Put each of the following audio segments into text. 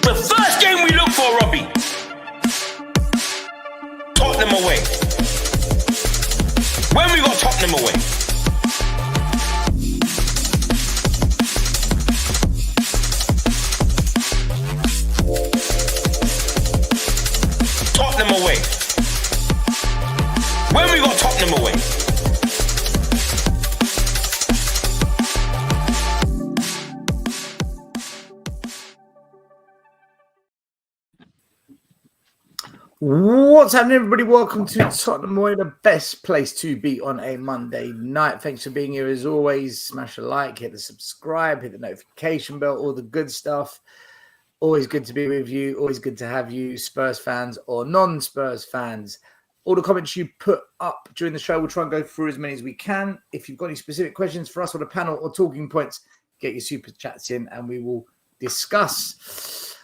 The first game we look for, Robbie. Tottenham away. When we got Tottenham away. Tottenham away. When we got Tottenham away. What's happening, everybody? Welcome to Tottenham Away, the best place to be on a Monday night. Thanks for being here as always. Smash a like, hit the subscribe, hit the notification bell, all the good stuff. Always good to be with you. Always good to have you, Spurs fans or non-Spurs fans. All the comments you put up during the show, we'll try and go through as many as we can. If you've got any specific questions for us on the panel or talking points, get your super chats in and we will discuss.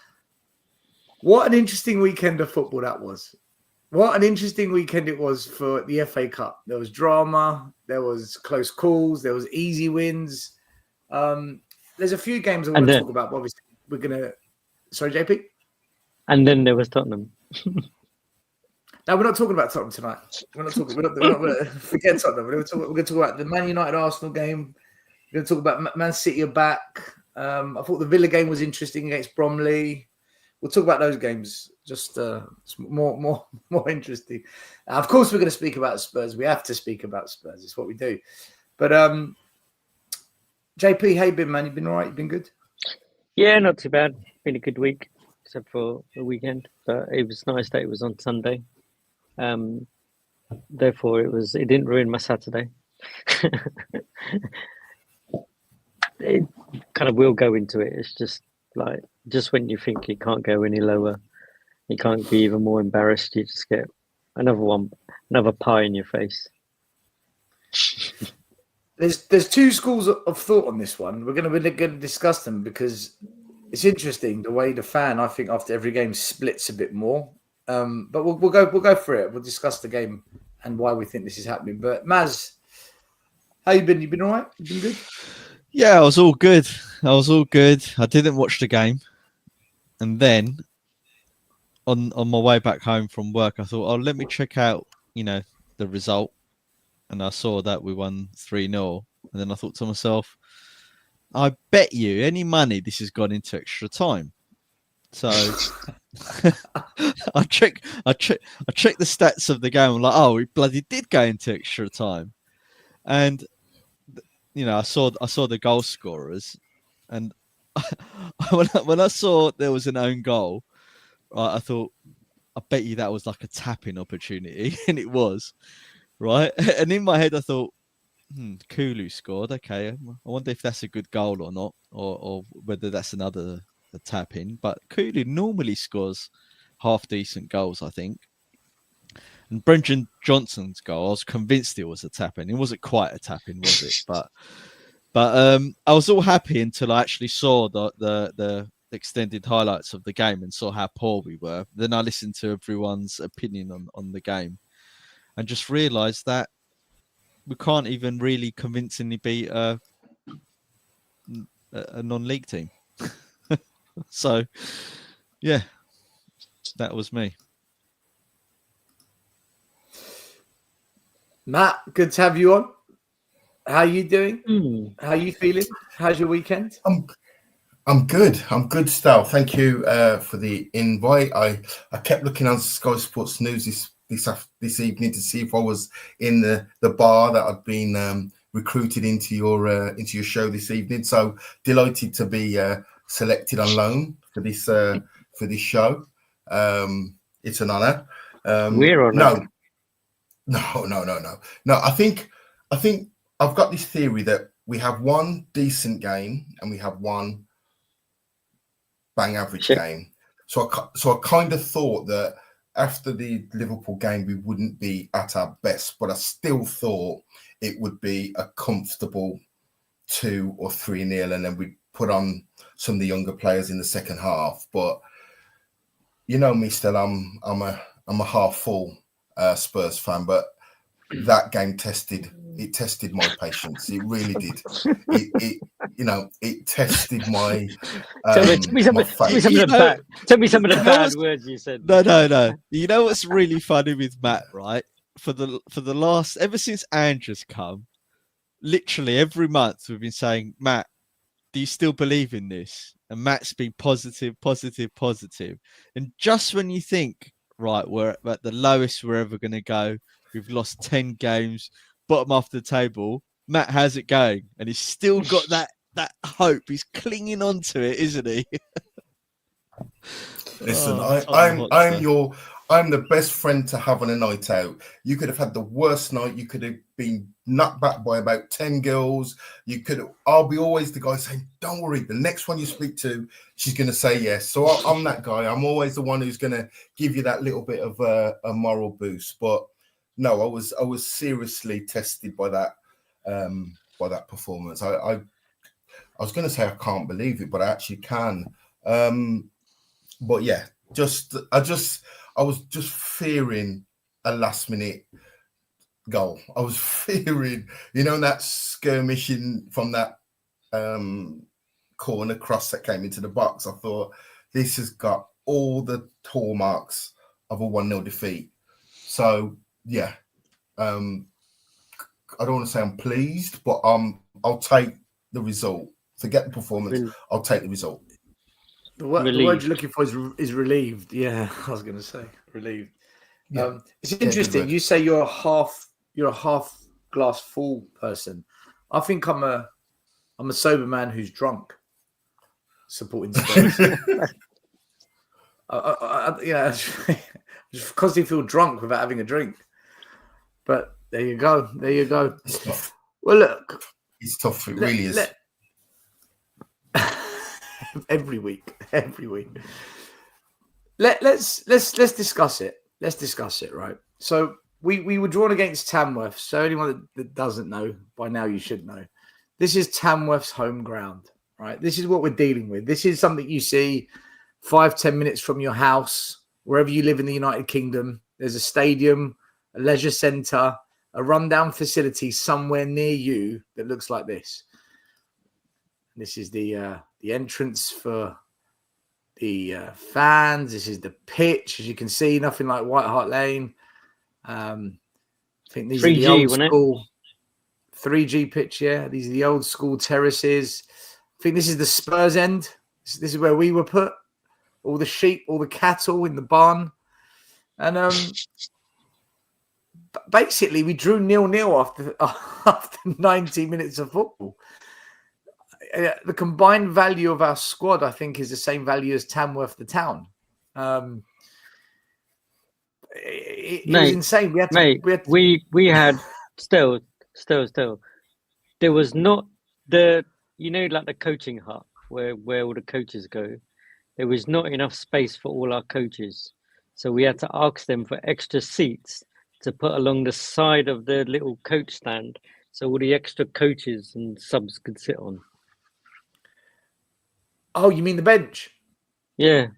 What an interesting weekend of football that was. What an interesting weekend it was for the FA Cup. There was drama, there was close calls, there was easy wins. There's a few games I want to talk about, but obviously we're going to... Sorry, JP? And then there was Tottenham. No, we're not talking about Tottenham tonight. We're not forget Tottenham. We're going to talk about the Man United-Arsenal game. We're going to talk about Man City are back. I thought the Villa game was interesting against Bromley. We'll talk about those games, just more interesting. Of course, we're going to speak about Spurs. We have to speak about Spurs. It's what we do. But JP, how you been, man? You been all right? You been good? Yeah, not too bad. Been a good week, except for the weekend. But it was nice that it was on Sunday. Therefore, it didn't ruin my Saturday. It kind of will go into it. It's just like, just when you think it can't go any lower, you can't be even more embarrassed, you just get another pie in your face. There's two schools of thought on this one. We're going to discuss them because it's interesting the way the fan, I think, after every game splits a bit more. But we'll go through it. We'll discuss the game and why we think this is happening. But Maz, how you been? You been all right? You been good? Yeah, I was all good. I didn't watch the game. And then on my way back home from work, I thought, let me check out, the result. And I saw that we won 3-0. And then I thought to myself, I bet you any money this has gone into extra time. So I checked the stats of the game. I'm like, it bloody did go into extra time. And I saw the goal scorers, and when I saw there was an own goal, right, I thought, I bet you that was like a tap-in opportunity, and it was, right? And in my head, I thought, Kulu scored. Okay, I wonder if that's a good goal or not, or whether that's another tap-in. But Kulu normally scores half-decent goals, I think. And Brendan Johnson's goal, I was convinced it was a tap-in. It wasn't quite a tap-in, was it? But I was all happy until I actually saw the extended highlights of the game and saw how poor we were. Then I listened to everyone's opinion on the game and just realised that we can't even really convincingly beat a non-league team. So, yeah, that was me. Matt, good to have you on. How are you doing? How are you feeling? How's your weekend? I'm good. I'm good, Stal. Thank you for the invite. I kept looking on Sky Sports News this evening to see if I was in the bar that I'd been recruited into your show this evening. So delighted to be selected on loan for this show. It's an honour. We're on. No. I think I've got this theory that we have one decent game and we have one bang average game. So I kind of thought that after the Liverpool game we wouldn't be at our best, but I still thought it would be a comfortable 2 or 3-0, and then we'd put on some of the younger players in the second half. But you know me, still I'm a half full Spurs fan, but that game tested my patience. It really did. It tested my Tell me some my of faith. the bad what's- words you said. No. You know what's really funny with Matt, right? For the last, ever since Andrew's come, literally every month we've been saying, Matt, do you still believe in this? And Matt's been positive. And just when you think, right, we're at the lowest we're ever going to go, we've lost 10 games, bottom off the table, Matt, how's it going? And he's still got that hope. He's clinging on to it, isn't he? Listen, Oh, I'm the best friend to have on a night out. You could have had the worst night. You could have been nut back by about 10 girls. I'll be always the guy saying, don't worry, the next one you speak to, she's going to say yes. So I'm that guy. I'm always the one who's going to give you that little bit of a moral boost. But no, I was seriously tested by that performance. I was going to say I can't believe it, but I actually can. But yeah, I was just fearing a last minute goal. I was fearing, that skirmishing from that corner cross that came into the box. I thought this has got all the hallmarks of a 1-0 defeat. So yeah, I don't want to say I'm pleased, but I'll take the result. Forget the performance. I'll take the result. The word you're looking for is relieved. Yeah, I was going to say relieved. Yeah. It's interesting. You say you're a half glass full person. I think I'm a sober man who's drunk, supporting Spurs. I just constantly feel drunk without having a drink. But there you go. It's tough. Well, look, It's tough. It really is. Every week. Let's discuss it. Let's discuss it, right? So we were drawn against Tamworth. So anyone that doesn't know, by now you should know. This is Tamworth's home ground, right? This is what we're dealing with. This is something you see 5-10 minutes from your house, wherever you live in the United Kingdom. There's a stadium, a leisure centre, a rundown facility somewhere near you that looks like this. This is the entrance for the fans. This is the pitch. As you can see, nothing like White Hart Lane. I think these 3G, are the old school 3G pitch. Yeah, these are the old school terraces. I think this is the Spurs end. This is where we were put. All the sheep, all the cattle in the barn. And basically, we drew 0-0 after 90 minutes of football. The combined value of our squad, I think, is the same value as Tamworth, the town. It was insane. We had still. There was not like the coaching hut where all the coaches go. There was not enough space for all our coaches, so we had to ask them for extra seats to put along the side of the little coach stand, so all the extra coaches and subs could sit on. Oh, you mean the bench? Yeah.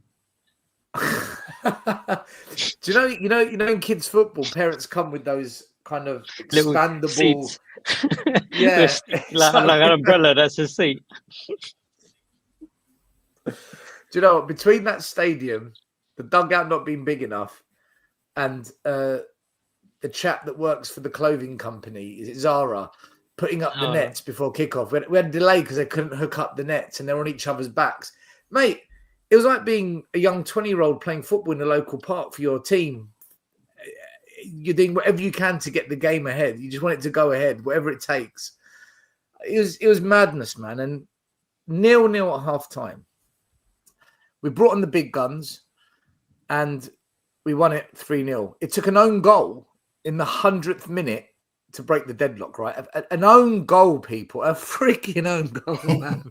Do you know in kids' football, parents come with those kind of expandable yeah, like an umbrella. That's a seat. Do you know what? Between that stadium, the dugout not being big enough, and the chap that works for the clothing company, is it Zara, putting up the nets before kickoff. We had a delay because they couldn't hook up the nets and they're on each other's backs. Mate, it was like being a young 20-year-old playing football in the local park for your team. You're doing whatever you can to get the game ahead. You just want it to go ahead, whatever it takes. It was madness, man. And 0-0 at half time. We brought on the big guns and we won it 3-0. It took an own goal in the 100th minute to break the deadlock, right? An own goal, people. A freaking own goal, man.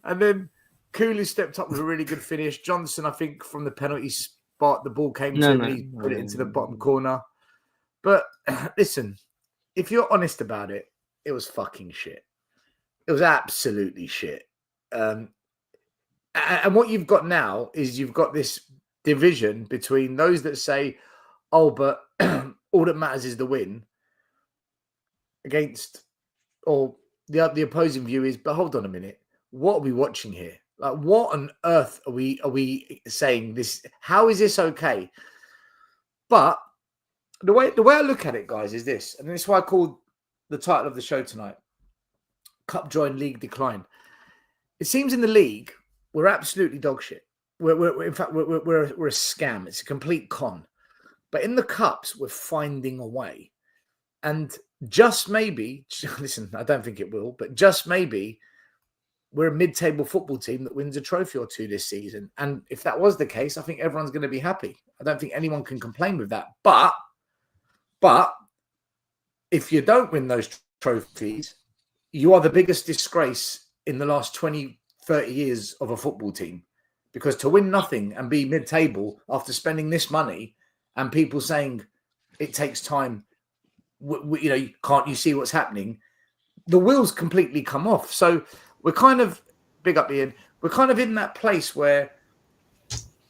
And then Cooley stepped up with a really good finish. Johnson, I think, from the penalty spot, the ball came to him and he put it into the bottom corner. But listen, if you're honest about it, it was fucking shit. It was absolutely shit. And what you've got now is you've got this division between those that say, oh, but all that matters is the win against, or the opposing view is, but hold on a minute, what are we watching here? Like, what on earth are we saying this? How is this okay? But the way I look at it, guys, is this, and this is why I called the title of the show tonight, Cup Join, League Decline. It seems in the league, we're absolutely dog shit. In fact, we're a scam. It's a complete con. But in the cups, we're finding a way. And just maybe, listen, I don't think it will, but just maybe we're a mid-table football team that wins a trophy or two this season. And if that was the case, I think everyone's going to be happy. I don't think anyone can complain with that. But if you don't win those trophies, you are the biggest disgrace in the last 20, 30 years of a football team. Because to win nothing and be mid-table after spending this money and people saying it takes time, can't you see what's happening? The wheels completely come off. So we're kind of, big up Ian, we're kind of in that place where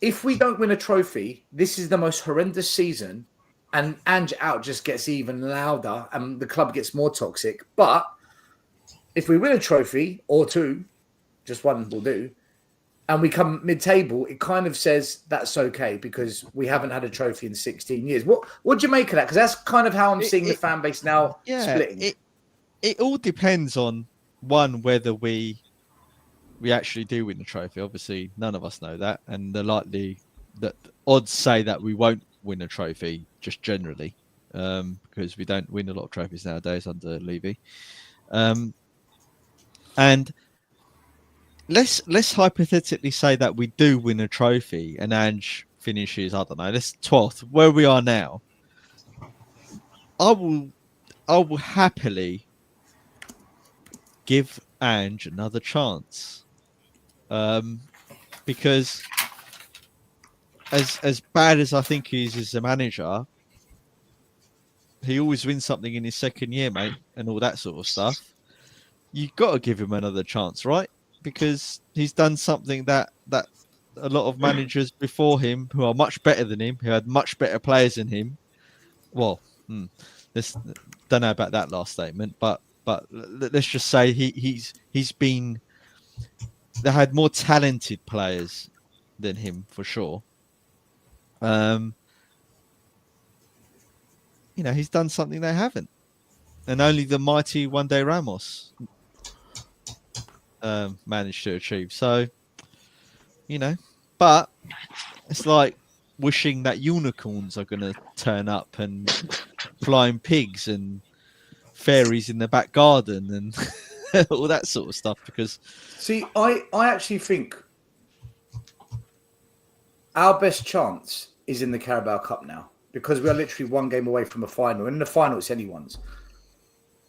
if we don't win a trophy, this is the most horrendous season, and Ange out just gets even louder and the club gets more toxic. But if we win a trophy or two, just one will do, and we come mid-table, it kind of says that's okay because we haven't had a trophy in 16 years. What do you make of that? Because that's kind of how I'm seeing the fan base now splitting. It all depends on, one, whether we actually do win the trophy. Obviously, none of us know that, and the odds say that we won't win a trophy just generally, because we don't win a lot of trophies nowadays under Levy. And let's hypothetically say that we do win a trophy and Ange finishes, I don't know, let's 12th, where we are now. I will happily give Ange another chance, because as bad as I think he is as a manager, he always wins something in his second year, mate, and all that sort of stuff. You've got to give him another chance, right? Because he's done something that a lot of managers before him, who are much better than him, who had much better players than him. Well, don't know about that last statement, but let's just say he's been. They had more talented players than him for sure. He's done something they haven't, and only the mighty One Day Ramos managed to achieve. So, but it's like wishing that unicorns are going to turn up and flying pigs and fairies in the back garden and all that sort of stuff. Because see, I actually think our best chance is in the Carabao Cup now, because we are literally one game away from a final. And in the final, it's anyone's.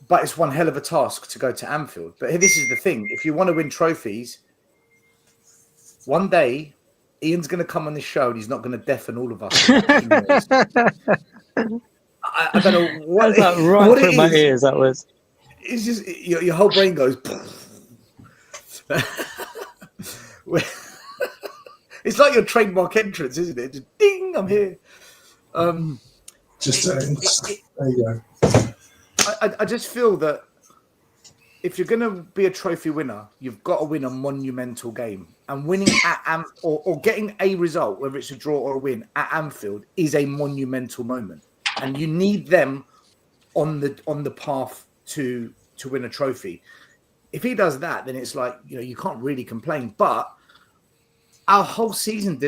But it's one hell of a task to go to Anfield. But this is the thing. If you want to win trophies, one day, Ian's going to come on this show and he's not going to deafen all of us. I don't know what That's like right what through it my is. ears, that was. It's just, your whole brain goes... It's like your trademark entrance, isn't it? Just ding, I'm here. There you go. I just feel that if you're going to be a trophy winner, you've got to win a monumental game. And winning at or getting a result, whether it's a draw or a win at Anfield, is a monumental moment. And you need them on the path to win a trophy. If he does that, then it's like, you can't really complain. But our whole season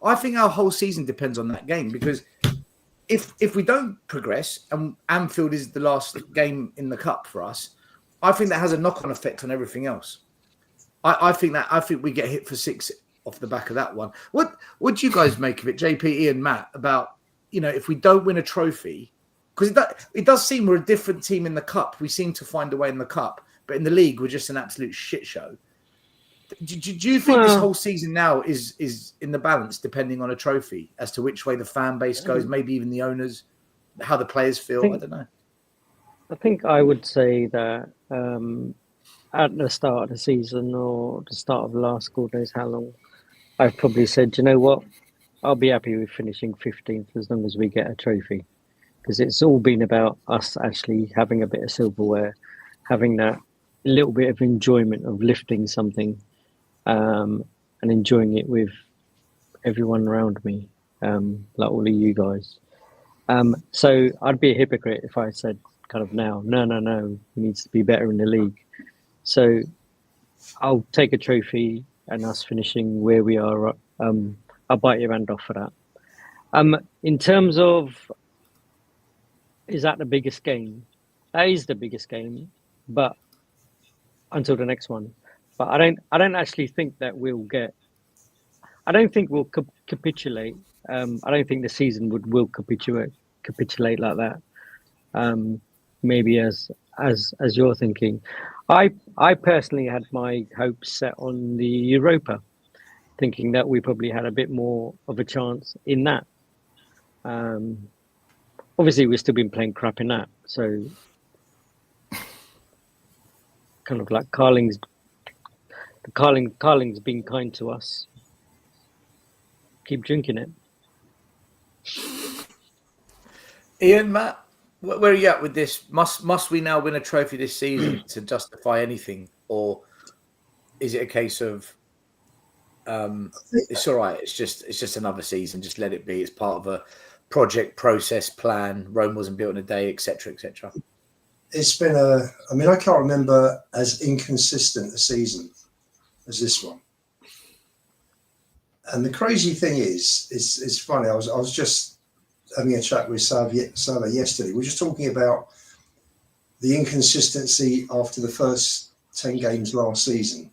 I think our whole season depends on that game, because if we don't progress and Anfield is the last game in the cup for us, I think that has a knock-on effect on everything else. I think we get hit for 6 off the back of that one. What do you guys make of it, JP, Ian, Matt, about if we don't win a trophy? Because it does seem we're a different team in the cup. We seem to find a way in the cup, but in the league we're just an absolute shit show. Do you think this whole season now is in the balance, depending on a trophy, as to which way the fan base goes, maybe even the owners, how the players feel? I don't know. I think I would say that at the start of the season or the start of the last school days, how long, I've probably said, you know what, I'll be happy with finishing 15th as long as we get a trophy, because it's all been about us actually having a bit of silverware, having that little bit of enjoyment of lifting something, and enjoying it with everyone around me, like all of you guys. So I'd be a hypocrite if I said kind of now, no, he needs to be better in the league. So I'll take a trophy and us finishing where we are. I'll bite your hand off for that. In terms of, is that the biggest game? That is the biggest game, but until the next one. But I don't actually think that we'll get. I don't think we'll capitulate. I don't think the season will capitulate like that. Maybe as you're thinking. I personally had my hopes set on the Europa, thinking that we probably had a bit more of a chance in that. Obviously, we've still been playing crap in that, so kind of like Carling's been kind to us. Keep drinking it. Ian, Matt, where are you at with this? Must we now win a trophy this season to justify anything, or is it a case of it's all right? It's just another season. Just let it be. It's part of a project, process, plan. Rome wasn't built in a day, etc., etc. It's been I mean, I can't remember as inconsistent a season as this one. And the crazy thing is, it's funny. I was just having a chat with Sava yesterday. We were just talking about the inconsistency after the first 10 games last season.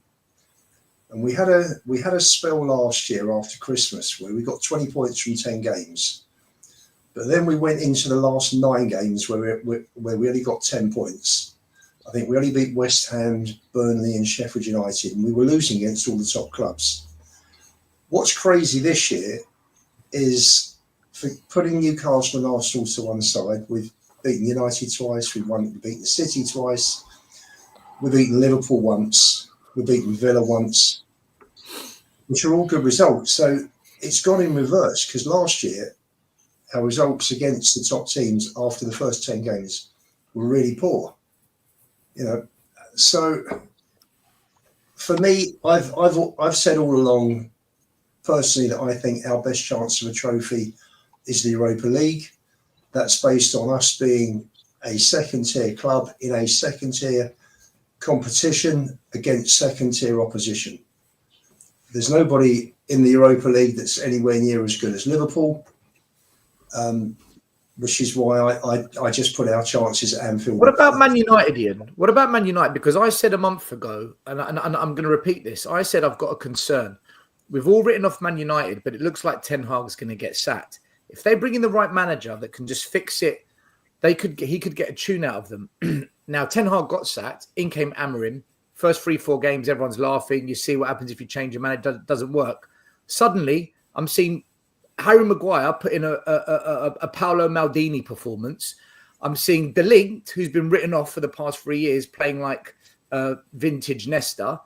And we had a spell last year after Christmas where we got 20 points from 10 games. But then we went into the last 9 games where we only got 10 points. I think we only beat West Ham, Burnley and Sheffield United, and we were losing against all the top clubs. What's crazy this year is for putting Newcastle and Arsenal to one side. We've beaten United twice, we've beaten City twice, we've beaten Liverpool once, we've beaten Villa once, which are all good results. So it's gone in reverse, because last year our results against the top teams after the first 10 games were really poor. So for me, I've said all along personally that I think our best chance of a trophy is the Europa League. That's based on us being a second-tier club in a second-tier competition against second-tier opposition. There's nobody in the Europa League that's anywhere near as good as Liverpool, which is why I just put our chances at Anfield. What about Man United, Ian? What about Man United? Because I said a month ago, and I'm going to repeat this, I said I've got a concern. We've all written off Man United, but it looks like Ten Hag's going to get sacked. If they bring in the right manager that can just fix it, he could get a tune out of them. Now, Ten Hag got sacked. In came Amorim. First 3-4 games, everyone's laughing. You see what happens if you change your manager. It doesn't work. Suddenly, I'm seeing Harry Maguire put in a Paolo Maldini performance. I'm seeing De Ligt, who's been written off for the past 3 years, playing like vintage Nesta.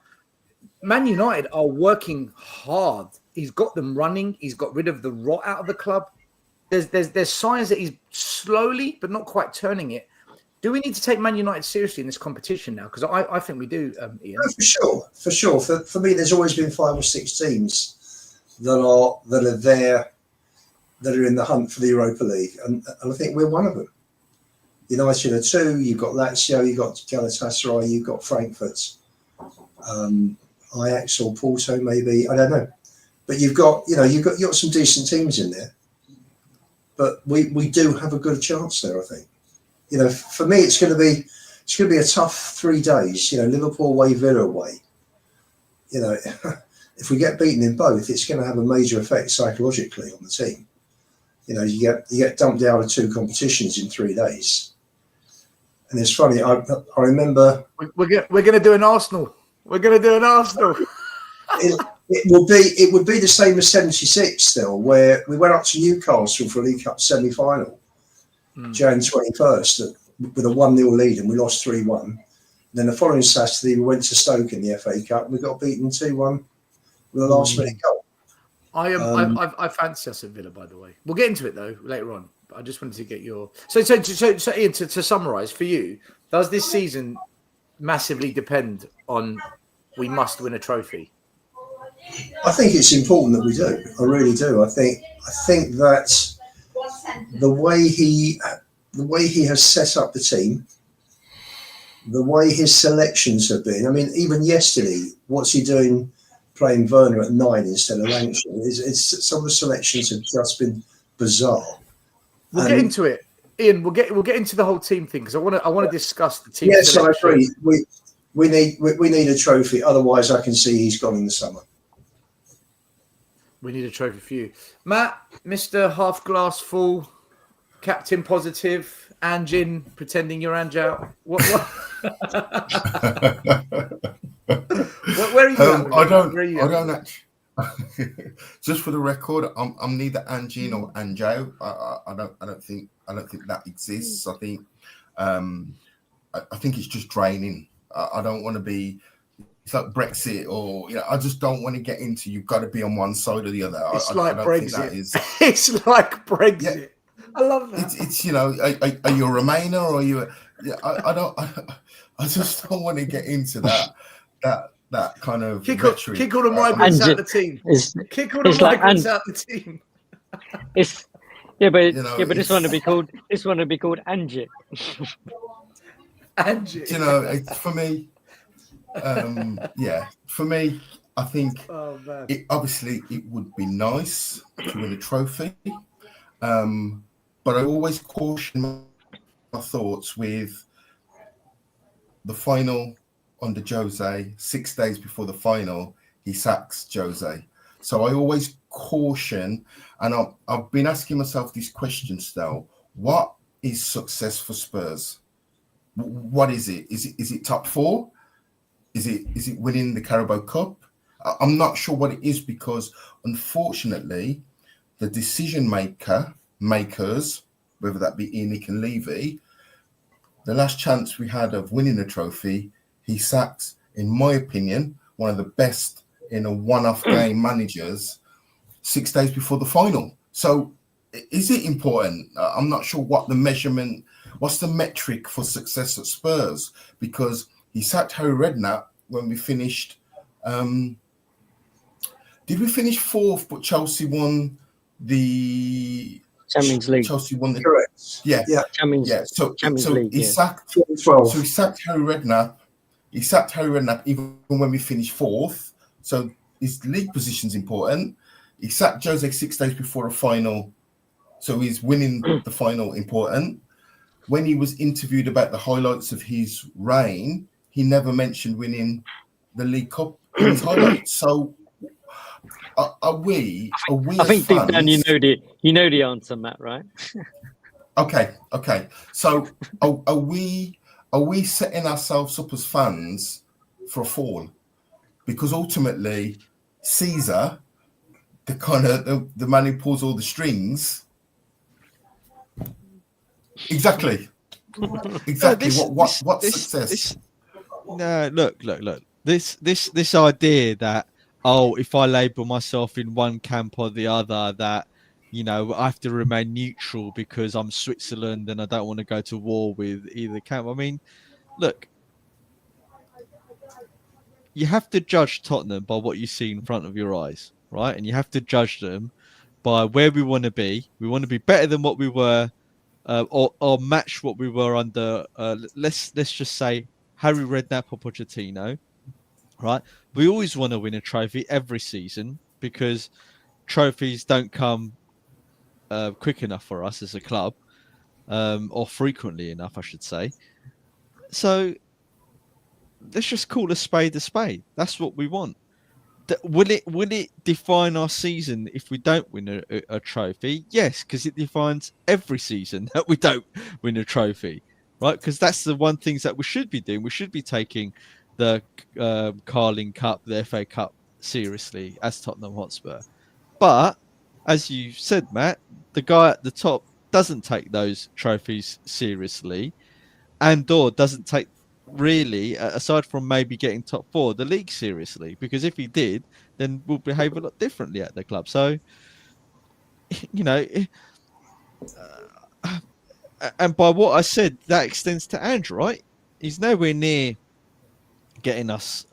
Man United are working hard. He's got them running. He's got rid of the rot out of the club. There's signs that he's slowly, but not quite turning it. Do we need to take Man United seriously in this competition now? Because I think we do, Ian. No, for sure. For me, there's always been 5 or 6 teams that are there, that are in the hunt for the Europa League, and I think we're one of them. United are 2. You've got Lazio, you've got Galatasaray, you've got Frankfurt. Ajax or Porto, maybe, I don't know, but you've got some decent teams in there. But we do have a good chance there, I think. For me, it's going to be a tough 3 days. Liverpool away, Villa away. If we get beaten in both, it's going to have a major effect psychologically on the team. You get dumped out of 2 competitions in 3 days. And it's funny. I remember we're going to do an Arsenal. We're going to do an Arsenal. It would be the same as 76 still, where we went up to Newcastle for a League Cup semi-final, Jan 21st, with a 1-0 lead, and we lost 3-1. Then the following Saturday, we went to Stoke in the FA Cup, and we got beaten 2-1 with a last-minute goal. I fancy us at Villa, by the way. We'll get into it though later on. But I just wanted to get your so Ian, to summarise for you. Does this season massively depend on we must win a trophy? I think it's important that we do. I really do. I think that the way he has set up the team, the way his selections have been. I mean, even yesterday, what's he doing playing Werner at 9 instead of Langston? It's some of the selections have just been bizarre. We'll get into it, Ian. We'll get into the whole team thing because I want to discuss the team. Yes, selection. I agree. We need a trophy. Otherwise, I can see he's gone in the summer. We need a trophy for you, Matt. Mr. Half Glass Full, Captain Positive, Anjin pretending you're Anjou. What? Where are you? I don't actually. Just for the record, I'm neither Anjin or Anjou. I don't think that exists. I think it's just draining. I don't want to be. It's like Brexit, or I just don't want to get into. You've got to be on one side or the other. It's like Brexit. That is, it's like Brexit. Yeah. I love that. It's are you a Remainer or are you? I just don't want to get into that kind of kick all the migrants out the team. Kick all the migrants out the team. It's but this one would be called Angie. Angie. For me. For me, I think it would be nice to win a trophy, but I always caution my thoughts with the final under Jose. 6 days before the final, he sacks Jose. So I always caution, and I've been asking myself this question still: what is success for Spurs? What is it? Is it top 4? Is it winning the Carabao Cup? I'm not sure what it is because, unfortunately, the decision makers, whether that be Ian, Nick and Levy, the last chance we had of winning a trophy, he sacked, in my opinion, one of the best in a one-off game managers 6 days before the final. So is it important? I'm not sure what's the metric for success at Spurs, because he sacked Harry Redknapp when we finished. Did we finish 4th, but Chelsea won the Champions League? Chelsea won the Correct. Yeah. Champions League. He sacked. So he sacked Harry Redknapp. He sacked Harry Redknapp even when we finished 4th. So his league position's important. He sacked Jose 6 days before a final. So he's winning the final important. When he was interviewed about the highlights of his reign, he never mentioned winning the League Cup in his highlights. So, are we? I think deep down you know the answer, Matt. Right? Okay. So, are we setting ourselves up as fans for a fall? Because ultimately, Caesar, the man who pulls all the strings. Exactly. What success? Look. This idea that if I label myself in one camp or the other, that I have to remain neutral because I'm Switzerland and I don't want to go to war with either camp. I mean, look, you have to judge Tottenham by what you see in front of your eyes, right? And you have to judge them by where we want to be. We want to be better than what we were. Or match what we were under. Let's just say Harry Redknapp or Pochettino, right? We always want to win a trophy every season because trophies don't come quick enough for us as a club, or frequently enough, I should say. So let's just call a spade a spade. That's what we want. Will it define our season if we don't win a trophy? Yes, because it defines every season that we don't win a trophy, right? Because that's the one things that we should be doing. We should be taking the Carling Cup, the FA Cup seriously as Tottenham Hotspur. But as you said, Matt, the guy at the top doesn't take those trophies seriously, and/or doesn't take really, aside from maybe getting top 4, the league seriously. Because if he did, then we'll behave a lot differently at the club. So, you know, and by what I said, that extends to Andrew, right? He's nowhere near getting us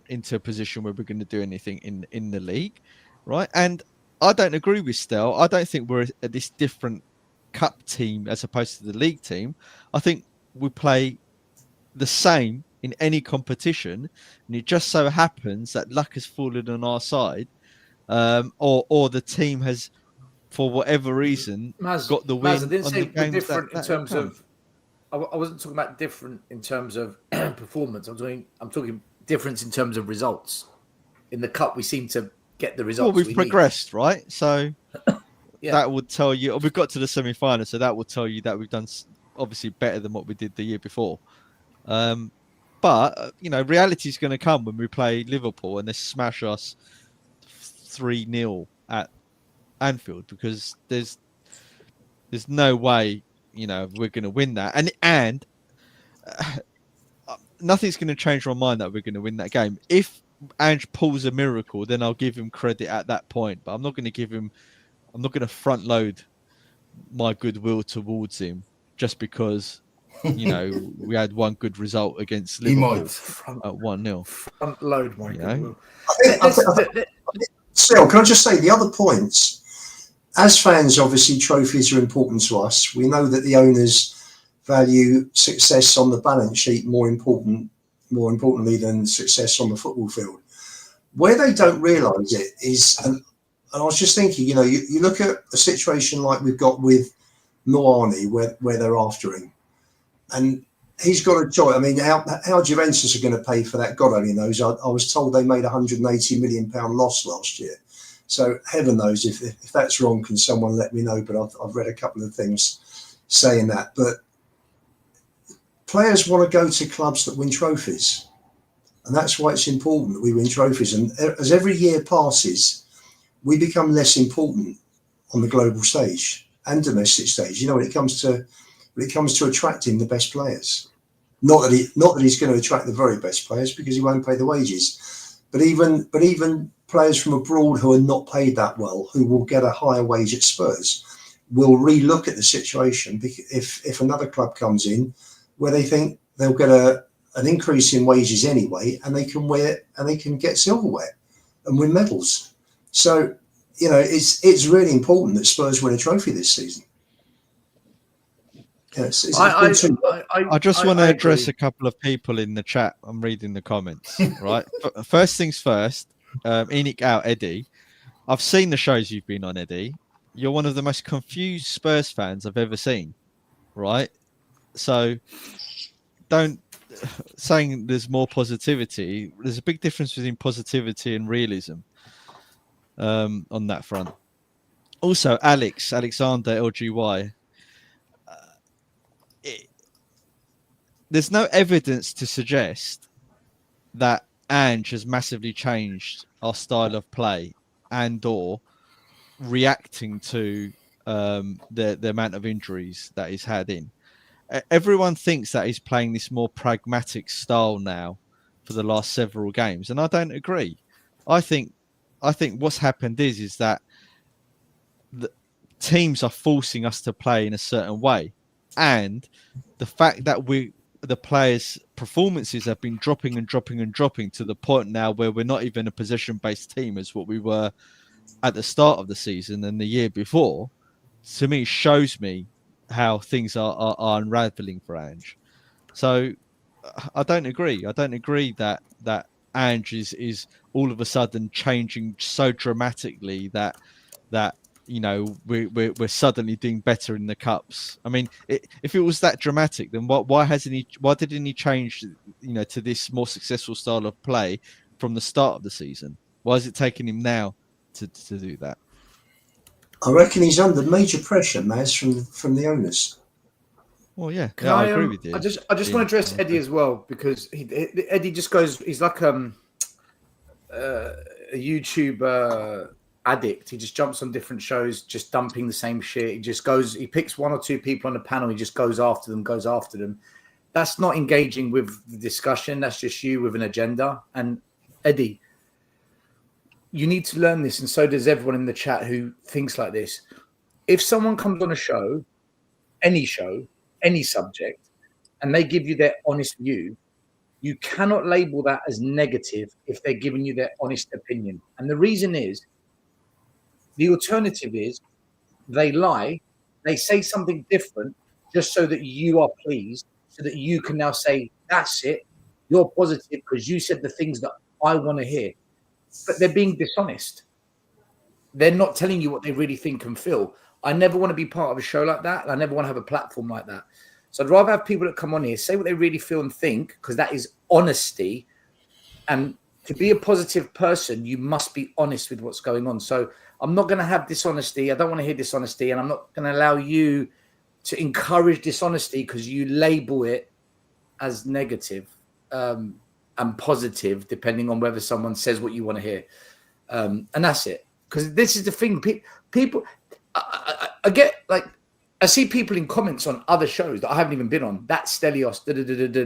into a position where we're going to do anything in the league, right? And I don't agree with Stel. I don't think we're this different cup team as opposed to the league team. I think we play the same in any competition, and it just so happens that luck has fallen on our side, or the team has, for whatever reason, got the Maz, I win didn't on say the we're games different in that have terms come. of. I wasn't talking about different in terms of performance. I'm talking difference in terms of results. In the cup, we seem to get the results. Well, we've we progressed, right? So Yeah. that would tell you we've got to the semi-final, so that would tell you that we've done obviously better than what we did the year before. But you know, reality is going to come when we play Liverpool and they smash us 3-0 at Anfield, because there's no way, you know, we're going to win that, and nothing's going to change my mind that we're going to win that game. If Ange pulls a miracle, then I'll give him credit at that point, but I'm not going to front load my goodwill towards him just because, you know, we had one good result against He Liverpool might. at 1-0. Front load, my You goodwill. Still, can I just say the other points? As fans, obviously, trophies are important to us. We know that the owners value success on the balance sheet more importantly than success on the football field. Where they don't realise it is, and I was just thinking, you know, you look at a situation like we've got with Noani, where they're after him, and he's got a choice. I mean, how Juventus are going to pay for that, God only knows. I was told they made £180 million loss last year. So heaven knows if that's wrong, can someone let me know? But I've read a couple of things saying that. But players want to go to clubs that win trophies. And that's why it's important that we win trophies. And as every year passes, we become less important on the global stage and domestic stage. You know, when it comes to attracting the best players. Not that he's going to attract the very best players, because he won't pay the wages. But even players from abroad who are not paid that well, who will get a higher wage at Spurs, will re-look at the situation if another club comes in where they think they'll get an increase in wages anyway, and they can get silverware and win medals. So, you know, it's really important that Spurs win a trophy this season. Yeah, I just want to address a couple of people in the chat. I'm reading the comments, right? First things first, Enoch out, Eddie. I've seen the shows you've been on, Eddie. You're one of the most confused Spurs fans I've ever seen, right? So don't saying there's more positivity. There's a big difference between positivity and realism on that front. Also, Alexander LGY. There's no evidence to suggest that Ange has massively changed our style of play and or reacting to the amount of injuries that he's had in. Everyone thinks that he's playing this more pragmatic style now for the last several games, and I don't agree. I think what's happened is that the teams are forcing us to play in a certain way, and the fact that the players' performances have been dropping to the point now where we're not even a possession-based team as what we were at the start of the season and the year before, to me shows me how things are unraveling for Ange. So I don't agree. I don't agree that Ange is all of a sudden changing so dramatically that you know we're suddenly doing better in the cups. I mean, if it was that dramatic, then why didn't he change, you know, to this more successful style of play from the start of the season? Why is it taking him now to do that? I reckon he's under major pressure, Maz, from the owners. Well, yeah, I agree with you. I just want to address Eddie as well, because Eddie just goes. He's like a YouTube addict. He just jumps on different shows, just dumping the same shit. He just goes. He picks one or two people on the panel. He just goes after them. That's not engaging with the discussion. That's just you with an agenda. And Eddie, you need to learn this, and so does everyone in the chat who thinks like this. If someone comes on a show, any subject, and they give you their honest view, you cannot label that as negative if they're giving you their honest opinion. And the reason is, the alternative is they lie, they say something different just so that you are pleased, so that you can now say, that's it, you're positive because you said the things that I want to hear. But they're being dishonest. They're not telling you what they really think and feel. I never want to be part of a show like that. And I never want to have a platform like that. So I'd rather have people that come on here, say what they really feel and think, because that is honesty. And to be a positive person, you must be honest with what's going on. So I'm not going to have dishonesty. I don't want to hear dishonesty. And I'm not going to allow you to encourage dishonesty because you label it as negative and positive, depending on whether someone says what you want to hear. And that's it. Because this is the thing. People, I get like, I see people in comments on other shows that I haven't even been on. That's Stelios,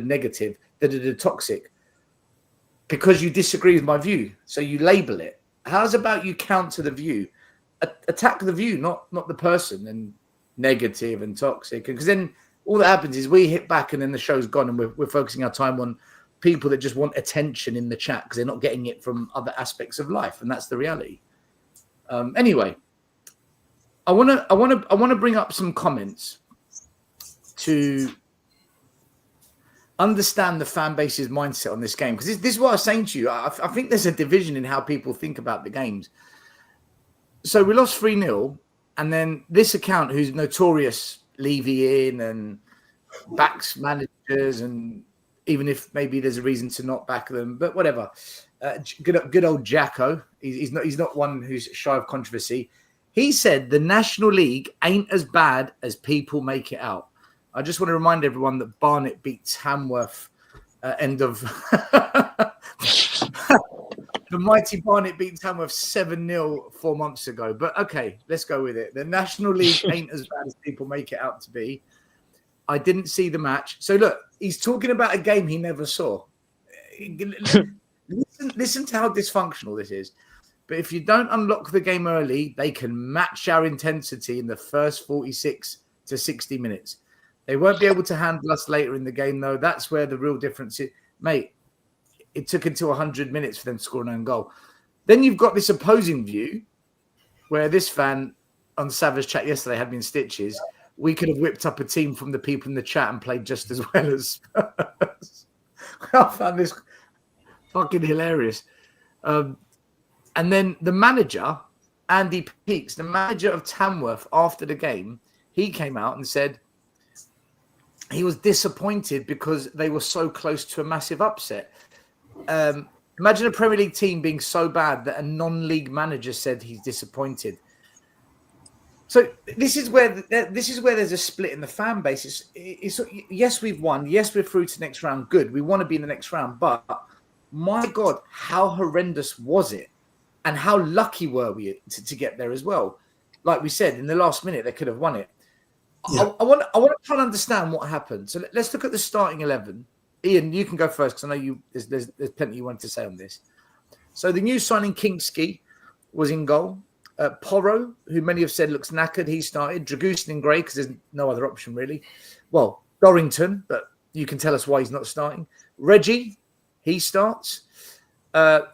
negative, toxic. Because you disagree with my view. So you label it. How's about you counter the view? Attack the view, not the person, and negative and toxic. Because then all that happens is we hit back and then the show's gone and we're focusing our time on people that just want attention in the chat because they're not getting it from other aspects of life. And that's the reality. Anyway, I want to bring up some comments to understand the fan base's mindset on this game, because this is what I was saying to you. I think there's a division in how people think about the games. So we lost 3-0, and then this account, who's notorious leaving and backs managers, and even if maybe there's a reason to not back them, but whatever. Good old Jacko. He's not one who's shy of controversy. He said the National League ain't as bad as people make it out. I just want to remind everyone that Barnet beat Tamworth end of... The mighty Barnet beat Tamworth 7-0 4 months ago. But okay, let's go with it. The National League ain't as bad as people make it out to be. I didn't see the match. So look, he's talking about a game he never saw. Listen to how dysfunctional this is. But if you don't unlock the game early, they can match our intensity in the first 46 to 60 minutes. They won't be able to handle us later in the game, though. That's where the real difference is. Mate, it took until 100 minutes for them to score an own goal. Then you've got this opposing view where this fan on Savage Chat yesterday had me in stitches. We could have whipped up a team from the people in the chat and played just as well as Spurs. I found this fucking hilarious. And then the manager, Andy Peaks, the manager of Tamworth, after the game, he came out and said he was disappointed because they were so close to a massive upset. Imagine a Premier League team being so bad that a non-league manager said he's disappointed. So this is where there's a split in the fan base. It's yes, we've won. Yes, we're through to the next round. Good. We want to be in the next round. But my God, how horrendous was it? And how lucky were we to get there as well? Like we said, in the last minute, they could have won it. Yeah. I want to try and understand what happened. So let's look at the starting 11. Ian, you can go first because I know there's plenty you wanted to say on this. So the new signing, Kingsky, was in goal. Porro, who many have said looks knackered, he started. Dragusin in grey because there's no other option really. Well, Dorrington, but you can tell us why he's not starting. Reggie, he starts.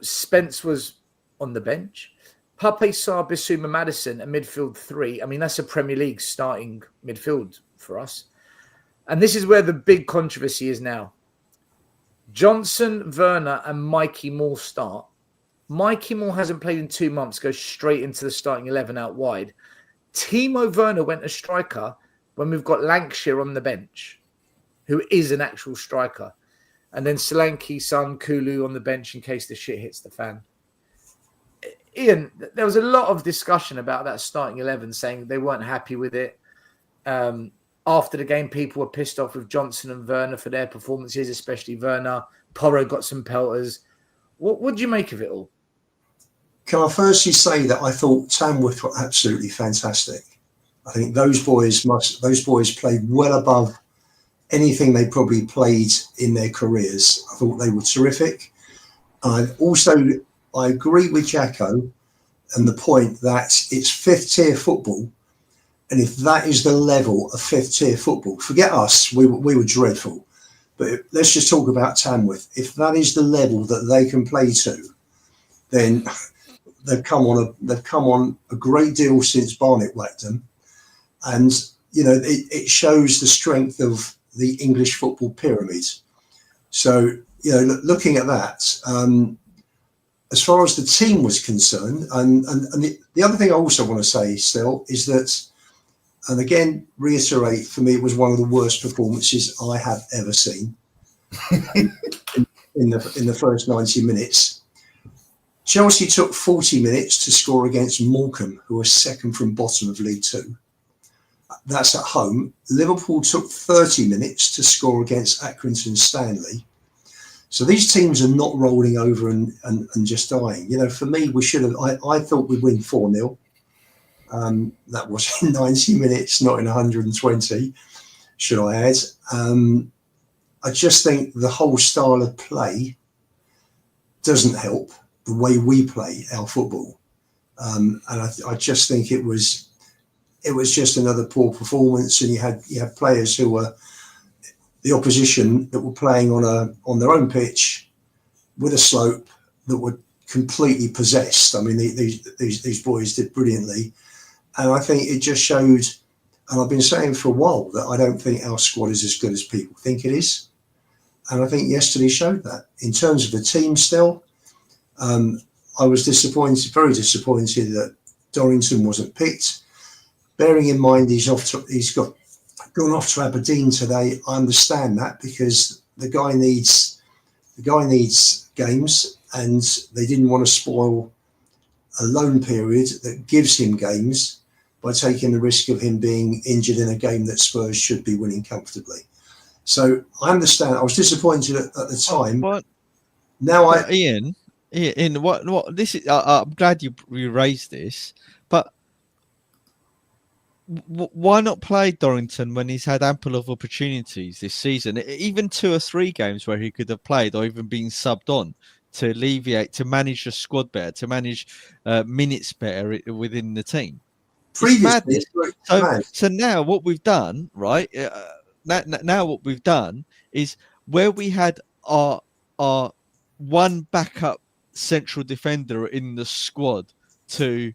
Spence was on the bench. Pape Sarr, Bissouma, Maddison, and midfield 3. I mean, that's a Premier League starting midfield for us. And this is where the big controversy is now. Johnson, Werner, and Mikey Moore start. Mikey Moore hasn't played in 2 months, goes straight into the starting 11 out wide. Timo Werner went as striker when we've got Lancashire on the bench, who is an actual striker. And then Solanke, Son, Kulu on the bench in case the shit hits the fan. Ian, there was a lot of discussion about that starting 11 saying they weren't happy with it. After the game, people were pissed off with Johnson and Werner for their performances, especially Werner. Porro got some pelters. What do you make of it all? Can I firstly say that I thought Tamworth were absolutely fantastic. I think those boys played well above anything they probably played in their careers. I thought they were terrific. I agree with Jacko and the point that it's fifth tier football. And if that is the level of fifth tier football, forget us, we were dreadful. But let's just talk about Tamworth. If that is the level that they can play to, then they've come on a great deal since Barnett whacked them. And, you know, it shows the strength of the English football pyramid. So, you know, looking at that, as far as the team was concerned, and the other thing I also want to say still is that, and again, reiterate, for me, it was one of the worst performances I have ever seen in the first 90 minutes. Chelsea took 40 minutes to score against Morecambe, who are second from bottom of League Two. That's at home. Liverpool took 30 minutes to score against Accrington Stanley. So these teams are not rolling over and just dying. You know, for me, we should have. I thought we'd win 4-0. That was in 90 minutes, not in 120, should I add. I just think the whole style of play doesn't help the way we play our football. And I just think it was just another poor performance. And you had players who were the opposition that were playing on their own pitch with a slope that were completely possessed. I mean, these boys did brilliantly. And I think it just showed, and I've been saying for a while, that I don't think our squad is as good as people think it is. And I think yesterday showed that. In terms of the team still, I was very disappointed that Dorrington wasn't picked. Bearing in mind he's gone off to Aberdeen today, I understand that, because the guy needs games, and they didn't want to spoil a loan period that gives him games by taking the risk of him being injured in a game that Spurs should be winning comfortably. So I understand. I was disappointed at the time. Ian, what this is? I'm glad you raised this, but why not play Dorrington when he's had ample of opportunities this season? Even 2 or 3 games where he could have played or even been subbed on to alleviate, to manage the squad better, to manage minutes better within the team. Previously, so now what we've done, right? Now what we've done is where we had our one backup central defender in the squad to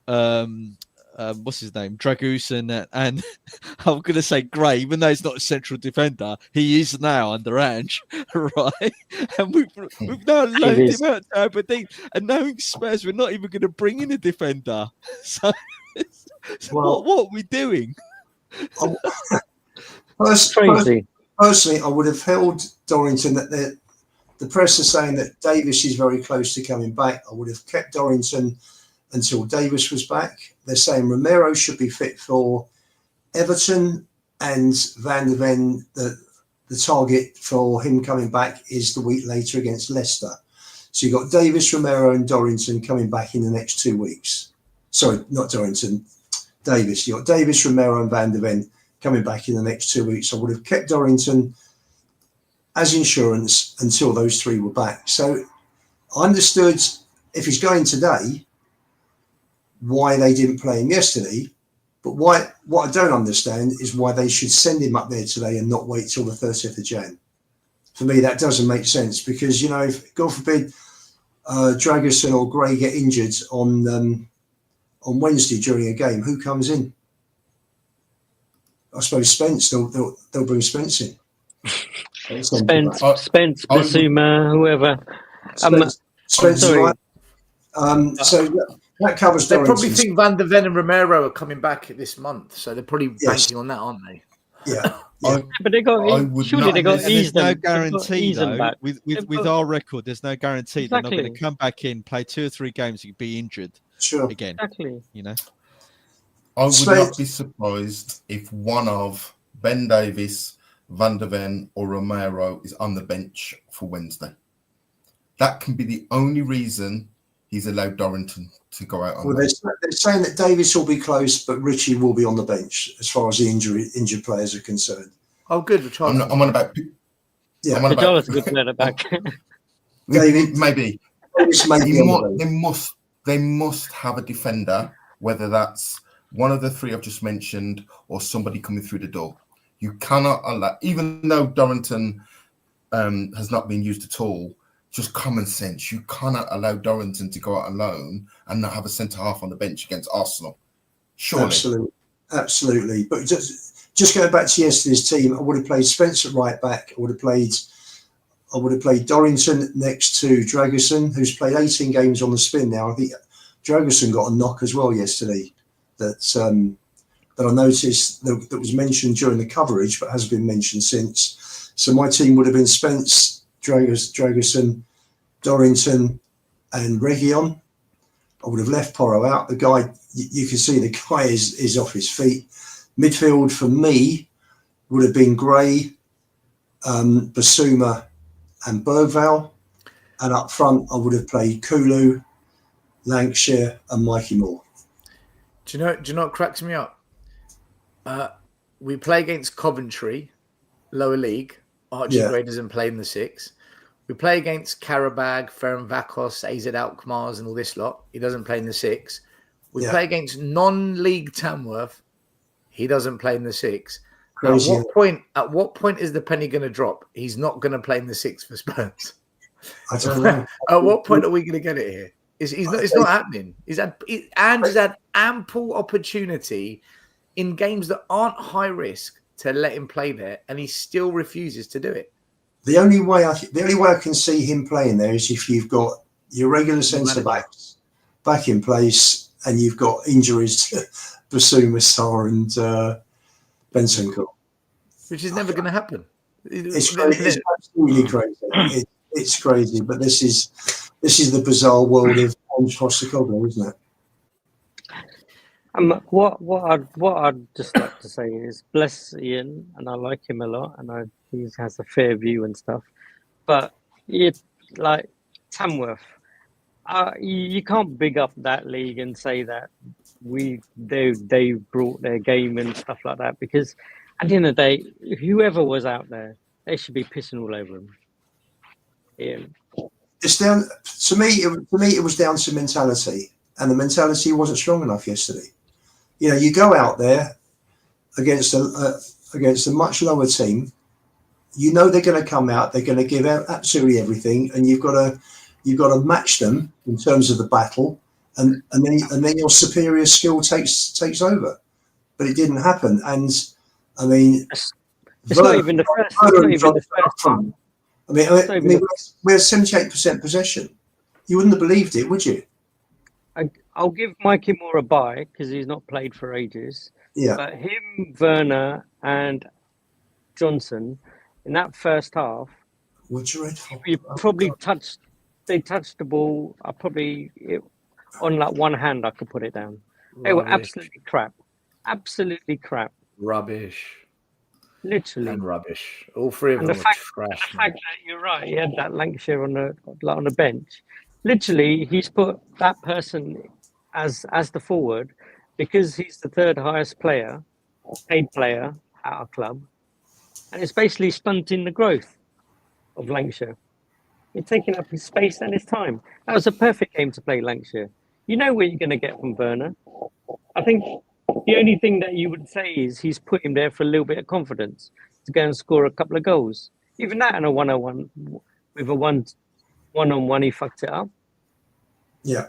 what's his name, Dragusin, and I'm going to say Gray, even though he's not a central defender, he is now under Ange, right? And we've now loaned him out to Aberdeen, and knowing Spurs, we're not even going to bring in a defender. So what are we doing? Crazy. Personally, I would have held Dorrington. That the press are saying that Davis is very close to coming back. I would have kept Dorrington until Davis was back. They're saying Romero should be fit for Everton, and Van der Ven, the target for him coming back is the week later against Leicester. So you've got Davis, Romero and Dorrington coming back in the next 2 weeks. Sorry, not Dorrington, Davis. You've got Davis, Romero and Van der Ven coming back in the next 2 weeks. I would have kept Dorrington as insurance until those 3 were back. So I understood if he's going today, why they didn't play him yesterday, but what I don't understand is why they should send him up there today and not wait till the 30th of Jan. For me, that doesn't make sense, because, you know, if God forbid Dragusin or Gray get injured on Wednesday during a game, who comes in? I suppose Spence. They'll bring Spence in. Spence, Basuma, whoever. Spence, sorry. So that covers. They probably think Van der Ven and Romero are coming back this month, so they're probably banking on that, aren't they? Yeah. But they got there's no guarantee though. With our record, there's no guarantee they're not going to come back in, play 2 or 3 games, and be injured again. Exactly. You know. I would not be surprised if one of Ben Davis, Van der Ven or Romero is on the bench for Wednesday. That can be the only reason he's allowed Dorrington to go out on. Well, they're saying that Davis will be close, but Richie will be on the bench as far as the injured players are concerned. Oh, good. Richarlison. I'm on about. Yeah. I'm on about. Pajala's a good player at the back. David, Maybe this may be on the bench. they must have a defender, whether that's one of the three I've just mentioned or somebody coming through the door. You cannot allow, even though Dorrington has not been used at all, just common sense. You cannot allow Dorrington to go out alone and not have a centre half on the bench against Arsenal. Surely. Absolutely. But just going back to yesterday's team, I would have played Spencer right back. I would have played Dorrington next to Dragerson, who's played 18 games on the spin now. I think Dragerson got a knock as well yesterday that I noticed that was mentioned during the coverage, but hasn't been mentioned since. So my team would have been Spence, Dragerson, Dorrington, and Reguilon. I would have left Porro out. The guy, you can see the guy is off his feet. Midfield for me would have been Gray, Basuma, and Bergvall. And up front, I would have played Kulu, Lancashire, and Mikey Moore. Do you know what cracks me up? We play against Coventry, lower league. Archie Gray doesn't play in the 6. We play against Karabag, Ferencváros, AZ Alkmaars, and all this lot. He doesn't play in the 6. We play against non-league Tamworth. He doesn't play in the 6. Crazy. At what point is the penny going to drop? He's not going to play in the 6 for Spurs. I don't know. At what point are we going to get it here? It's not happening. He's had ample opportunity in games that aren't high risk to let him play there, and he still refuses to do it. The only way I can see him playing there is if you've got your regular centre backs back in place, and you've got injuries to Basuma, Sarr, and Bentancur. Which is never going to happen. It's crazy. It's absolutely crazy. It's crazy, but this is the bizarre world of Ange Postecoglou, isn't it? What I'd just like to say is bless Ian, and I like him a lot, and he has a fair view and stuff. But like Tamworth, you can't big up that league and say that they brought their game and stuff like that, because at the end of the day, whoever was out there, they should be pissing all over him. Ian. It's down to me. It was down to mentality, and the mentality wasn't strong enough yesterday. You know, you go out there against a much lower team. You know they're going to come out. They're going to give out absolutely everything, and you've got to match them in terms of the battle, and then your superior skill takes over. But it didn't happen, and I mean, it's not even the first time. I mean, we had 78% possession. You wouldn't have believed it, would you? I'll give Mikey Moore a bye because he's not played for ages. Yeah. But him, Werner, and Johnson in that first half, you probably touched. They touched the ball. On like one hand, I could put it down. They were absolutely crap. Absolutely crap. Rubbish. Literally. And rubbish. All three of them were trash. The fact that you're right, he had that Lancashire on the bench. Literally, he's put that person as the forward because he's the third highest paid player at our club. And it's basically stunting the growth of Lancashire. You're taking up his space and his time. That was a perfect game to play Lancashire. You know what you're going to get from Werner. I think the only thing that you would say is he's put him there for a little bit of confidence to go and score a couple of goals. Even that in a 1-on-1, with a one-on-one, he fucked it up. Yeah.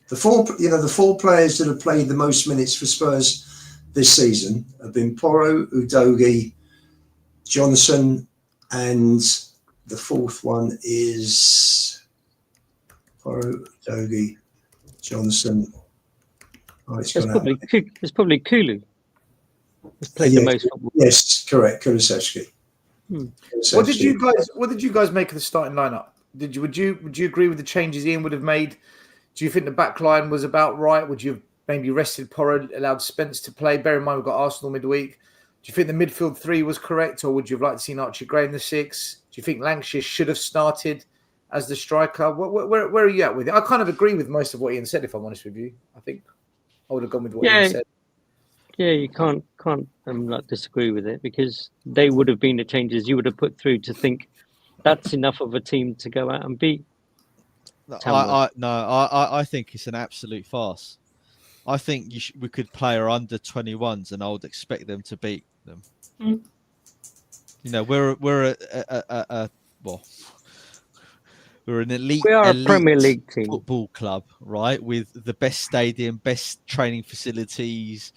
The four players that have played the most minutes for Spurs this season have been Porro, Udogie, Johnson, and the fourth one is Porro, Udogie, Johnson. Oh, it's probably Kulu. He's played the most football. Yes, correct. Kulusevski. What did you guys make of the starting lineup? Would you agree with the changes Ian would have made? Do you think the back line was about right? Would you have maybe rested Porro, allowed Spence to play? Bear in mind we've got Arsenal midweek. Do you think the midfield 3 was correct, or would you have liked to see Archie Gray in the 6? Do you think Lancashire should have started as the striker? Where are you at with it? I kind of agree with most of what Ian said, if I'm honest with you. I think I would have gone with what Ian said. Yeah, you can't like disagree with it, because they would have been the changes you would have put through to think that's enough of a team to go out and beat No, Tamworth. I think it's an absolute farce. I think we could play our under 21s, and I would expect them to beat them. Mm. You know, well, we're an We are a elite Premier League team. football club, right? With the best stadium, best training facilities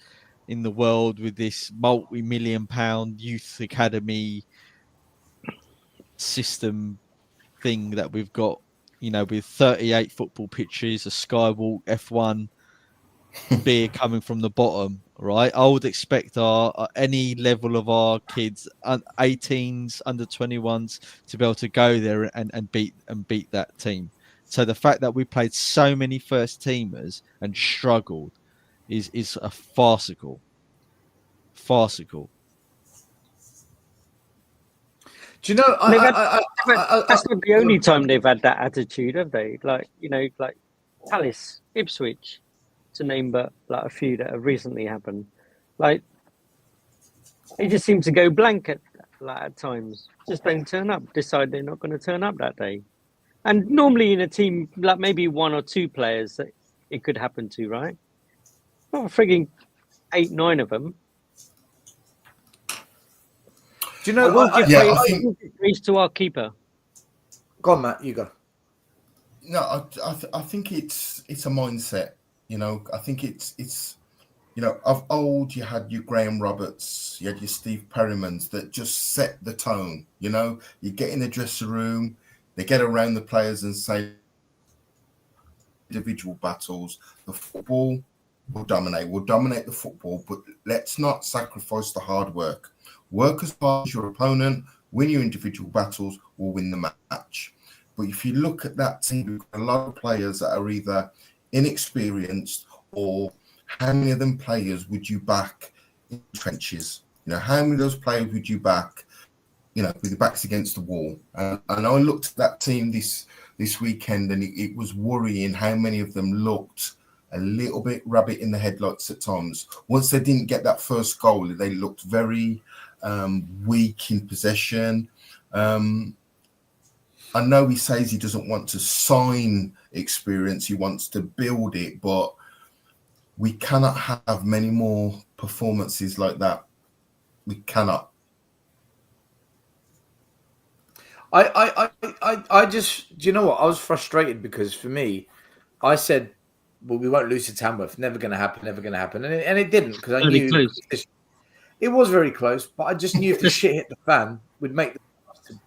in the world, with this multi-million-pound youth academy system thing that we've got. You know, with 38 football pitches, a skywalk, F1, beer coming from the bottom, right? I would expect our any level of our kids, 18s, under 21s, to be able to go there and beat that team. So the fact that we played so many first teamers and struggled is a farcical. Do you know? That's not the only time they've had that attitude, have they? Like, you know, like Palace, Ipswich, to name but like a few that have recently happened. Like, they just seem to go blank at times. Just don't turn up. Decide they're not going to turn up that day. And normally in a team, like maybe one or two players that it could happen to, right? Not a frigging 8, 9 of them. Do you know? I think praise to our keeper. Go on, Matt. You go. no, I think it's a mindset. You know, I think it's you know, of old you had your Graham Roberts, you had your Steve Perrymans that just set the tone. You know, you get in the dressing room, they get around the players and say individual battles. The football will dominate. We'll dominate the football, but let's not sacrifice the hard work. Work as hard as your opponent, win your individual battles, will win the match. But if you look at that team, we've got a lot of players that are either inexperienced, or how many of them players would you back in trenches? You know, how many of those players would you back, you know, with the backs against the wall? And I looked at that team this weekend, and it was worrying how many of them looked a little bit rabbit in the headlights at times. Once they didn't get that first goal, they looked very weak in possession. I know he says he doesn't want to sign experience, he wants to build it, but we cannot have many more performances like that. We cannot. I just, do you know what? I was frustrated because for me, I said, well, we won't lose to Tamworth. Never going to happen. And it didn't, because I knew it was very close, but I just knew if the shit hit the fan, we'd make the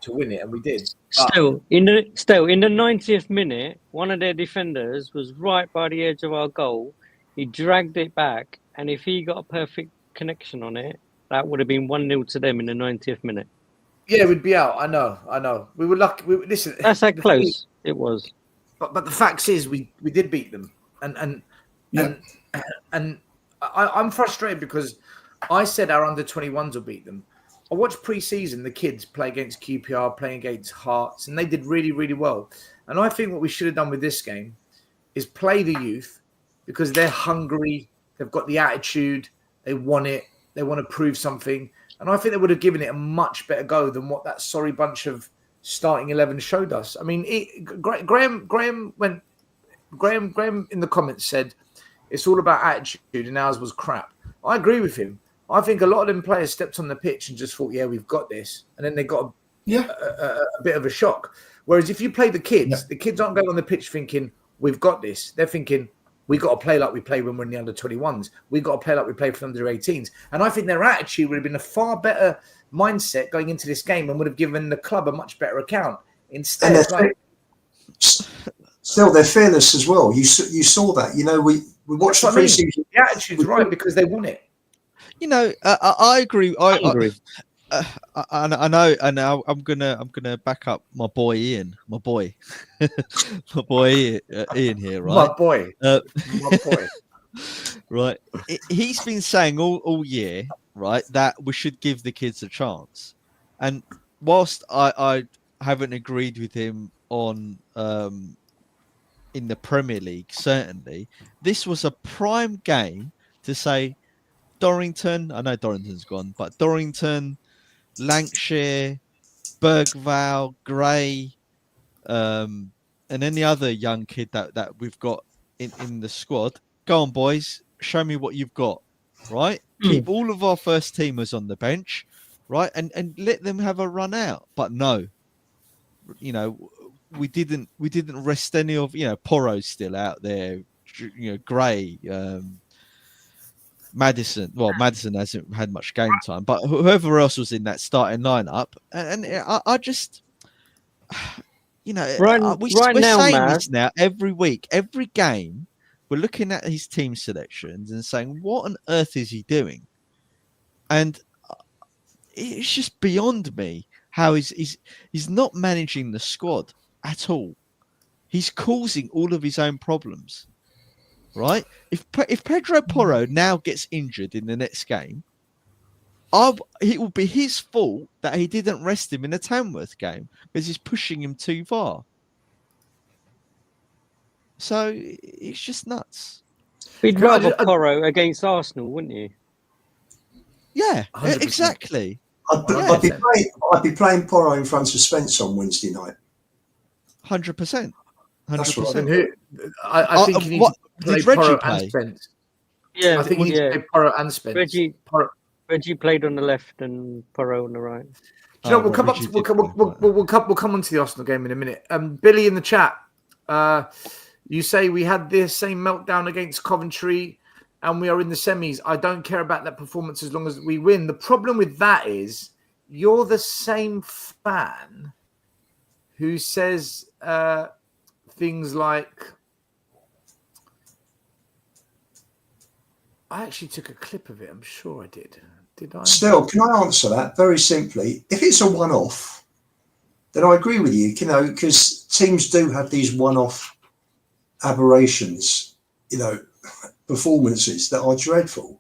to win it, and we did. Still, in the 90th minute, one of their defenders was right by the edge of our goal. He dragged it back, and if he got a perfect connection on it, that would have been 1-0 to them in the 90th minute. Yeah, we'd be out. I know. We were lucky. Listen, that's how close it was. But the fact is, we did beat them, and I'm frustrated because I said our under 21s will beat them. I watched pre-season the kids play against QPR, playing against Hearts, and they did really, really well. And I think what we should have done with this game is play the youth, because they're hungry, they've got the attitude, they want it, they want to prove something. And I think they would have given it a much better go than what that sorry bunch of starting 11 showed us. I mean, Graham in the comments said it's all about attitude and ours was crap. I agree with him. I think a lot of them players stepped on the pitch and just thought, yeah, we've got this. And then they got a bit of a shock. Whereas if you play the kids, the kids aren't going on the pitch thinking, we've got this. They're thinking, we got to play like we play when we're in the under 21s. We got to play like we play for the under 18s. And I think their attitude would have been a far better mindset going into this game and would have given the club a much better account. Instead, still, they're fearless as well. You saw that. You know, we watched the pre-season. The attitude's right because they want it. You know, I agree. I agree. I know, and I'm gonna back up my boy Ian, my boy Ian here, right? My boy. Right. He's been saying all year, right, that we should give the kids a chance. And whilst I haven't agreed with him on in the Premier League, certainly this was a prime game to say, Dorrington. I know Dorrington's gone, but Dorrington, Lancashire, Bergvall, Gray, and any other young kid that we've got in the squad. Go on, boys, show me what you've got. Right, keep all of our first teamers on the bench, right, and let them have a run out. But no, we didn't rest any of Porro's still out there, Gray, Madison. Well, Madison hasn't had much game time, but whoever else was in that starting lineup, and I just, Right we're now, saying Matt, this now every week, every game. We're looking at his team selections and saying, what on earth is he doing? And it's just beyond me how he's not managing the squad at all. He's causing all of his own problems, right? If Pedro Porro now gets injured in the next game, it will be his fault that he didn't rest him in the Tamworth game because he's pushing him too far. So it's just nuts. you'd rather Porro against Arsenal, wouldn't you? Yeah, 100%. exactly. I'd be playing Porro in front of Spence on Wednesday night. 100%. That's what 100%. I think you need to play did Reggie Porro play? and Spence. Yeah, I think you need to play Porro and Spence. Reggie played on the left and Porro on the right. Do you know, we'll come on to the Arsenal game in a minute. Billy in the chat, you say we had the same meltdown against Coventry and we are in the semis. I don't care about that performance as long as we win. The problem with that is you're the same fan who says things like, I actually took a clip of it. I'm sure I did. Did I? Still, can I answer that very simply? If it's a one-off, then I agree with you, because teams do have these one-off aberrations, performances that are dreadful.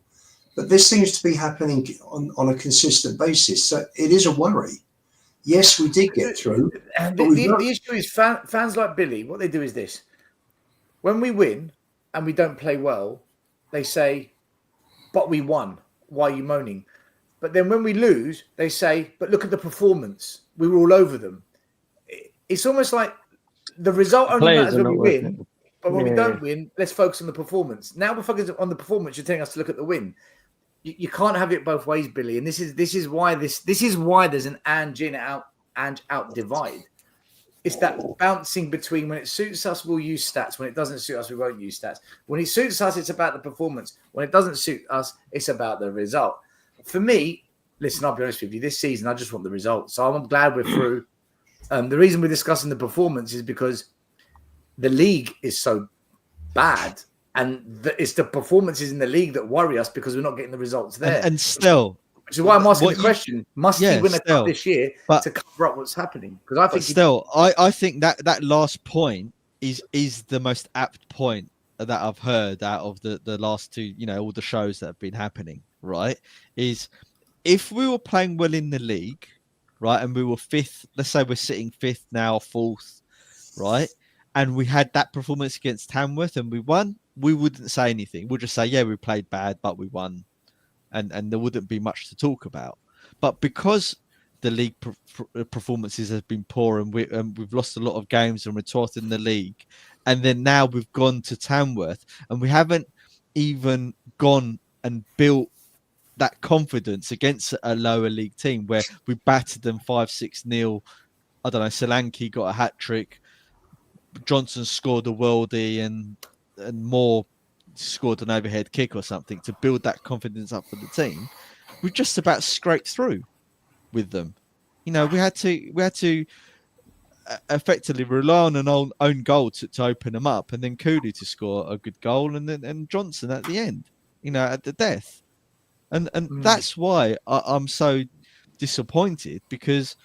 But this seems to be happening on a consistent basis. So it is a worry. Yes, we did get through. And the issue is fans like Billy, what they do is this. When we win and we don't play well, they say, but we won. Why are you moaning? But then when we lose, they say, but look at the performance. We were all over them. It's almost like the result only matters when we win. But when we don't win, let's focus on the performance. Now we're focusing on the performance. You're telling us to look at the win. You can't have it both ways, Billy. And this is why there's an in out divide. It's that bouncing between when it suits us, we'll use stats. When it doesn't suit us, we won't use stats. When it suits us, it's about the performance. When it doesn't suit us, it's about the result. For me, listen, I'll be honest with you. This season, I just want the result. So I'm glad we're through. The reason we're discussing the performance is because the league is so bad. And it's the performances in the league that worry us because we're not getting the results there. And still... Which is why I'm asking the question: must he win a cup this year to cover up what's happening? Because I think I think that last point is the most apt point that I've heard out of the last two, all the shows that have been happening. Right? Is if we were playing well in the league, right, and we were fifth. Let's say we're sitting fifth now, fourth, right, and we had that performance against Tamworth and we won. We wouldn't say anything. We'll just say, yeah, we played bad, but we won. And there wouldn't be much to talk about. But because the league performances have been poor and we've lost a lot of games and we're 12th in the league, and then now we've gone to Tamworth and we haven't even gone and built that confidence against a lower league team where we battered them 5-6-0. I don't know, Solanke got a hat-trick, Johnson scored a worldie and more scored an overhead kick or something to build that confidence up for the team. We just about scraped through with them. We had to effectively rely on an own goal to open them up, and then Cooley to score a good goal, and Johnson at the end, at the death. And that's why I'm so disappointed, because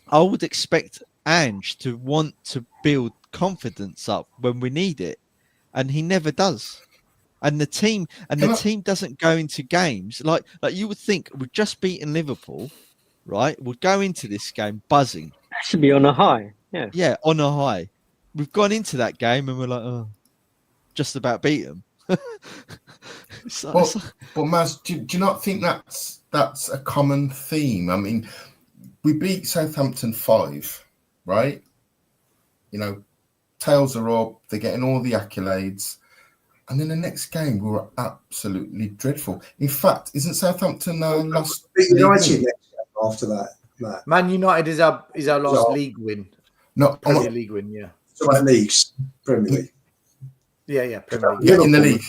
I would expect Ange to want to build confidence up when we need it. And he never does. And the team doesn't go into games like you would think. We've just beaten Liverpool, right? We'll go into this game buzzing. Should be on a high. Yeah. Yeah, on a high. We've gone into that game and we're like, oh, just about beat them. But Maz, do you not think that's a common theme? I mean, we beat Southampton 5, right? You know, tails are up, they're getting all the accolades. And then the next game, we were absolutely dreadful. In fact, isn't Southampton lost? United next game after that, Matt. Man United is our last league win. No, Premier League win, yeah. So like leagues, Premier League. Yeah, Premier League. Yeah, in the league.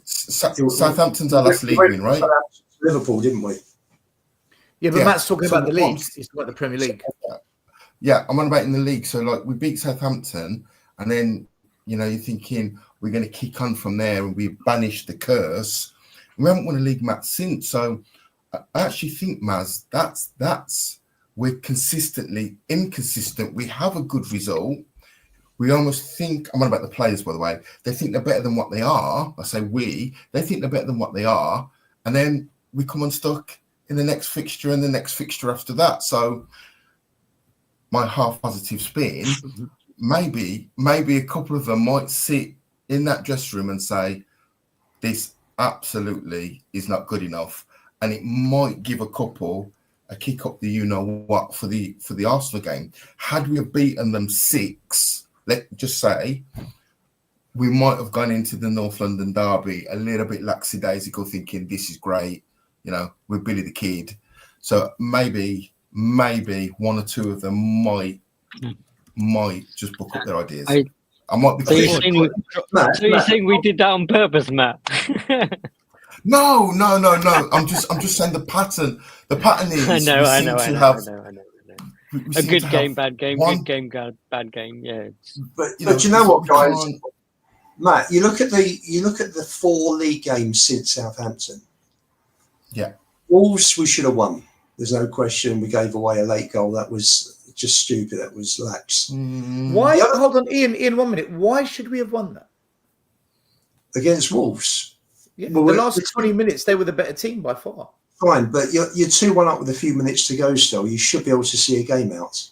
Southampton's our last league win, right? Liverpool, didn't we? Yeah, but Yeah, Matt's talking so about the league. what's- He's talking about the Premier League. Yeah, I'm on about in the league. So, like, we beat Southampton, and then, you know, you're thinking we're going to kick on from there and we banish the curse. We haven't won a league match since. So, I actually think, Maz, that's we're consistently inconsistent. We have a good result. We almost think, I'm on about the players, by the way, they think they're better than what they are. I say they think they're better than what they are. And then we come unstuck in the next fixture and the next fixture after that. So, my half positive spin, maybe a couple of them might sit in that dressing room and say, this absolutely is not good enough. And it might give a couple a kick up the you-know-what for the Arsenal game. Had we have beaten them 6, let's just say, we might have gone into the North London derby a little bit lackadaisical, thinking this is great, you know, we're Billy the Kid. So maybe one or two of them might just book up their ideas. I might be. So you're saying we did that on purpose, Matt? No. I'm just saying the pattern. The pattern is I know. We A seem good to game, have bad game, one- good game, bad game. Yeah. But you know what, we guys? can't- Matt, you look at the 4 league games since Southampton. Yeah. Wolves, we should have won. There's no question. We gave away a late goal. That was just stupid. That was lax. Why? Hold on, Ian, 1 minute. Why should we have won that? Against Wolves. Yeah, Well, the last 20 minutes, they were the better team by far. Fine, but you're 2-1 up with a few minutes to go still. You should be able to see a game out.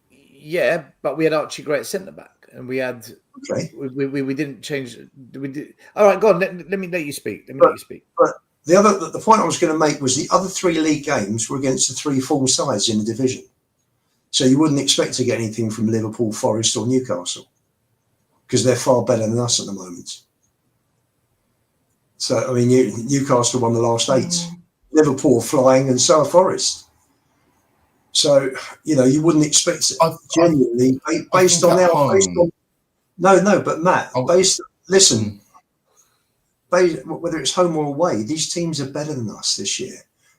Yeah, but we had Archie Gray at centre back, and we had Okay. we didn't change. We did. All right, go on. Let me let you speak. But the point I was going to make was the other 3 league games were against the 3 full sides in the division. So you wouldn't expect to get anything from Liverpool, Forest, or Newcastle because they're far better than us at the moment. So, I mean, Newcastle won the last 8. Liverpool flying, and so are Forest. So, you know, you wouldn't expect genuinely based on our. No, but Matt, listen, whether it's home or away, these teams are better than us this year.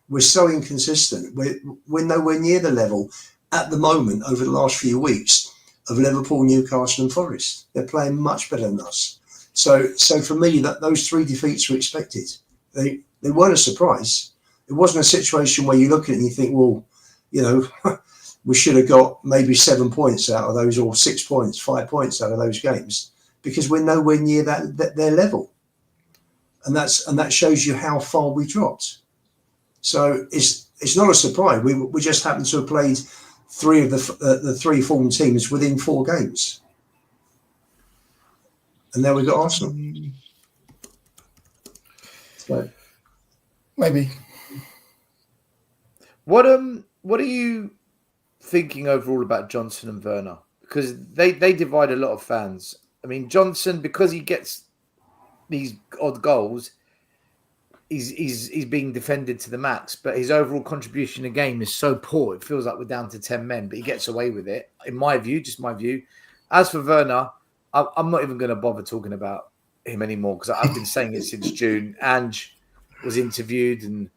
We're so inconsistent. We're nowhere near the level at the moment over the last few weeks of Liverpool, Newcastle, and Forest. They're playing much better than us. So for me, that those 3 defeats were expected. They weren't a surprise. It wasn't a situation where you look at it and you think, well, you know, we should have got maybe 7 points out of those, or 6 points, 5 points out of those games, because we're nowhere near their level, and that shows you how far we dropped. So it's not a surprise. We just happened to have played 3 of the 3 form teams within 4 games. And there we got Arsenal. So. Maybe. What are you thinking overall about Johnson and Werner? Because they divide a lot of fans. I mean, Johnson, because he gets these odd goals, he's being defended to the max, but his overall contribution in the game is so poor. It feels like we're down to 10 men, but he gets away with it. In my view, just my view. As for Werner, I'm not even going to bother talking about him anymore because I've been saying it since June. Ange was interviewed and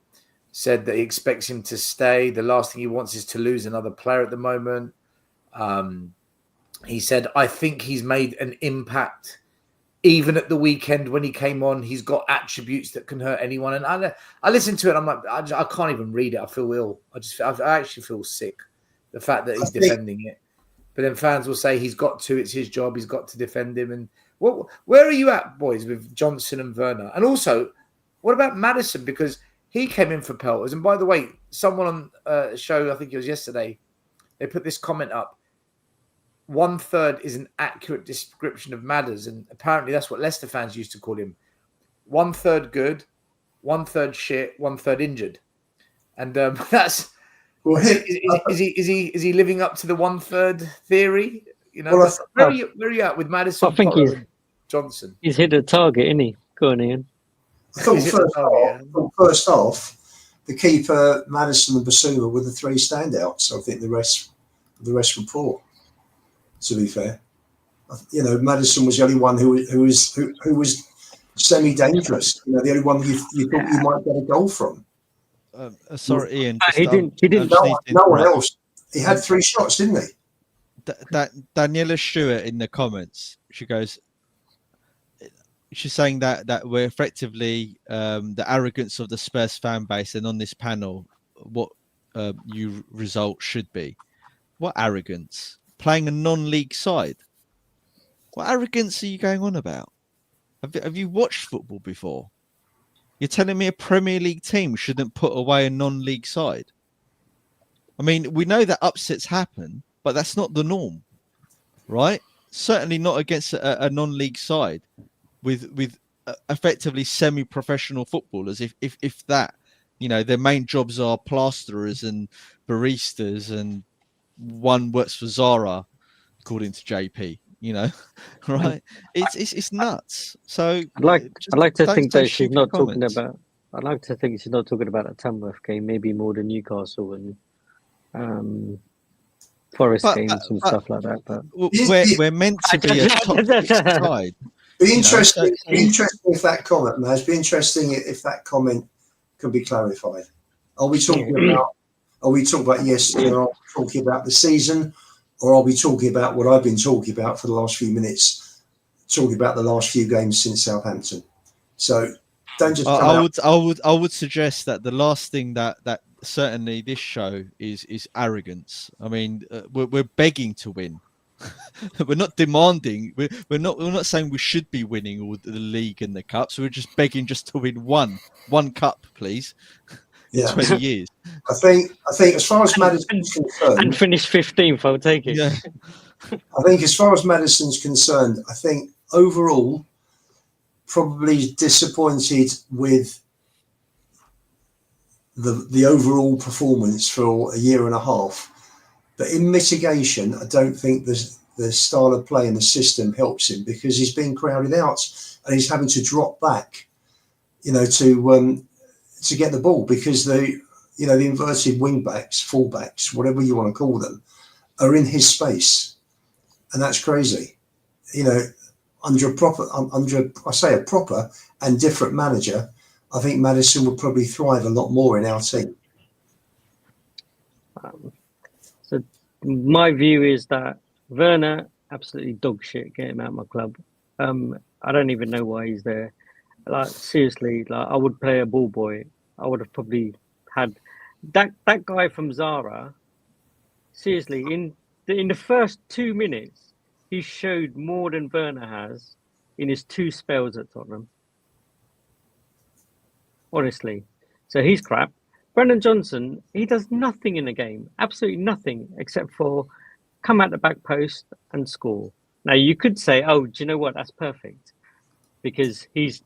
said that he expects him to stay. The last thing he wants is to lose another player at the moment. He said, I think he's made an impact. Even at the weekend when he came on, he's got attributes that can hurt anyone. And I listened to it. I'm like, I can't even read it. I feel ill. I actually feel sick. The fact that he's defending it. But then fans will say he's got to. It's his job. He's got to defend him. And where are you at, boys, with Johnson and Werner? And also, what about Maddison? Because he came in for Pelters. And by the way, someone on a show, I think it was yesterday, they put this comment up. 1/3 is an accurate description of Madders. And apparently that's what Leicester fans used to call him. 1/3 good, 1/3 shit, 1/3 injured, and that's. Well, Is he living up to the 1/3 theory? You know, Well, where are you at with Madison, I think Potter, and Johnson? he's hit a target, isn't he? Go on, Ian. I thought Is it the target? first half, the keeper, Maddison and Basuma were the three standouts. I think the rest were poor. To be fair, you know, Maddison was the only one who was semi-dangerous. You know, the only one you thought you might get a goal from. Sorry, Ian. He didn't. No one else. He had 3 shots, didn't he? That Daniela Stewart in the comments, she's saying that we're effectively the arrogance of the Spurs fan base, and on this panel, what you result should be. What arrogance? Playing a non-league side. What arrogance are you going on about? Have you watched football before? You're telling me a Premier League team shouldn't put away a non-league side? I mean, we know that upsets happen, but that's not the norm, right? Certainly not against a non-league side with effectively semi-professional footballers. If that, you know, their main jobs are plasterers and baristas, and one works for Zara, according to JP. You know, right? It's nuts. So I'd like to think that she's not talking comments. about. I'd like to think she's not talking about a Tamworth game, maybe more than Newcastle and Forest games and stuff like that. But we're meant to be a top 6 side. Be interesting. Be interesting if that comment, Maz. Be interesting if that comment can be clarified. Are we talking about yesterday, or are we talking about the season? Or are we talking about what I've been talking about for the last few minutes, talking about the last few games since Southampton? So don't just. I would suggest that the last thing that certainly this show is arrogance. I mean, we're begging to win. We're not demanding. We're not saying we should be winning all the league and the cups. We're just begging just to win one cup, please. In 20 years. I think as far as Madison's concerned, and finish 15th, I'll take it. Yeah. I think as far as Madison's concerned, I think overall probably disappointed with the overall performance for a year and a half. But in mitigation, I don't think the style of play and the system helps him, because he's being crowded out and he's having to drop back, you know, to get the ball, because the inverted wing backs, full backs, whatever you want to call them, are in his space, and that's crazy. You know, under a proper and different manager, I think Maddison would probably thrive a lot more in our team. So my view is that Werner, absolutely dog shit. Get him out of my club. I don't even know why he's there. Like, seriously, like, I would play a ball boy. I would have probably had that guy from Zara. Seriously, in the first 2 minutes, he showed more than Werner has in his 2 spells at Tottenham. Honestly, so he's crap. Brendan Johnson, he does nothing in the game, absolutely nothing, except for come at the back post and score. Now you could say, "Oh, do you know what? That's perfect." Because he's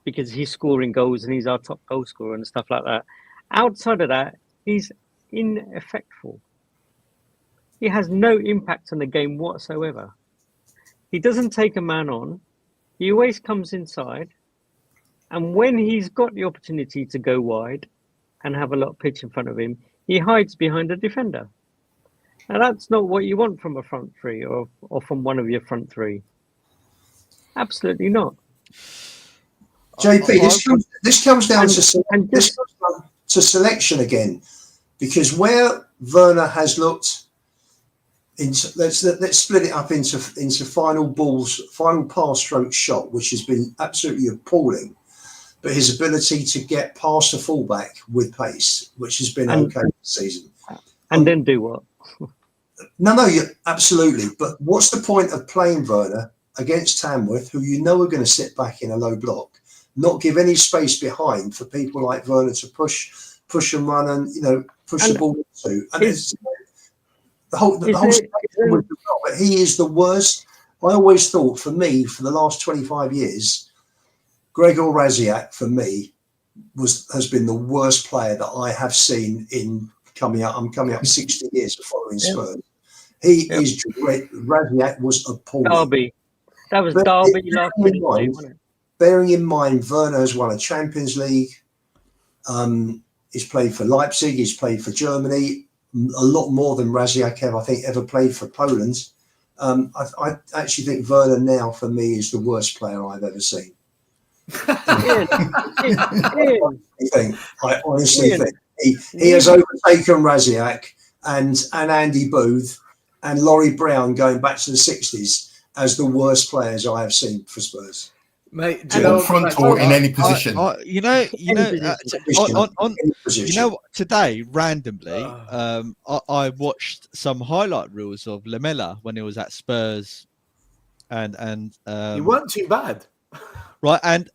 scoring goals and he's our top goal scorer and stuff like that. Outside of that, he's ineffectual. He has no impact on the game whatsoever. He doesn't take a man on. He always comes inside. And when he's got the opportunity to go wide and have a lot of pitch in front of him, he hides behind a defender. Now, that's not what you want from a front three or from one of your front three. Absolutely not. JP, this comes down to selection again, because where Werner has looked into, let's split it up into final pass stroke shot, which has been absolutely appalling, but his ability to get past the fullback with pace, which has been okay this season. And then do what? No, absolutely. But what's the point of playing Werner against Tamworth, who you know are going to sit back in a low block, not give any space behind for people like Werner to push and run and push the ball into? And it's the whole but he is the worst. I always thought, for me, for the last 25 years, Gregor Raziak for me has been the worst player that I have seen in coming up. I'm coming up 60 years of following Spurs. He is great. Raziak was appalling. Derby. That was Derby last minute, wasn't it? Bearing in mind, Werner has won a Champions League. He's played for Leipzig. He's played for Germany. A lot more than Raziak ever played for Poland. I actually think Werner now, for me, is the worst player I've ever seen. I honestly think he has overtaken Raziak and Andy Booth and Laurie Brown going back to the 60s as the worst players I have seen for Spurs. Mate, front or in any position. Today randomly, I watched some highlight reels of Lamela when he was at Spurs, and you weren't too bad, right? And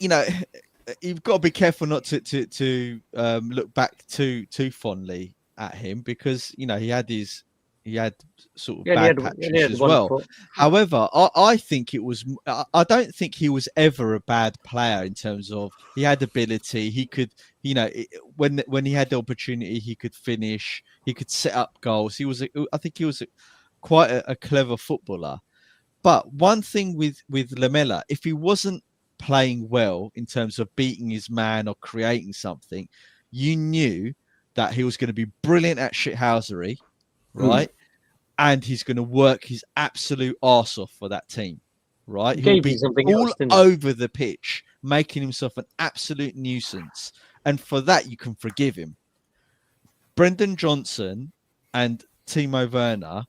you've got to be careful not to look back too fondly at him, because he had sort of bad patches as well. However, I think it was. I don't think he was ever a bad player in terms of he had ability. He could, when he had the opportunity, he could finish. He could set up goals. I think he was quite a clever footballer. But one thing with Lamela, if he wasn't playing well in terms of beating his man or creating something, you knew that he was going to be brilliant at shithousery, right? And he's going to work his absolute arse off for that team, right? He'll be all over the pitch, making himself an absolute nuisance. And for that, you can forgive him. Brendan Johnson and Timo Werner,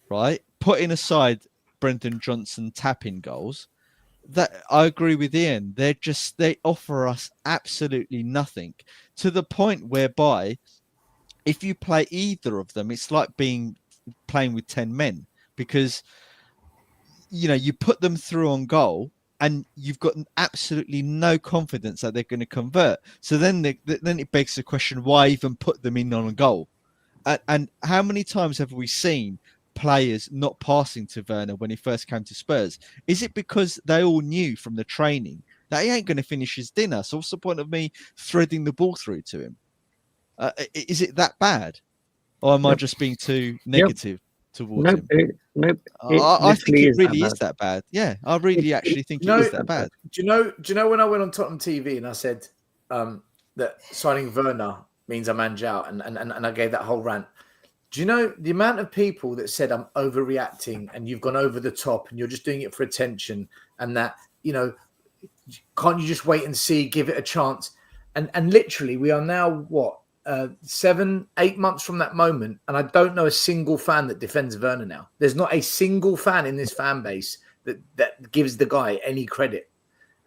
right? Putting aside Brendan Johnson tapping goals, that I agree with Ian. They offer us absolutely nothing, to the point whereby if you play either of them, it's like playing with 10 men, because you put them through on goal and you've got absolutely no confidence that they're going to convert. So then it begs the question, why even put them in on a goal? And how many times have we seen players not passing to Werner when he first came to Spurs? Is it because they all knew from the training that he ain't going to finish his dinner? So what's the point of me threading the ball through to him? Is it that bad? Or am I just being too negative towards him? I think it really is that bad. Yeah, I really actually think it is that bad. Do you know when I went on Tottenham TV and I said that signing Werner means I'm Ange out, and I gave that whole rant? Do you know the amount of people that said I'm overreacting and you've gone over the top and you're just doing it for attention, and that, can't you just wait and see, give it a chance? And literally we are now 7-8 months from that moment, and I don't know a single fan that defends Werner now. There's not a single fan in this fan base that gives the guy any credit.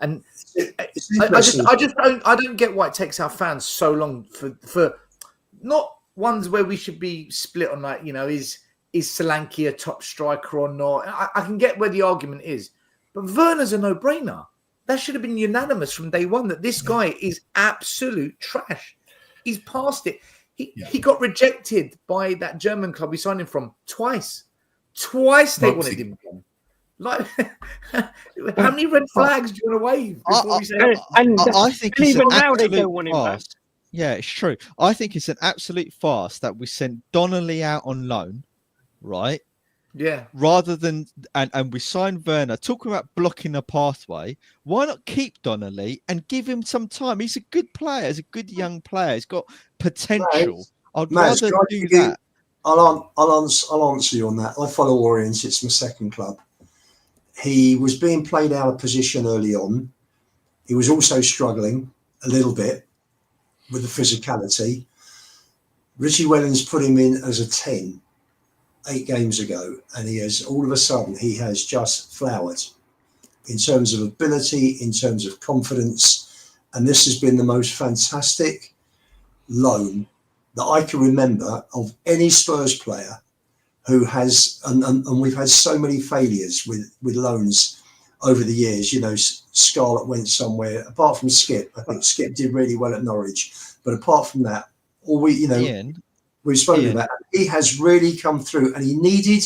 And I don't get why it takes our fans so long for not ones where we should be split on, like, is Solanke a top striker or not? I can get where the argument is, but Werner's a no-brainer. That should have been unanimous from day one that this guy is absolute trash. He's past it. He got rejected by that German club we signed him from twice. Twice they wanted him gone. Like, how many red flags do you want to wave before we say? I think even now they don't want him back. Yeah, it's true. I think it's an absolute farce that we sent Donnelly out on loan, right? Yeah. Rather than and we signed Werner. Talking about blocking a pathway, why not keep Donnelly and give him some time? He's a good player. He's a good young player. He's got potential. I'd rather do that. I'll answer you on that. I follow Orient. It's my second club. He was being played out of position early on. He was also struggling a little bit with the physicality. Richie Wellens put him in as a 10 8 games ago, and he has all of a sudden just flowered in terms of ability, in terms of confidence, and this has been the most fantastic loan that I can remember of any Spurs player who has, and we've had so many failures with loans over the years. Scarlett went somewhere, apart from Skip. I think Skip did really well at Norwich, but apart from that, all we've spoken about, he has really come through, and he needed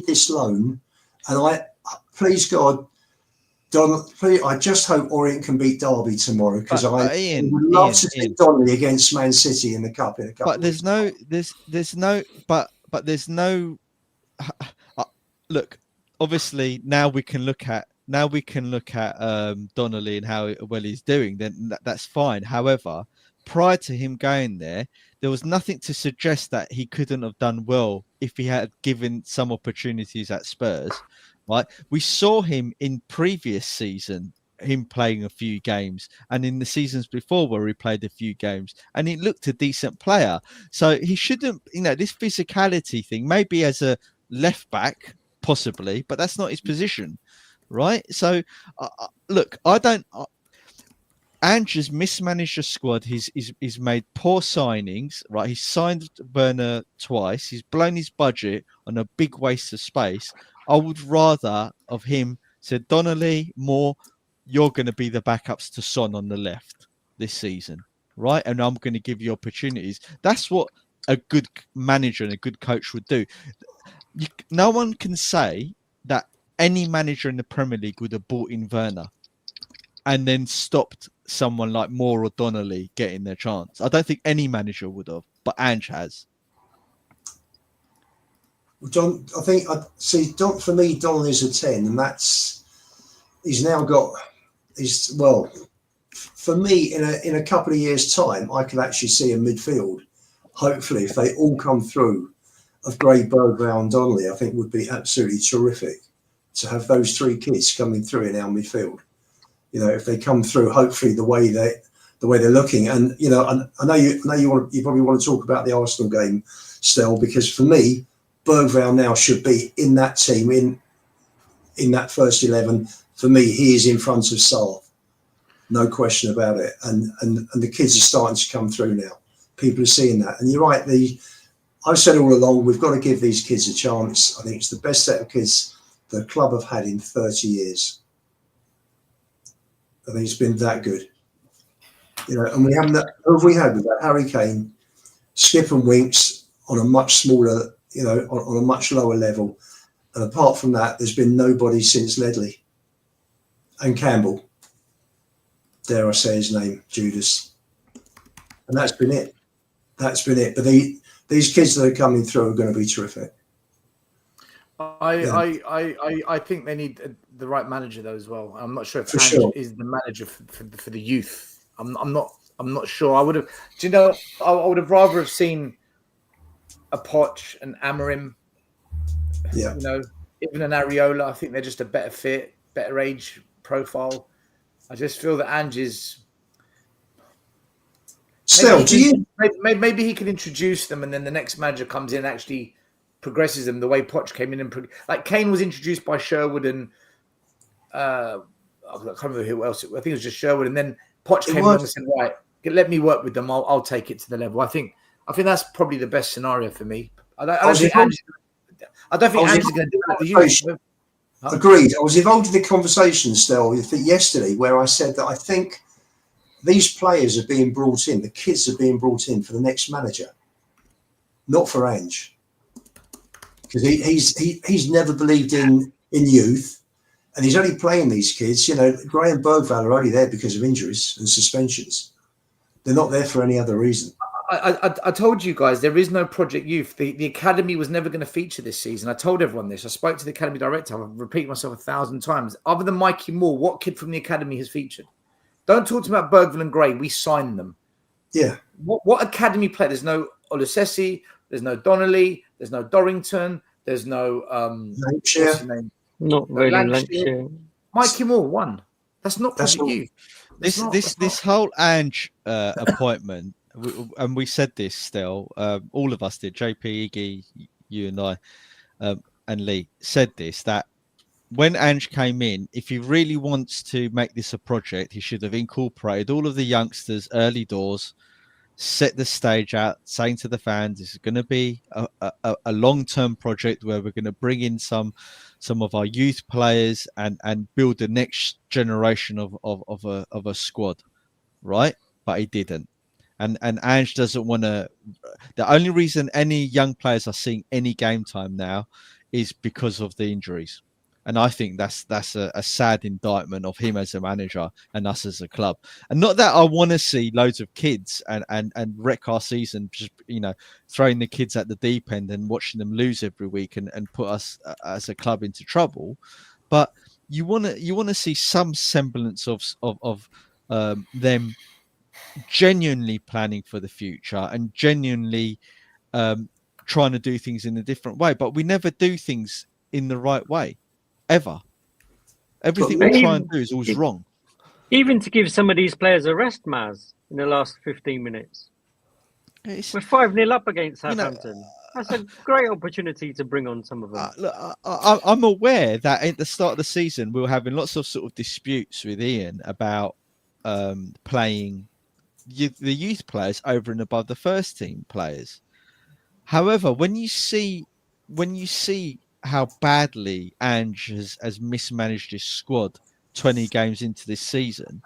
this loan. And please God, Don, I just hope Orient can beat Derby tomorrow because I Ian, would love Ian, to see Ian. Donnelly against Man City in the cup in a couple. But there's no, there's no. Look, obviously now we can look at Donnelly and how well he's doing. Then that's fine. However, prior to him going there was nothing to suggest that he couldn't have done well if he had given some opportunities at Spurs. Right, we saw him in previous season, him playing a few games, and in the seasons before where he played a few games, and he looked a decent player. So he shouldn't, this physicality thing, maybe as a left back, possibly, but that's not his position, right? So look, I don't. Ange has mismanaged the squad. He's made poor signings, right? He's signed Werner twice. He's blown his budget on a big waste of space. I would rather of him said, Donnelly, Moore, you're going to be the backups to Son on the left this season, right? And I'm going to give you opportunities. That's what a good manager and a good coach would do. No one can say that any manager in the Premier League would have brought in Werner and then stopped someone like Moore or Donnelly getting their chance. I don't think any manager would have, but Ange has. John, I think for me, Donnelly's a 10, and he's now got. For me, in a couple of years' time, I can actually see a midfield. Hopefully, if they all come through, of Gray, Bergvall, and Donnelly, I think would be absolutely terrific to have those three kids coming through in our midfield. If they come through, hopefully the way they're looking, and I know you probably want to talk about the Arsenal game still, because for me, Bergvall now should be in that team in that first 11. For me, he is in front of Salah, no question about it. And the kids are starting to come through now. People are seeing that, and you're right. I've said all along, we've got to give these kids a chance. I think it's the best set of kids the club have had in 30 years. I think it's been that good, and we haven't. Who have we had with that? Harry Kane, Skip and Winks on a much smaller, on a much lower level, and apart from that, there's been nobody since Ledley and Campbell. Dare I say his name, Judas, and that's been it. That's been it. But these kids that are coming through are going to be terrific. I think they need the right manager though as well. I'm not sure if Ange is the manager for the youth. I'm not sure. I would have. I would have rather have seen a Poch and Amorim. Yeah. Even an Areola. I think they're just a better fit, better age profile. I just feel that Ange is. Still, maybe he can introduce them, and then the next manager comes in and actually progresses them the way Poch came in and like Kane was introduced by Sherwood and I can't remember who else. I think it was just Sherwood, and then Poch came along and said, "Right, let me work with them. I'll take it to the level." I think that's probably the best scenario for me. I don't think Ange is going to do that. The Agreed. I was involved in the conversation still yesterday where I said that I think these players are being brought in. The kids are being brought in for the next manager, not for Ange. Because he's never believed in youth, and he's only playing these kids. Gray and Bergvall are only there because of injuries and suspensions. They're not there for any other reason. I told you guys there is no Project Youth. The academy was never going to feature this season. I told everyone this. I spoke to the academy director. I've repeated myself 1,000 times. Other than Mikey Moore, what kid from the academy has featured? Don't talk to me about Bergvall and Gray. We signed them. Yeah. What academy player? There's no Olusesi. There's no Donnelly. There's no Dorrington. There's no Lancashire. What's his name? Not really Lancashire. Mikey Moore won. That's not Project Youth. This whole Ange appointment, and we said this still. All of us did. JP, Iggy, you and I, and Lee said this, that when Ange came in, if he really wants to make this a project, he should have incorporated all of the youngsters early doors, set the stage out, saying to the fans, this is going to be a long-term project where we're going to bring in some of our youth players and build the next generation of a squad, right? But he didn't. And Ange doesn't want to. The only reason any young players are seeing any game time now is because of the injuries. And I think that's a sad indictment of him as a manager and us as a club. And not that I want to see loads of kids and wreck our season, just, you know, throwing the kids at the deep end and watching them lose every week and put us as a club into trouble. But you want to see some semblance of them genuinely planning for the future and genuinely trying to do things in a different way. But we never do things in the right way. Ever. Everything we try and do is always wrong. Even to give some of these players a rest, Maz, in the last 15 minutes. We're 5-0 up against Southampton. That's a great opportunity to bring on some of them. Look, I'm aware that at the start of the season, we were having lots of sort of disputes with Ian about playing the youth players over and above the first team players. However, when you see how badly Ange has mismanaged his squad 20 games into this season,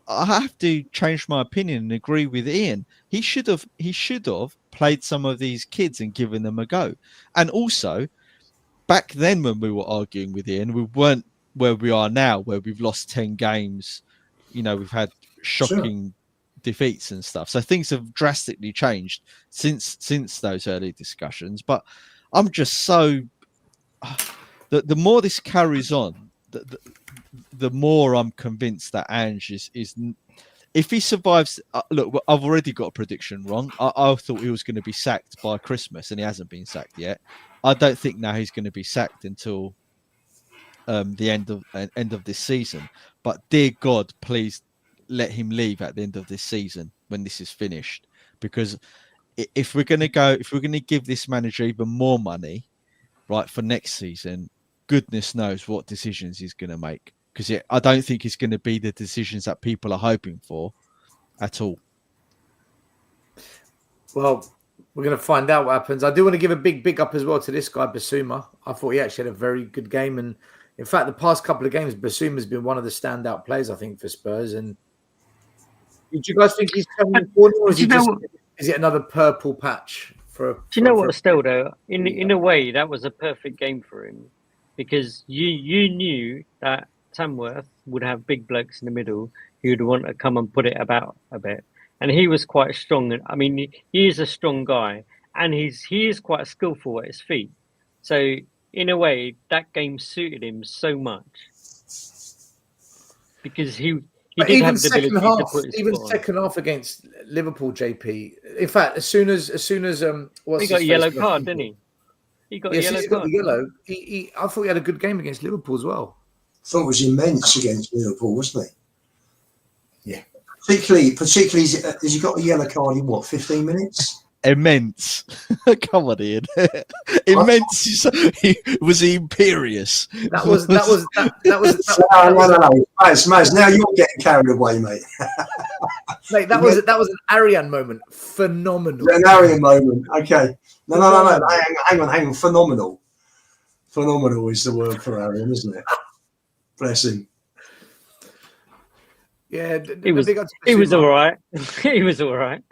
I have to change my opinion and agree with Ian. He should have played some of these kids and given them a go. And also, back then when we were arguing with Ian, we weren't where we are now, where we've lost 10 games. You know, we've had shocking defeats and stuff. So things have drastically changed since those early discussions. But I'm just so... The more this carries on, the more I'm convinced that Ange is if he survives. Look, I've already got a prediction wrong. I thought he was going to be sacked by Christmas, and he hasn't been sacked yet. I don't think now he's going to be sacked until the end of this season. But dear God, please let him leave at the end of this season when this is finished, because if we're going to give this manager even more money, right, for next season, goodness knows what decisions he's going to make, because I don't think it's going to be the decisions that people are hoping for at all. Well, we're going to find out what happens. I do want to give a big up as well to this guy, Basuma. I thought he actually had a very good game. And in fact, the past couple of games, Basuma has been one of the standout players, I think, for Spurs. And do you guys think he's coming in corner, or is it another purple patch? Do you know what, still though, in a way, that was a perfect game for him, because you knew that Tamworth would have big blokes in the middle who would want to come and put it about a bit, and he was quite strong. I mean, he is a strong guy, and he is quite skillful at his feet. So in a way, that game suited him so much, because he did have the ability to put his foot on. Second half against Liverpool, JP. In fact, as soon as he got a yellow card, didn't he? He got a yellow card. I thought he had a good game against Liverpool as well. I thought it was immense against Liverpool, wasn't he? Yeah. Particularly, has he got a yellow card in what, 15 minutes? Immense. Come on, Ian. Immense. Was he imperious? That was. No. Maz, now you're getting carried away, mate. Mate, that was an Arian moment. Phenomenal. An Arian moment. Okay. No. Hang on. Phenomenal. Phenomenal is the word for Arian, isn't it? Bless him. Yeah, he was all right. He was all right.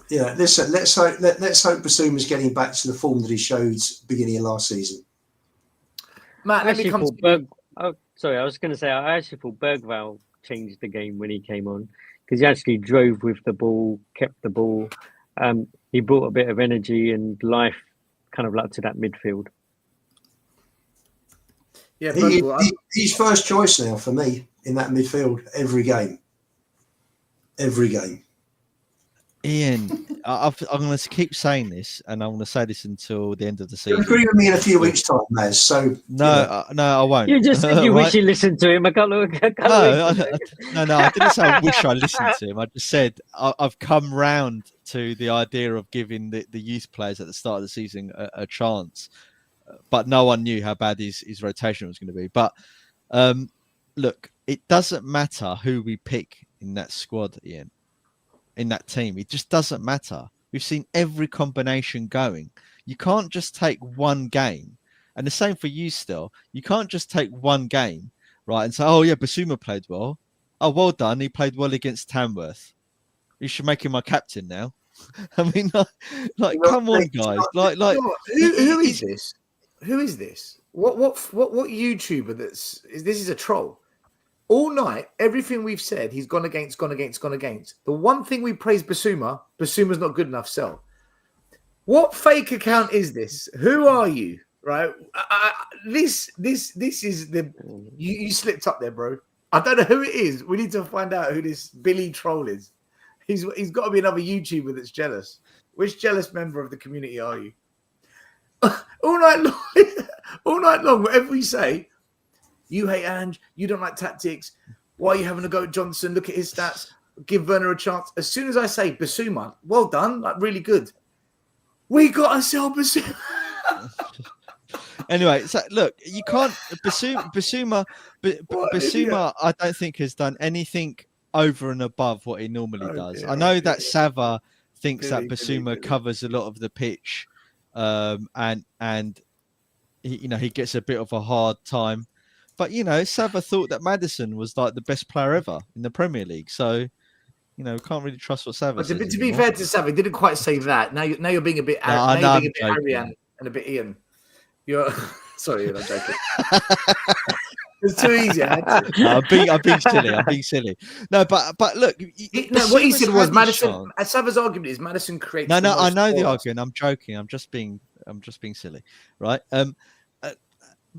Yeah, listen, let's hope Basuma's getting back to the form that he showed beginning of last season. Matt, let me come to I was going to say, I actually thought Bergvall changed the game when he came on, because he actually drove with the ball, kept the ball. He brought a bit of energy and life kind of like to that midfield. Yeah, he's first choice now for me in that midfield every game. Every game. Ian, I'm going to keep saying this, and I'm going to say this until the end of the season. You'll agree with me in a few weeks' time, Maz. So no, I won't. You just said you wish you listened to him. No, I didn't say I wish I listened to him. I just said I've come round to the idea of giving the youth players at the start of the season a chance, but no one knew how bad his rotation was going to be. But look, it doesn't matter who we pick in that squad, Ian. In that team, it just doesn't matter. We've seen every combination going. You can't just take one game, and the same for you still. You can't just take one game, right, and say, oh yeah, Basuma played well. Oh, well done, he played well against Tamworth. You should make him my captain now. I mean, like come on, guys. Who is this? Who is this? What YouTuber this is a troll? All night, everything we've said, he's gone against. The one thing we praise Basuma's not good enough. Sell. What fake account is this? Who are you? Right? This is the you slipped up there, bro. I don't know who it is. We need to find out who this Billy troll is. He's got to be another YouTuber that's jealous. Which jealous member of the community are you? All night long, whatever we say, you hate Ange, you don't like tactics. Why are you having a go at Johnson? Look at his stats. Give Werner a chance. As soon as I say Basuma, well done, like really good. We got to sell Basuma. Anyway, so look, you can't Basuma. I don't think has done anything over and above what he normally does. I know that Sava thinks that Basuma covers a lot of the pitch, and he gets a bit of a hard time. But Sava thought that Maddison was like the best player ever in the Premier League. So can't really trust what Sava says. To be fair to Sava, he didn't quite say that. Now you're being a bit Arian and a bit Ian. You're sorry, I'm joking. It's too easy. I'm being silly. No, but look. What he said was Maddison. Sava's argument is Maddison creates. No, I know the argument. I'm joking. I'm just being silly, right?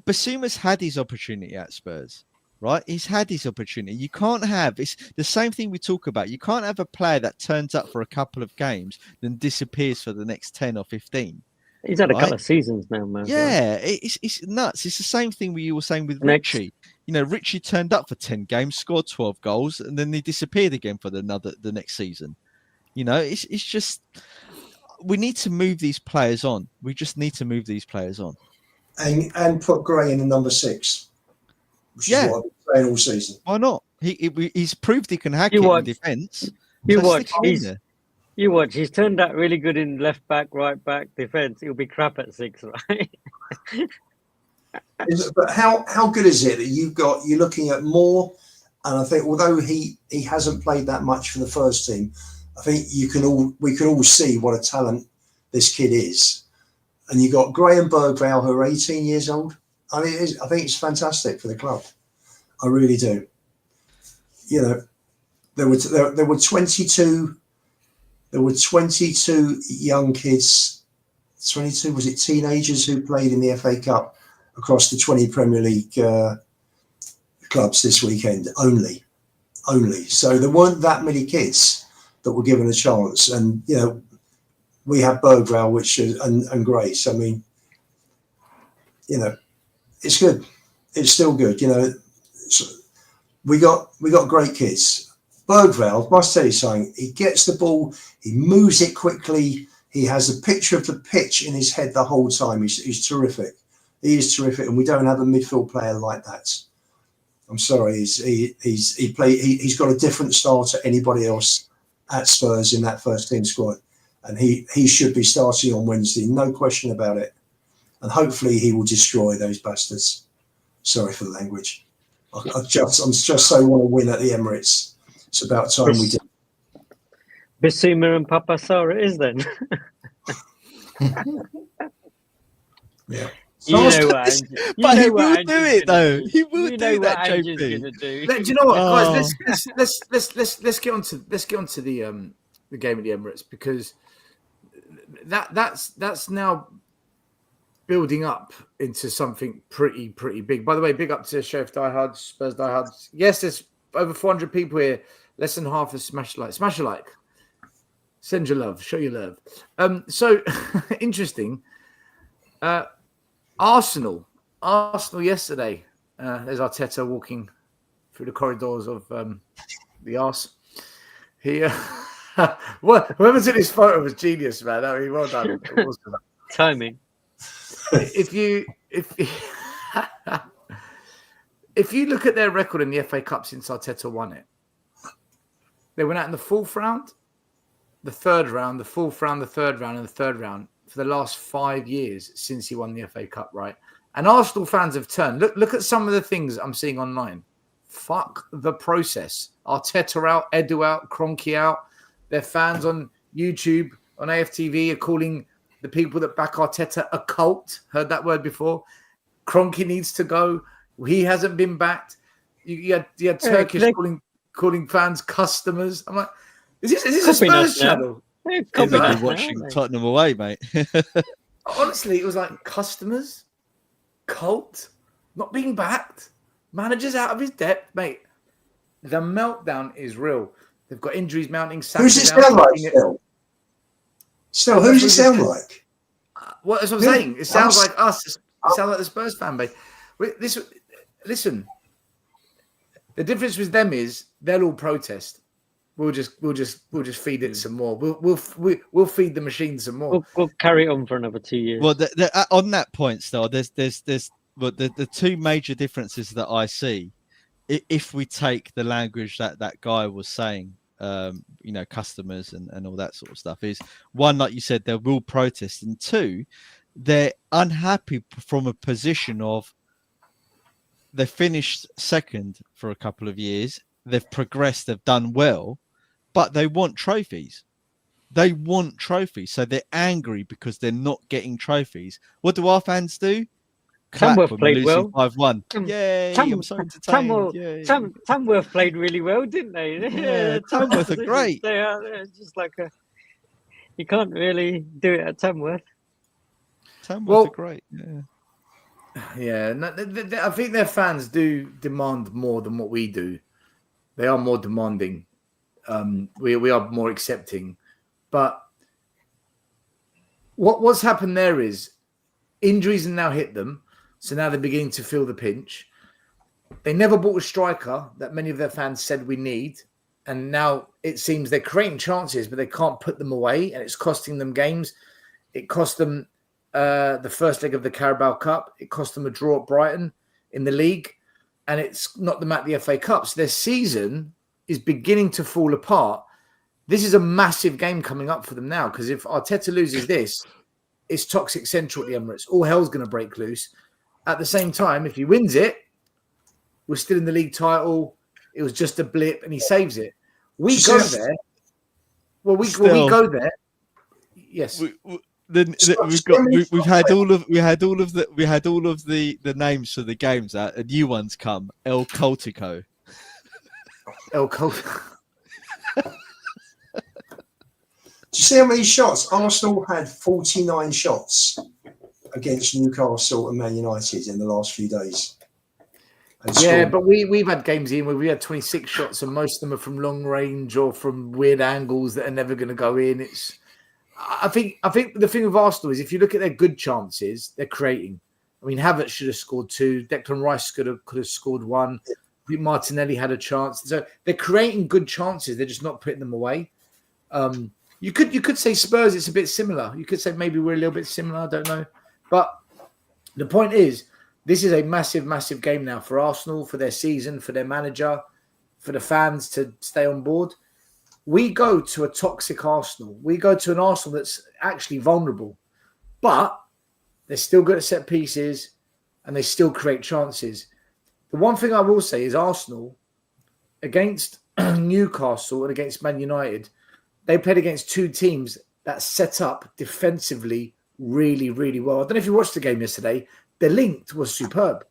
Basuma's had his opportunity at Spurs, right? He's had his opportunity. You can't have it's the same thing we talk about. You can't have a player that turns up for a couple of games then disappears for the next 10 or 15. He's had a couple of seasons now, man. Yeah, it's nuts. It's the same thing you were saying with Richie. Richie turned up for 10 games, scored 12 goals, and then he disappeared again for the next season. It's just we need to move these players on. We just need to move these players on. And put Gray in the number 6, which is what I've been saying all season. Why not? He's proved he can hack it in defence. You watch. He's turned out really good in left back, right back, defence. He'll be crap at 6, right? But how good is it that you're looking at Moore, and I think although he hasn't played that much for the first team, I think we can all see what a talent this kid is. And you got Gray and Bergvall, who are 18 years old. I mean, I think it's fantastic for the club. I really do. There were 22. There were 22 young kids, 22, was it teenagers who played in the FA Cup across the 20 Premier League clubs this weekend only. So there weren't that many kids that were given a chance. And, we have Bergvall, and Grace. I mean, it's good. It's still good. We got great kids. Bergvall, must tell you something, he gets the ball, he moves it quickly, he has a picture of the pitch in his head the whole time. He's terrific. He is terrific, and we don't have a midfield player like that. I'm sorry, he's got a different style to anybody else at Spurs in that first team squad. And he should be starting on Wednesday, no question about it. And hopefully he will destroy those bastards. Sorry for the language. I just so want to win at the Emirates. It's about time we did. Basuma and Papasara is then. Yeah. But he will do it though. He will do that, JP. Do you know what, guys? Let's get onto the game at the Emirates, because that's now building up into something pretty big. By the way, big up to Sheriff Diehards, Spurs Diehards. Yes, there's over 400 people here. Less than half is smash a like. Send your love. Show your love. So interesting. Arsenal yesterday. There's Arteta walking through the corridors of the arse. He, whoever took this photo was genius, man. I mean, well done. Awesome. Timing. If you look at their record in the FA Cup since Arteta won it, they went out in the 4th round, the 3rd round, the 4th round, the 3rd round, and the 3rd round for the last 5 years since he won the FA Cup, right? And Arsenal fans have turned. Look at some of the things I'm seeing online. Fuck the process. Arteta out, Edu out, Kroenke out. Their fans on YouTube, on AFTV are calling the people that back Arteta a cult. Heard that word before. Kroenke needs to go. He hasn't been backed. You had Turkish calling fans customers. I'm like, is this a Spurs channel? Could be watching Tottenham away, mate. Honestly, it was like customers, cult, not being backed, managers out of his depth, mate. The meltdown is real. They've got injuries mounting. Who's it sound like still? Still, who does it sound like? Well, that's what I'm saying. It sounds like us. It sounds like the Spurs fan base. Listen. The difference with them is they'll all protest. We'll just feed it some more. We'll feed the machine some more. We'll carry it on for another 2 years. Well, on that point, still, there's the two major differences that I see. If we take the language that guy was saying, customers and all that sort of stuff, is one, like you said, they will protest, and two, they're unhappy from a position of they finished second for a couple of years, they've progressed, they've done well, but they want trophies. They want trophies, so they're angry because they're not getting trophies. What do our fans do? Tamworth played well. 5-1. Yay! I'm so entertained. Tamworth played really well, didn't they? Yeah, Tamworth are great. They are. They're just like you can't really do it at Tamworth. Tamworth are great. Yeah. Yeah, no, I think their fans do demand more than what we do. They are more demanding. We are more accepting. But what's happened there is injuries have now hit them. So now they're beginning to feel the pinch. They never bought a striker that many of their fans said we need. And now it seems they're creating chances, but they can't put them away. And it's costing them games. It cost them the first leg of the Carabao Cup. It cost them a draw at Brighton in the league. And it's knocked them out the FA Cup. So their season is beginning to fall apart. This is a massive game coming up for them now. Because if Arteta loses this, it's toxic central at the Emirates. All hell's going to break loose. At the same time, if he wins it, we're still in the league title. It was just a blip, and he saves it. We go there. Well, we go there. Yes. We've had all of the names for the games out, and new ones come. El Coltico. El Coltico. Do you see how many shots? Arsenal had 49 shots against Newcastle and Man United in the last few days. Yeah, but we've had games in where we had 26 shots, and most of them are from long range or from weird angles that are never going to go in. I think the thing with Arsenal is if you look at their good chances, they're creating. I mean, Havertz should have scored 2. Declan Rice could have scored 1. Martinelli had a chance. So they're creating good chances. They're just not putting them away. You could say Spurs, it's a bit similar. You could say maybe we're a little bit similar. I don't know. But the point is, this is a massive, massive game now for Arsenal, for their season, for their manager, for the fans to stay on board. We go to a toxic Arsenal. We go to an Arsenal that's actually vulnerable. But they're still good at set pieces and they still create chances. The one thing I will say is Arsenal, against Newcastle and against Man United, they played against two teams that set up defensively really, really well. I don't know if you watched the game yesterday. The link was superb.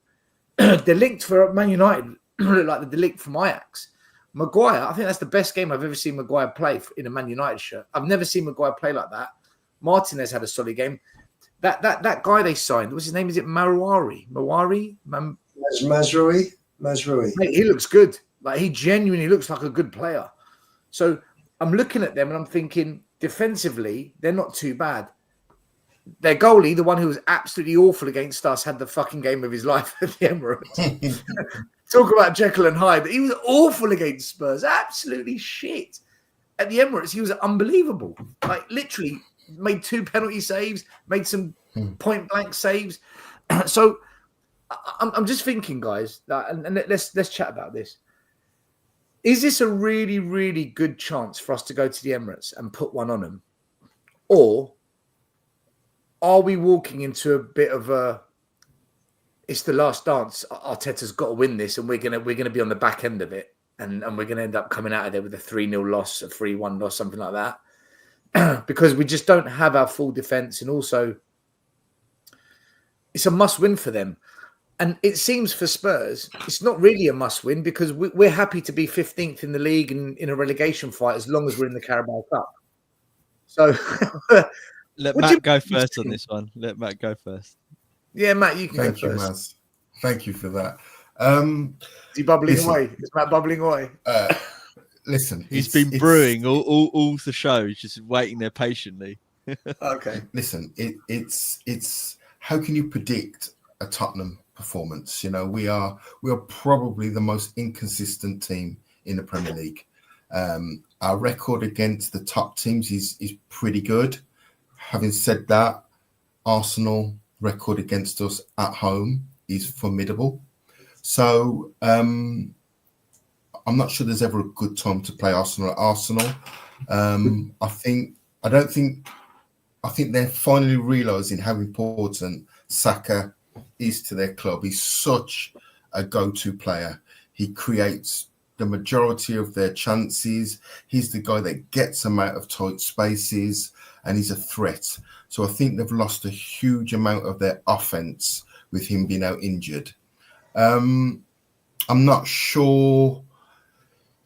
The link for Man United looked like the link from Ajax. Maguire, I think that's the best game I've ever seen Maguire play in a Man United shirt. I've never seen Maguire play like that. Martinez had a solid game. That guy they signed, what's his name? Is it Mazraoui? Mazraoui. Mate, he looks good. Like he genuinely looks like a good player. So I'm looking at them and I'm thinking defensively, they're not too bad. Their goalie, the one who was absolutely awful against us, had the fucking game of his life at the Emirates. Talk about Jekyll and Hyde. He was awful against Spurs. Absolutely shit. At the Emirates, he was unbelievable. Like literally made 2 penalty saves, made some point blank saves. So I'm just thinking, guys, and let's chat about this. Is this a really, really good chance for us to go to the Emirates and put one on them? Or are we walking into a bit of a it's the last dance? Arteta's got to win this and we're gonna be on the back end of it and we're gonna end up coming out of there with a 3-0 loss, a 3-1 loss, something like that. Because we just don't have our full defence, and also it's a must win for them. And it seems for Spurs, it's not really a must-win because we're happy to be 15th in the league and in a relegation fight as long as we're in the Carabao Cup. So Let What do Matt you go first on think? this one. Let Matt go first. yeah, Matt, you can Thank go you, first. Maz. Thank you for that. Is he bubbling Listen. away? Is Matt bubbling away? Listen, He's it's- been it's- brewing all the show. He's just waiting there patiently. Okay. Listen, it's how can you predict a Tottenham performance? You know, we are probably the most inconsistent team in the Premier League. Our record against the top teams is pretty good. Having said that, Arsenal record against us at home is formidable. So I'm not sure there's ever a good time to play Arsenal at Arsenal. I think they're finally realising how important Saka is to their club. He's such a go-to player. He creates the majority of their chances. He's the guy that gets them out of tight spaces, and he's a threat. So I think they've lost a huge amount of their offence with him being out injured. I'm not sure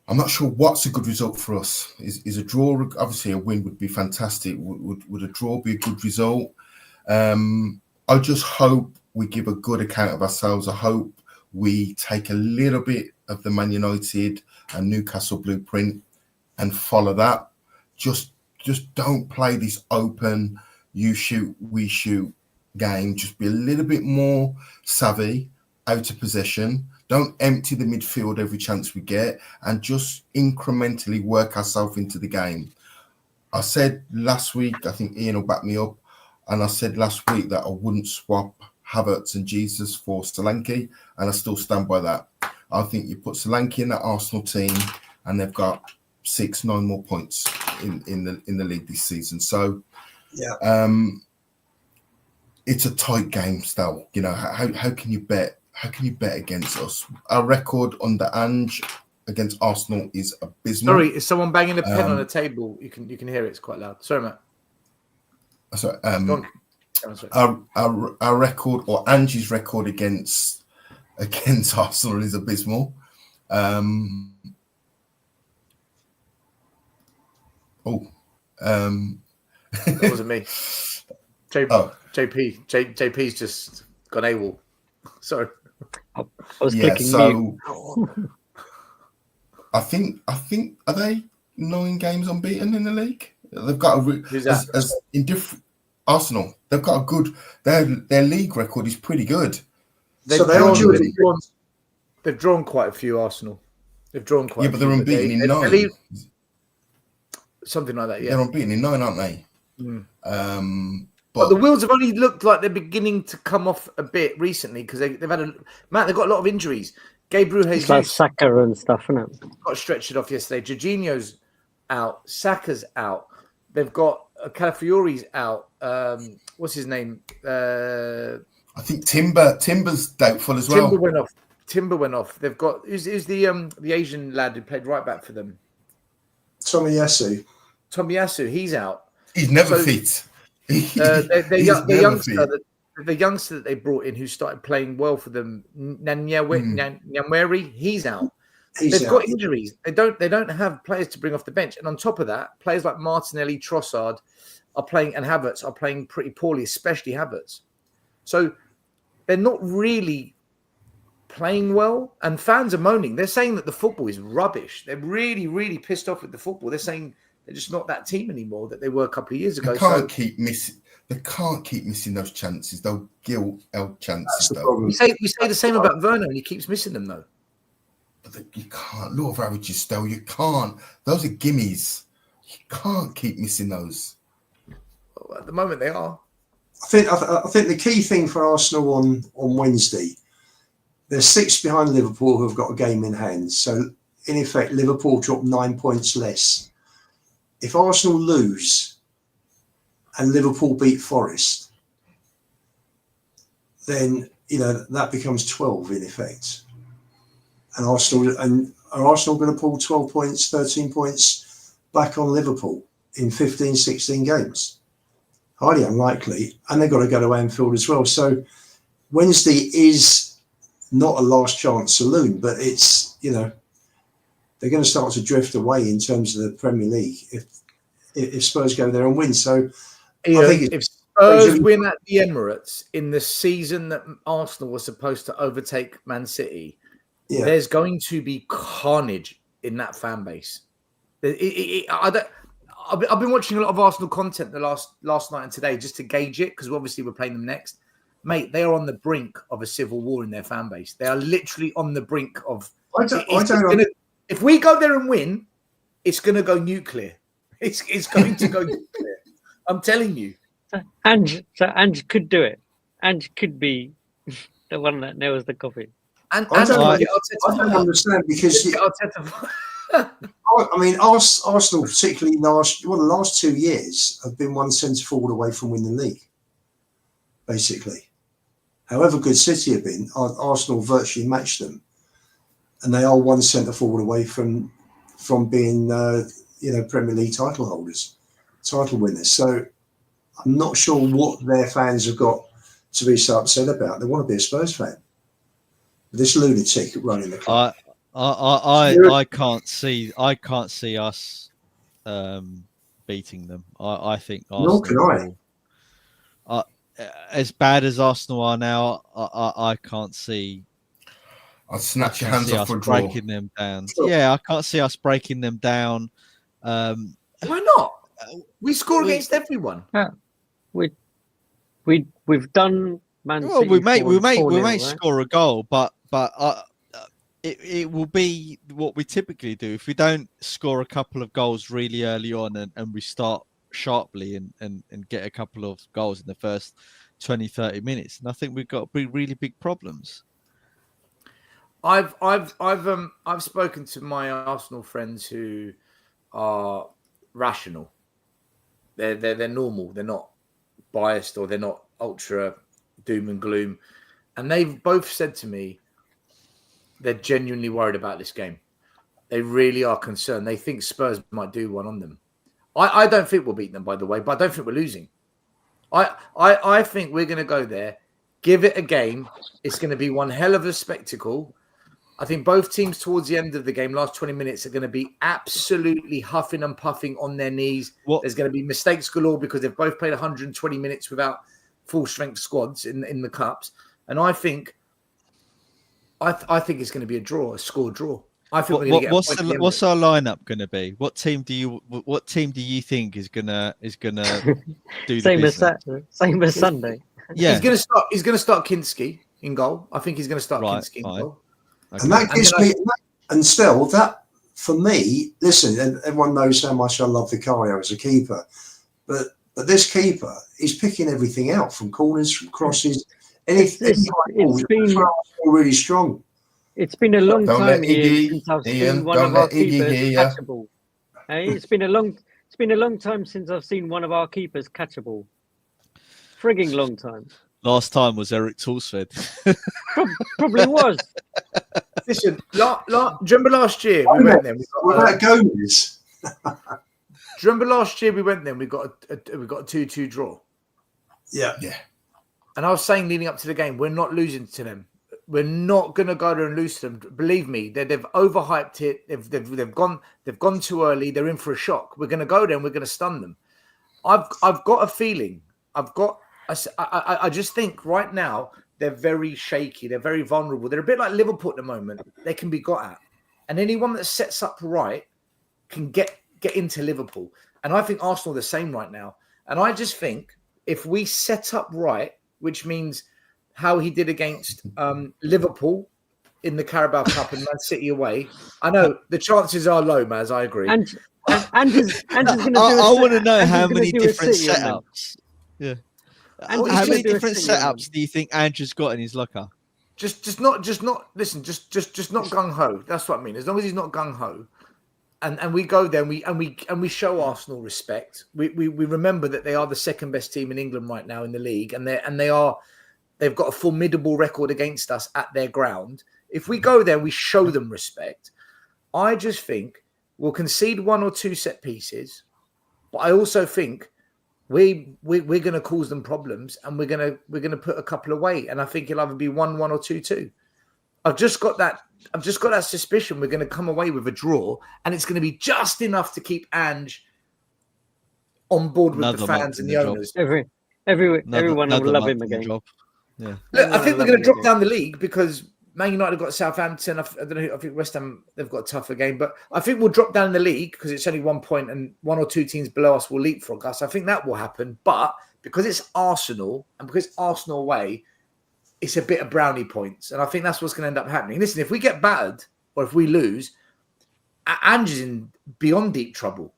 what's a good result for us. Is a draw? Obviously, a win would be fantastic. Would a draw be a good result? I just hope we give a good account of ourselves. I hope we take a little bit of the Man United and Newcastle blueprint and follow that. Just don't play this open, you shoot, we shoot game. Just be a little bit more savvy, out of possession. Don't empty the midfield every chance we get, and just incrementally work ourselves into the game. I said last week, I think Ian will back me up, and I said last week that I wouldn't swap Havertz and Jesus for Solanke, and I still stand by that. I think you put Solanke in that Arsenal team, and they've got 6-9 more points in the league this season. So, Yeah. It's a tight game still. You know, how can you bet? How can you bet against us? Our record under Ange against Arsenal is abysmal. Sorry, is someone banging a pen on a table? You can hear it. It's quite loud. Sorry, Matt. So, Go on. Sorry. our record, or Ange's record against Arsenal, is abysmal. That wasn't me. JP's just gone AWOL. Sorry. I was Yeah, clicking so mute. I think are they 9 games unbeaten in the league? They've got Who's that? as in different Arsenal. They've got a good their league record is pretty good. So they are due They've drawn quite a few, Arsenal. They've drawn quite a but few. they're unbeaten in 9. Something like that, yeah. They're unbeaten in 9, aren't they? But the wheels have only looked like they're beginning to come off a bit recently because they've had they've got a lot of injuries. Gabriel It's like Jesus Saka and stuff, isn't it? got stretched off yesterday. Jorginho's out. Saka's out. They've got Calafiori's out. What's his name? I think Timber's doubtful as well. Timber went off. They've got who's the Asian lad who played right back for them? Tomiyasu. He's out. He's never fit. The youngster that they brought in who started playing well for them, Nyamweri, he's out. They've got injuries. They don't have players to bring off the bench. And on top of that, players like Martinelli, Trossard are playing, and Havertz are playing pretty poorly, especially Havertz. So they're not really playing well. And fans are moaning. They're saying that the football is rubbish. They're really, really pissed off with the football. They're saying they're just not that team anymore that they were a couple of years ago. They can't keep missing those chances. They'll gilt chances. We say the same about Werner, and he keeps missing them though. But you can't. Law of averages, still. You can't. Those are gimmies. You can't keep missing those. Well, at the moment, they are. I think the key thing for Arsenal on Wednesday, they're 6 behind Liverpool, who have got a game in hand. So in effect, Liverpool drop 9 points less. If Arsenal lose and Liverpool beat Forest, then that becomes 12 in effect. And are Arsenal going to pull 12 points, 13 points back on Liverpool in 15, 16 games? Highly unlikely. And they've got to go to Anfield as well. So Wednesday is not a last chance saloon, but it's, you know, they're going to start to drift away in terms of the Premier League if Spurs go there and win. So I think if Spurs win at the Emirates in the season that Arsenal was supposed to overtake Man City, there's going to be carnage in that fan base. I've been watching a lot of Arsenal content the last night and today just to gauge it, because obviously we're playing them next. Mate, they are on the brink of a civil war in their fan base. They are literally on the brink of. If we go there and win, it's going to go nuclear. It's going to go nuclear. I'm telling you. Ange could do it. Ange could be the one that nails the coffin. And I don't understand, because I mean, Arsenal, particularly the last 2 years, have been one centre forward away from winning the league. Basically, however good City have been, Arsenal virtually matched them, and they are one centre forward away from being Premier League title holders, title winners. So I'm not sure what their fans have got to be so upset about. They want to be a Spurs fan. This lunatic running the club. I can't see us beating them. I think Arsenal. Nor can I. As bad as Arsenal are now, I can't see. I'll snatch your hands off for a draw. Breaking them down. Sure. Yeah, I can't see us breaking them down. Why not? We score against everyone. Yeah. We've done Man City. Well, we may right? score a goal, but it will be what we typically do. If we don't score a couple of goals really early on and we start sharply and get a couple of goals in the first 20-30 minutes, and I think we've got really big problems. I've spoken to my Arsenal friends who are rational. They're normal. They're not biased, or they're not ultra doom and gloom. And they've both said to me they're genuinely worried about this game. They really are concerned. They think Spurs might do one on them. I don't think we'll beat them, by the way, but I don't think we're losing. I think we're going to go there, give it a game. It's going to be one hell of a spectacle. I think both teams towards the end of the game, last 20 minutes, are going to be absolutely huffing and puffing on their knees. There's going to be mistakes galore because they've both played 120 minutes without full-strength squads in the Cups. And I think it's going to be a draw, a score draw. I think we're going to get what's our lineup going to be? What team do you think is going to do same the business? Same as Sunday? Yeah, he's going to start Kinski in goal. I think he's going to start Kinski in goal. Okay. And that gives me, and still that for me, listen, and everyone knows how much I love Vicario as a keeper, but this keeper is picking everything out from corners, from crosses. It's been really strong. It's been a long time since I've seen one of our keepers catch a ball. Hey, it's been a long time since I've seen one of our keepers catch a ball. Frigging long time. Last time was Eric Torsved. Probably was. Listen, do you remember last year we went there? Gomez. Do you remember last year we went there? We got a 2-2 draw. Yeah. And I was saying leading up to the game, we're not losing to them. We're not going to go there and lose to them. Believe me, they've overhyped it. They've gone too early. They're in for a shock. We're going to go there and we're going to stun them. I've got a feeling. I just think right now they're very shaky. They're very vulnerable. They're a bit like Liverpool at the moment. They can be got at, and anyone that sets up right can get into Liverpool. And I think Arsenal are the same right now. And I just think if we set up right, which means how he did against Liverpool in the Carabao Cup and Man City away, I know the chances are low, Maz. I agree. And Andrew's going to do. I want to know how many different setups. Yeah. How many different setups do you think Andrew's got in his locker? Just not listen, just not gung ho. That's what I mean. As long as he's not gung ho, and we go there and we show Arsenal respect. We remember that they are the second best team in England right now in the league, and they've got a formidable record against us at their ground. If we go there, we show them respect. I just think we'll concede 1 or 2 set pieces, but I also think we're going to cause them problems, and we're going to put a couple away, and I think it'll either be 1-1 or 2-2. I've just got that suspicion we're going to come away with a draw, and it's going to be just enough to keep Ange on board with the fans and the owners. Everyone will love him again. Yeah. Look, I think we're going to drop down the league because Man United have got Southampton. I don't know. I think West Ham, they've got a tougher game, but I think we'll drop down in the league because it's only 1 point and 1 or 2 teams below us will leapfrog us. I think that will happen, but because it's Arsenal and because it's Arsenal away, it's a bit of brownie points, and I think that's what's going to end up happening. Listen, if we get battered or if we lose, Ange is in beyond deep trouble.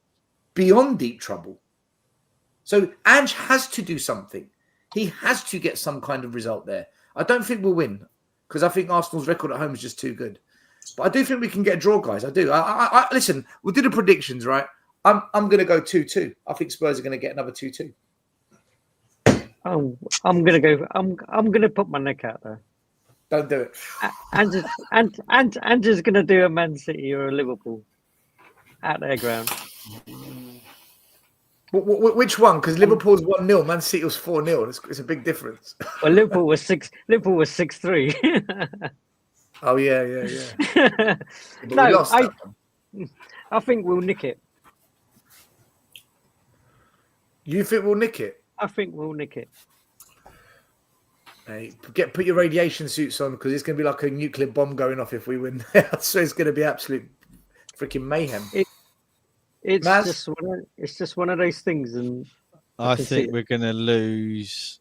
So Ange has to do something. He has to get some kind of result there. I don't think we'll win because I think Arsenal's record at home is just too good. But I do think we can get a draw, guys. I do. I listen, we'll do the predictions, right? I'm going to go 2-2. I think Spurs are going to get another 2-2. I'm gonna put my neck out there. Don't do it. And just gonna do a Man City or a Liverpool at their ground. Which one? Because Liverpool's 1-0, Man City was 4-0. It's a big difference. Well, Liverpool was 6-3. Oh yeah. No, I think we'll nick it. You think we'll nick it? I think we'll nick it. Hey, put your radiation suits on because it's going to be like a nuclear bomb going off if we win. So it's going to be absolute freaking mayhem. It's just one of those things, and I think we're going to lose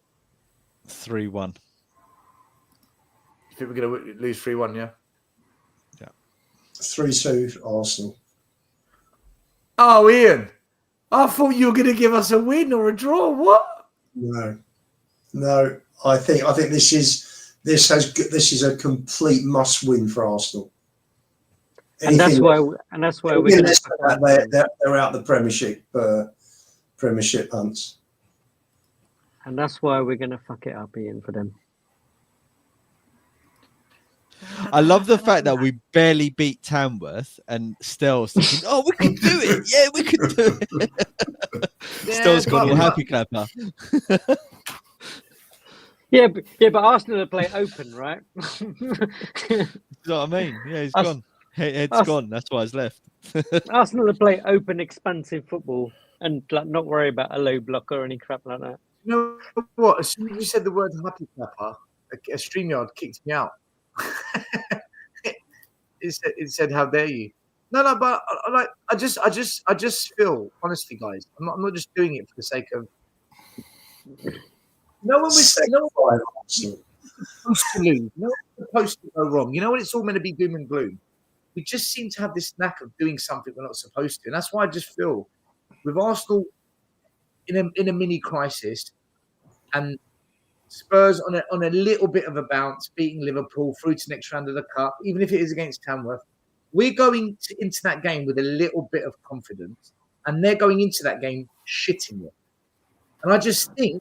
3-1. You think we're going to lose 3-1? Yeah. 3-2 Arsenal. Oh, Ian. I thought you were going to give us a win or a draw. What? No. I think this is a complete must win for Arsenal. And that's why we're going they're out the Premiership hunts. And that's why we're going to fuck it up, Ian, for them. I love the fact that we barely beat Tamworth and Stell's thinking, oh, we could do it. Yeah, we could do it. Stell's got a happy clapper. Yeah, but Arsenal play open, right? You know what I mean? Yeah, he's gone. Head's gone. That's why he's left. Arsenal play open, expansive football and not worry about a low block or any crap like that. You know what? As soon as you said the word happy clapper, a StreamYard kicked me out. It said, "How dare you?" No, but I just feel, honestly, guys, I'm not just doing it for the sake of. No one was supposed to lose. No one's supposed to go wrong. You know when it's all meant to be doom and gloom. We just seem to have this knack of doing something we're not supposed to, and that's why I just feel with Arsenal in a mini crisis and Spurs on a little bit of a bounce, beating Liverpool through to next round of the cup, even if it is against Tamworth. We're going into that game with a little bit of confidence, and they're going into that game shitting it. And I just think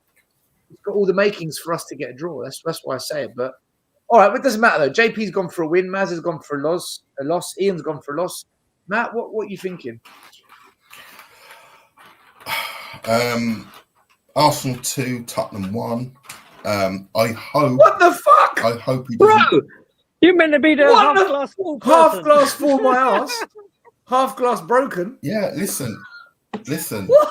it's got all the makings for us to get a draw. That's why I say it. But all right, it doesn't matter though. JP's gone for a win. Maz has gone for a loss. Ian's gone for a loss. Matt, what are you thinking? Arsenal 2, Tottenham 1. I hope. What the fuck? I hope he doesn't. Bro, you meant to be the half-glass full person. Half glass full my ass. Half glass broken. Yeah, listen. What?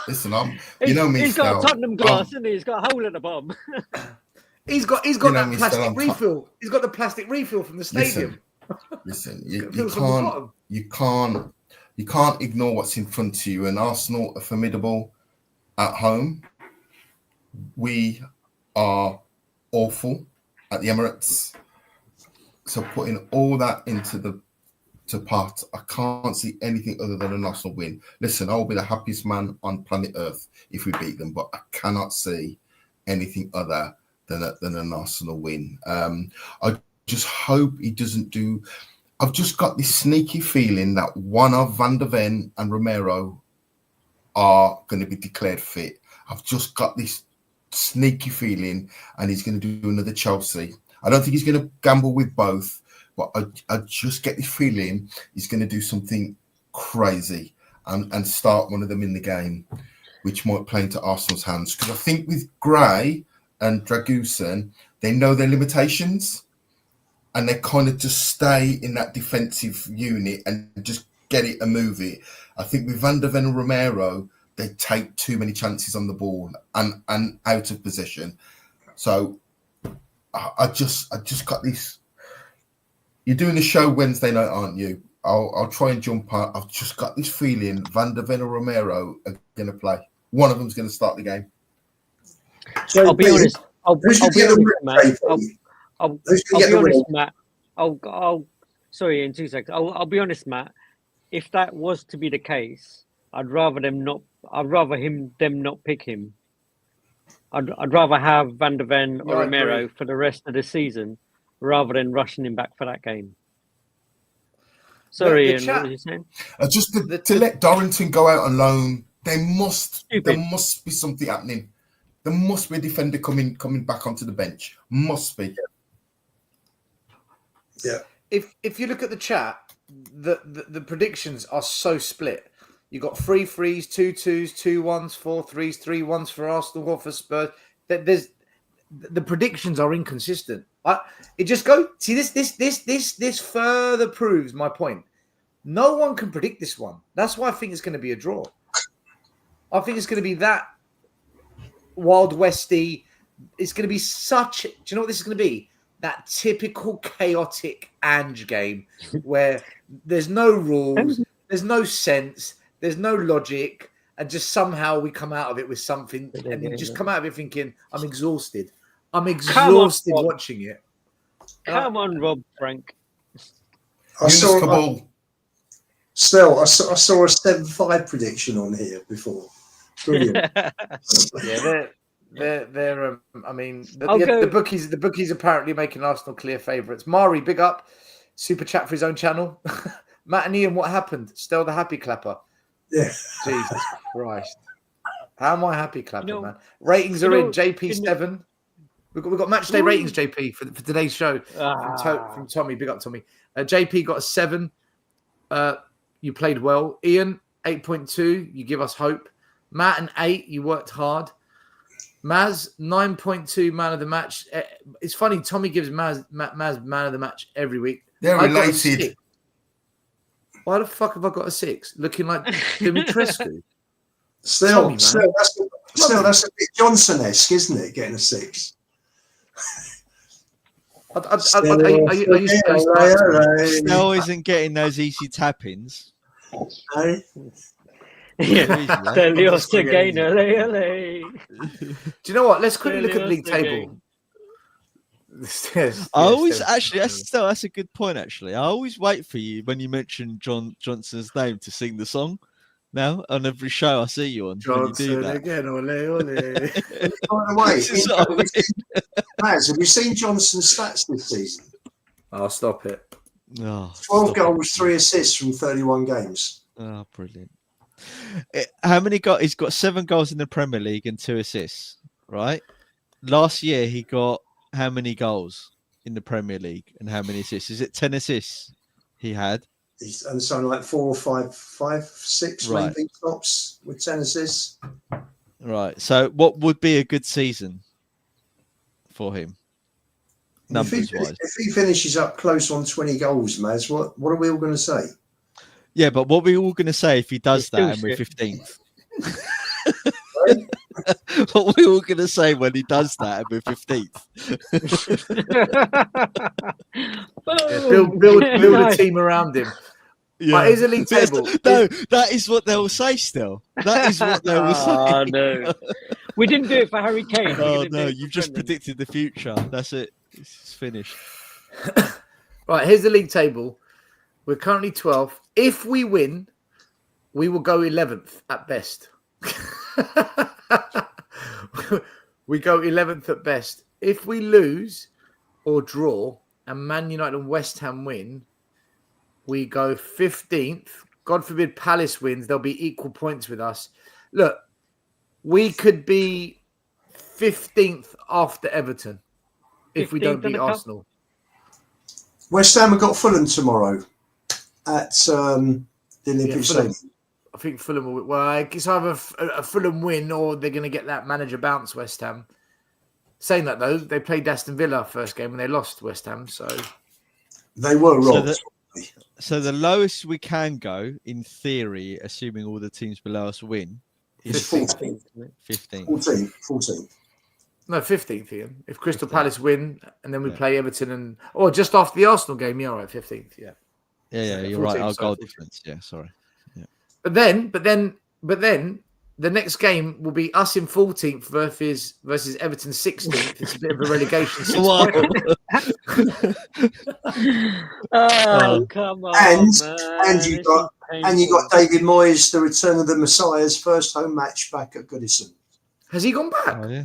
Listen. You know me. He's got a Tottenham glass, isn't he? He's got a hole at the bottom. He's got that plastic refill. He's got the plastic refill from the stadium. Listen. You can't ignore what's in front of you. And Arsenal are formidable at home. We are awful at the Emirates. So putting all that into part, I can't see anything other than an Arsenal win. Listen, I'll be the happiest man on planet Earth if we beat them, but I cannot see anything other than an Arsenal win. I just hope he doesn't do. I've just got this sneaky feeling that one of Van der Ven and Romero are going to be declared fit. I've just got this sneaky feeling, and he's going to do another Chelsea. I don't think he's going to gamble with both, but I just get this feeling he's going to do something crazy and start one of them in the game, which might play into Arsenal's hands. Because I think with Gray and Dragusin, they know their limitations. and they kind of just stay in that defensive unit and just get it and move it. I think with Van der Ven and Romero, they take too many chances on the ball and out of position. So I just got this. You're doing the show Wednesday night, aren't you? I'll try and jump out. I've just got this feeling Van der Ven or Romero are going to play. One of them's going to start the game. So I'll be honest. I'll be honest, Matt. Sorry, in 2 seconds. I'll be honest, Matt. If that was to be the case, I'd rather them not pick him. I'd rather have Van der Ven or Romero for the rest of the season rather than rushing him back for that game. Sorry, Ian, what were you saying? Just to let Dorrington go out on loan, there must be something happening. There must be a defender coming back onto the bench. Must be. Yeah. If you look at the chat, the predictions are so split. You got 3 3s, 2 2s, 2 1s, 4 3s, 3 1s for Arsenal, 1 for Spurs. The predictions are inconsistent. It just goes. See, this further proves my point. No one can predict this one. That's why I think it's going to be a draw. I think it's going to be that Wild Westy. It's going to be such. Do you know what this is going to be? That typical chaotic Ange game where there's no rules, there's no sense, there's no logic, and just somehow we come out of it with something, and you just come out of it thinking, I'm exhausted. I'm exhausted watching it. Come on, Rob Frank. I saw a 7-5 prediction on here before. Brilliant. They're I mean, the bookies apparently making Arsenal clear favourites. Mari, big up. Super chat for his own channel. Matt and Ian, what happened? Still the happy clapper. Yeah. Jesus Christ. How am I happy clapping, man? Ratings are in. JP7. We've got match day ratings, JP, for today's show. From Tommy. Big up, Tommy. JP got a 7. You played well. Ian, 8.2. You give us hope. Matt, an 8. You worked hard. Maz, 9.2 man of the match. It's funny, Tommy gives Maz man of the match every week. They're related. Why the fuck have I got a 6? Looking like Dimitrescu. Still, that's a bit Johnson-esque, isn't it? Getting a 6. Snell isn't getting those easy tap-ins. Hey? Do you know what? Let's quickly look at the league table. That's a good point. Actually, I always wait for you when you mention Johnson's name to sing the song. Now on every show I see you on, Johnson you do that. Again, ole, ole. By the way, Maz, have you seen Johnson's stats this season? I'll stop it. 12 goals, 3 assists from 31 games. Oh, brilliant. How many got? He's got 7 goals in the Premier League and 2 assists, right? Last year he got how many goals in the Premier League and how many assists? Is it 10 assists he had? And something like 4 or 5, 6 right. maybe tops with 10 assists. Right. So what would be a good season for him? Numbers wise. If he finishes up close on 20 goals, Maz, what are we all going to say? Yeah, but what are we all going to say if he does that and we're 15th? What are we all going to say when he does that and we're 15th? Build a team around him. Yeah. Here's a league table. No, that is what they will say still. That is what they will say. Oh, no. We didn't do it for Harry Kane. Oh, no, you've just predicted the future. That's it. It's finished. Right, here's the league table. We're currently 12th. If we win, we will go 11th at best. We go 11th at best. If we lose or draw and Man United and West Ham win, we go 15th. God forbid Palace wins. They'll be equal points with us. Look, we could be 15th after Everton if we don't beat Arsenal. West Ham have got Fulham tomorrow at the Olympic Stadium. I think Fulham will. Well, it's either a Fulham win or they're going to get that manager bounce, West Ham. Saying that, though, they played Aston Villa first game and they lost West Ham. So They were So robbed. So the lowest we can go, in theory, assuming all the teams below us win, It's is 14th. 15th. 14th. No, 15th, Ian. If Crystal 15th. Palace win, and then we Yeah. play Everton or just after the Arsenal game, yeah, all right, 15th, yeah. Yeah, you're 14th, right. Our sorry, goal 14th. difference. Yeah, sorry. But then the next game will be us in 14th versus Everton 16th. It's a bit of a relegation 6 Wow. point. Oh, come on, And you man. got This is and you got painful. David Moyes, the return of the Messiah's first home match back at Goodison. Has he gone back? Oh, yeah.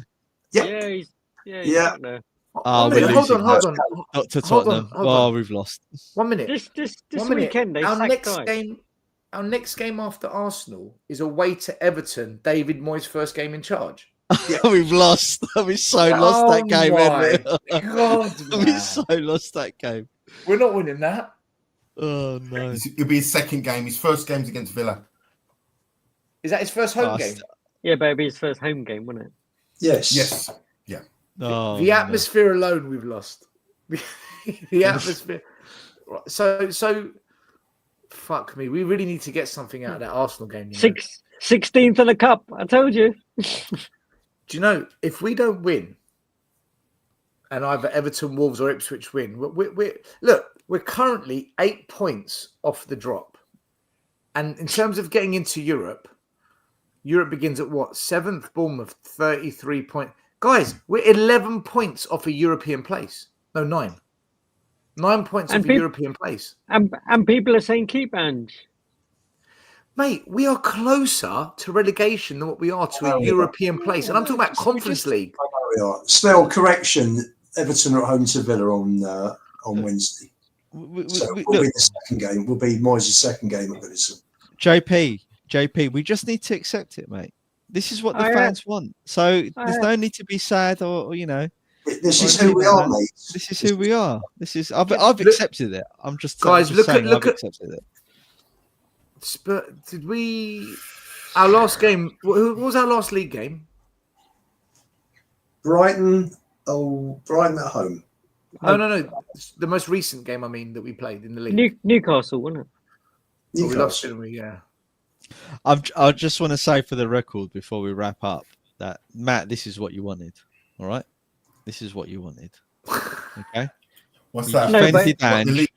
Yeah. Yeah, he's Yeah. back there. Oh, One we're minute, hold on, losing hold now. on. Not to Hold on, Tottenham. hold Oh, on. we've lost. 1 minute. This 1 minute. weekend they Our sacked next guys. game, our next game after Arsenal is away to Everton. David Moyes' first game in charge. We've lost. We so lost that game, haven't we? God, We man. so lost that game. We're not winning that. Oh no! It'll be his second game. His first game's against Villa. Is that his first home Oh, game? Yeah, but it'll be his first home game, wouldn't it? Yes. Yes. Oh, The atmosphere alone, we've lost. The atmosphere. So, fuck me. We really need to get something out of that Arsenal game. You know? 16th in the cup. I told you. Do you know, if we don't win, and either Everton, Wolves, or Ipswich win, we're currently 8 points off the drop. And in terms of getting into Europe begins at what? 7th, Bournemouth, 33 points. Guys, we're 11 points off a European place. No, 9. 9 points off a European place. And people are saying keep Ange. Mate, we are closer to relegation than what we are to a European place. And I'm talking about Conference League. We are. Spell correction. Everton are at home to Villa on Wednesday. So it will be the second game. Will be Moyes' second game at Goodison. JP, we just need to accept it, mate. This is what the fans want. So there's no need to be sad or you know. This is who we are, mate. This is who we are. This is I've accepted it. I'm just guys. I'm just Look I've at accepted it. Did we? Our last game. What was our last league game? Brighton. Oh, Brighton at home. No. The most recent game, I mean, that we played in the league. Newcastle, wasn't it? We lost, didn't we? Yeah. I just want to say for the record before we wrap up that Matt, this is what you wanted. All right, this is what you wanted. Okay. What's You that? defended Ange.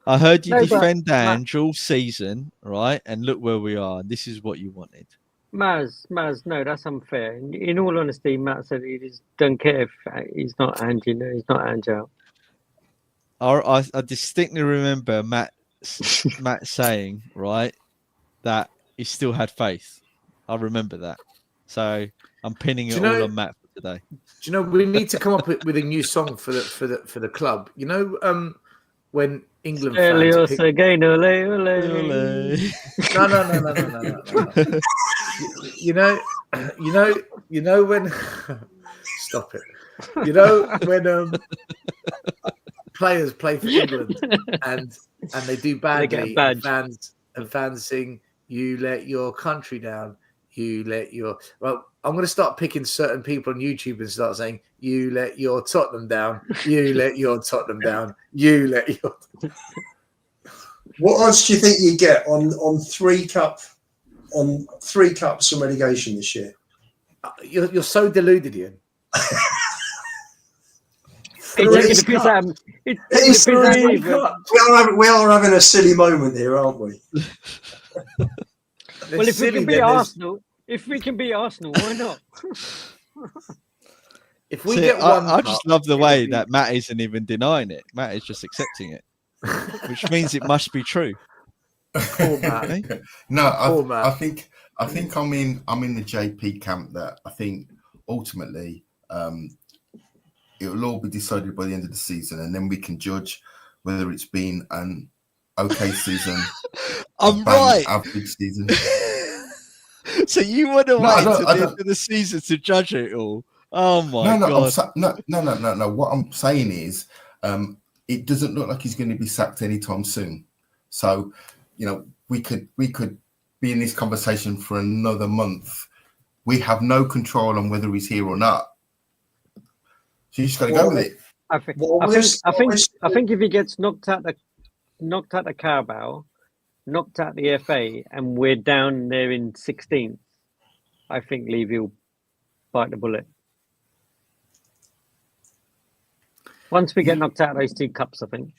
I heard you defend Matt, Ange all season, right? And look where we are. This is what you wanted. Maz, no, that's unfair. In all honesty, Matt said he just don't care if he's not Ange, he's not Ange out. I distinctly remember Matt saying, right, that he still had faith. I remember that. So I'm pinning it all on Matt for today. Do you know we need to come up with a new song for the club? You know, when England fans pick... No. You know when stop it. You know when players play for England and they do badly, and fans sing, "You let your country down, you let your..." Well, I'm going to start picking certain people on YouTube and start saying, "You let your Tottenham down, you let your Tottenham down, you let your..." What odds do you think you get on three cups from relegation this year? You're so deluded, Ian. We are having a silly moment here, aren't we? Well, if we can beat Arsenal, why not? If we get one, I just love the way that Matt isn't even denying it. Matt is just accepting it, which means it must be true. Poor Matt. No, I think I'm in the JP camp that I think ultimately it will all be decided by the end of the season, and then we can judge whether it's been an okay season, average season. So you want to wait until the end of the season to judge it all? Oh my god! No. What I'm saying is, it doesn't look like he's going to be sacked anytime soon. So, you know, we could be in this conversation for another month. We have no control on whether he's here or not. So you just got to go with it. I think. Well, I think if he gets knocked out the Carabao, knocked out the FA, and we're down there in 16th, I think Levy will bite the bullet. Once we get knocked out of those 2 cups, I think.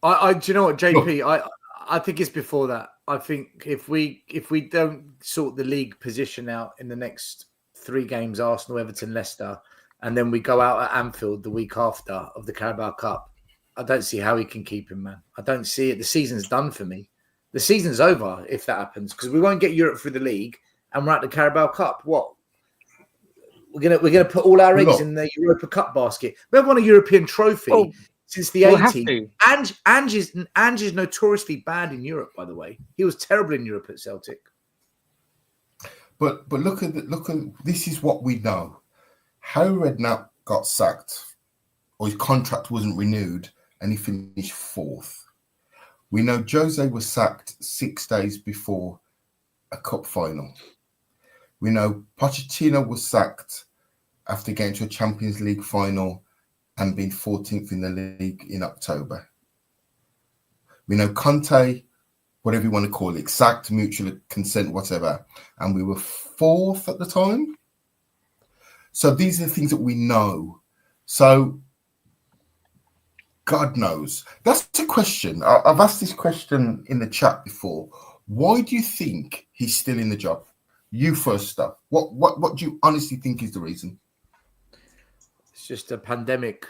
Do you know what, JP? I think it's before that. I think if we don't sort the league position out in the next 3 games, Arsenal, Everton, Leicester, and then we go out at Anfield the week after of the Carabao Cup, I don't see how he can keep him, man. I don't see it. The season's done for me. The season's over if that happens, because we won't get Europe through the league, and we're at the Carabao Cup. What? We're gonna put all our eggs in the Europa Cup basket. We haven't won a European trophy since the 80s. Ange is notoriously bad in Europe, by the way. He was terrible in Europe at Celtic. But look at this is what we know. Harry Redknapp got sacked, or his contract wasn't renewed, and he finished 4th. We know Jose was sacked 6 days before a cup final. We know Pochettino was sacked after getting to a Champions League final and being 14th in the league in October. We know Conte, whatever you want to call it, sacked, mutual consent, whatever, and we were 4th at the time. So these are the things that we know. So God knows. That's a question. I've asked this question in the chat before. Why do you think he's still in the job? You first up. What do you honestly think is the reason? It's just a pandemic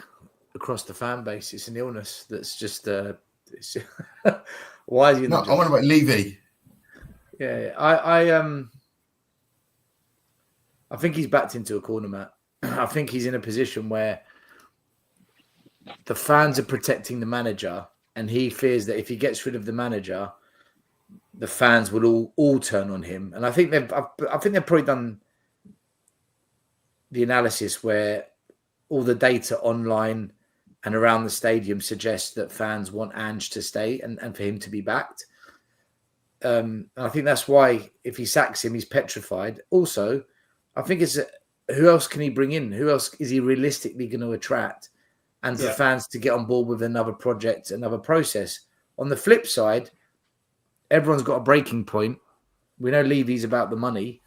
across the fan base. It's an illness that's just. Why is he? No, I want about Levy. Yeah, I think he's backed into a corner, Matt. I think he's in a position where the fans are protecting the manager, and he fears that if he gets rid of the manager, the fans will all turn on him. And I think they've probably done the analysis where all the data online and around the stadium suggests that fans want Ange to stay and for him to be backed. And I think that's why if he sacks him, he's petrified. Also, I think it's who else can he bring in? Who else is he realistically going to attract? And for fans to get on board with another project, another process. On the flip side, everyone's got a breaking point. We know Levy's about the money.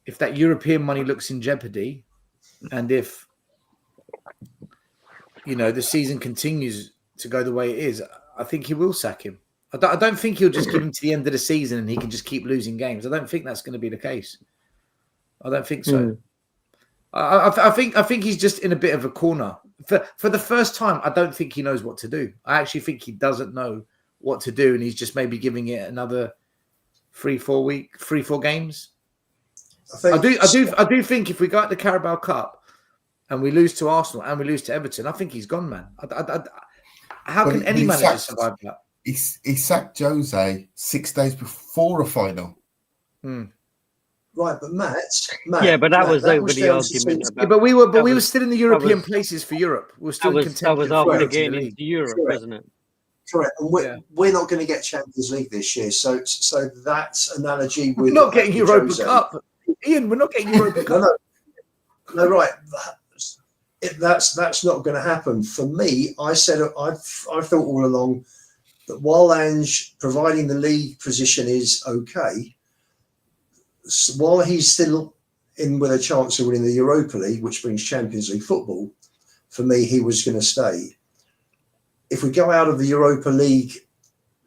If that European money looks in jeopardy, and if the season continues to go the way it is, I think he will sack him. I don't think he'll just give him to the end of the season and he can just keep losing games. I don't think that's going to be the case. I don't think so. I think he's just in a bit of a corner. For the first time, I don't think he knows what to do. I actually think he doesn't know what to do, and he's just maybe giving it another 3-4 games. I do think if we go at the Carabao Cup and we lose to Arsenal and we lose to Everton, I think he's gone, man. How can any manager survive that? He sacked Jose 6 days before a final. Right, but Matt, yeah, but that was over the argument. But we were still in the European places for Europe. We were still content. That was after getting into Europe, wasn't it? Correct. And we're not going to get Champions League this year, so that analogy with we're not getting Europa Cup. Ian, we're not getting Europa Cup. No, right. That's not going to happen. For me, I thought all along that while Ange, providing the league position is okay, while he's still in with a chance of winning the Europa League, which brings Champions League football, for me, he was going to stay. If we go out of the Europa League,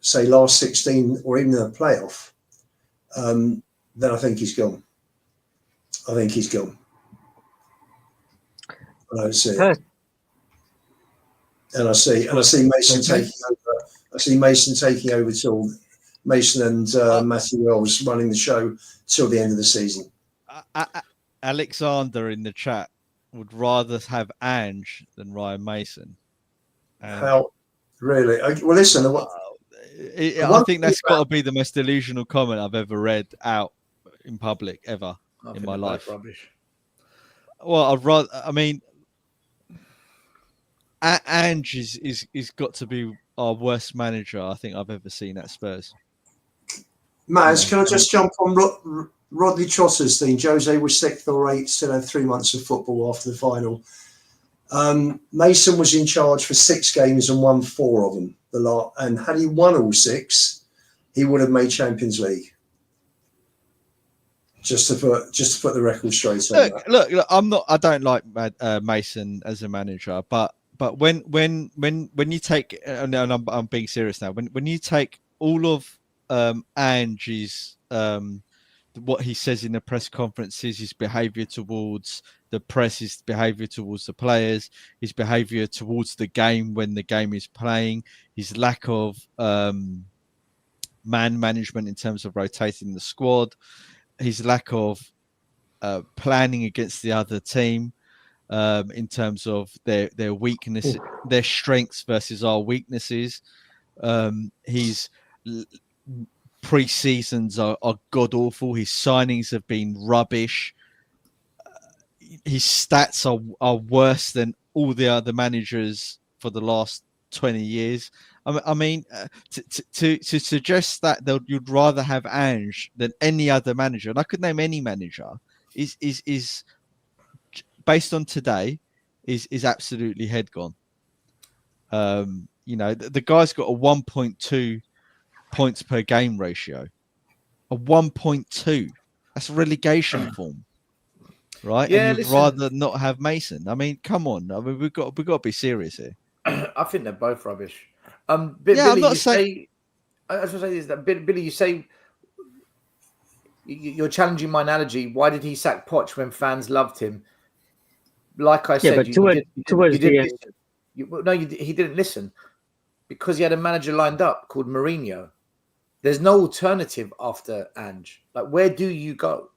say last 16 or even a playoff, then I think he's gone. I don't see it. And I see Mason taking over. I see Mason taking over till Mason and Matthew Wells running the show till the end of the season. Alexander in the chat would rather have Ange than Ryan Mason. How really? Well, listen. I think that's got to be the most delusional comment I've ever read out in public ever in my life. Rubbish. Well, I'd rather. I mean, Ange is got to be our worst manager I think I've ever seen at Spurs. Maz, can I just jump on Rodney Trotter's thing? Jose was 6th or 8th, still had 3 months of football after the final. Mason was in charge for 6 games and won 4 of them. And had he won all 6, he would have made Champions League. Just to put the record straight on that. Look, I don't like Mason as a manager, but when you take, and I'm being serious now, when you take all of Ange's what he says in the press conferences, his behaviour towards the press, his behaviour towards the players, his behaviour towards the game when the game is playing, his lack of man management in terms of rotating the squad, his lack of planning against the other team in terms of their weakness, their strengths versus our weaknesses. His pre-seasons are god awful. His signings have been rubbish. His stats are worse than all the other managers for the last 20 years. I mean, to suggest that you'd rather have Ange than any other manager, and I could name any manager, is based on today, is absolutely head gone. The guy's got a 1.2 points per game ratio, a 1.2. That's relegation form, right? Yeah, and you'd rather not have Mason. I mean, come on. I mean, we've got to be serious here. I think they're both rubbish. Yeah, Billy, I'm not saying. I was going to say this. That Billy, you say you're challenging my analogy. Why did he sack Poch when fans loved him? Like I said, but towards the end, he didn't listen because he had a manager lined up called Mourinho. There's no alternative after Ange. Like, where do you go?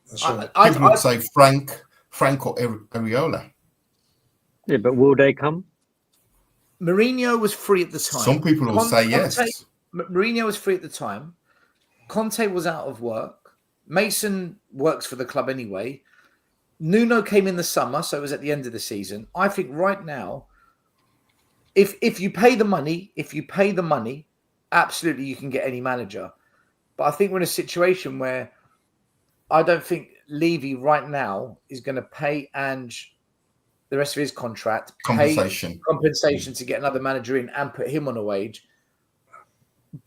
That's right. People would say Frank or Areola. Yeah, but will they come? Mourinho was free at the time. Some people will say yes. Mourinho was free at the time. Conte was out of work. Mason works for the club anyway. Nuno came in the summer, so it was at the end of the season. I think right now, if you pay the money, absolutely you can get any manager. But I think we're in a situation where I don't think Levy right now is going to pay Ange the rest of his contract, compensation to get another manager in and put him on a wage,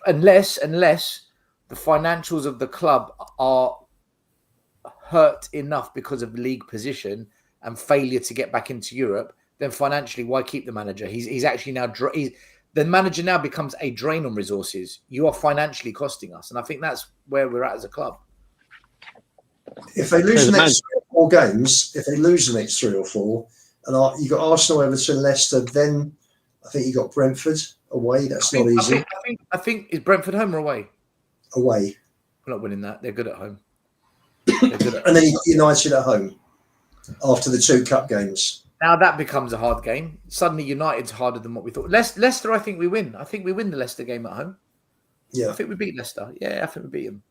unless the financials of the club are hurt enough because of league position and failure to get back into Europe. Then financially, why keep the manager? He's actually now the manager now becomes a drain on resources. You are financially costing us, and I think that's where we're at as a club. If they lose the next 3 or 4 games, and you got Arsenal, Everton, Leicester, then I think you got Brentford away. That's not easy. I think is Brentford home or away? Away. We're not winning that. They're good at home. And then United at home after the 2 cup games. Now that becomes a hard game. Suddenly United's harder than what we thought. Leicester, I think we win. I think we win the Leicester game at home. Yeah. I think we beat Leicester. Yeah, I think we beat them.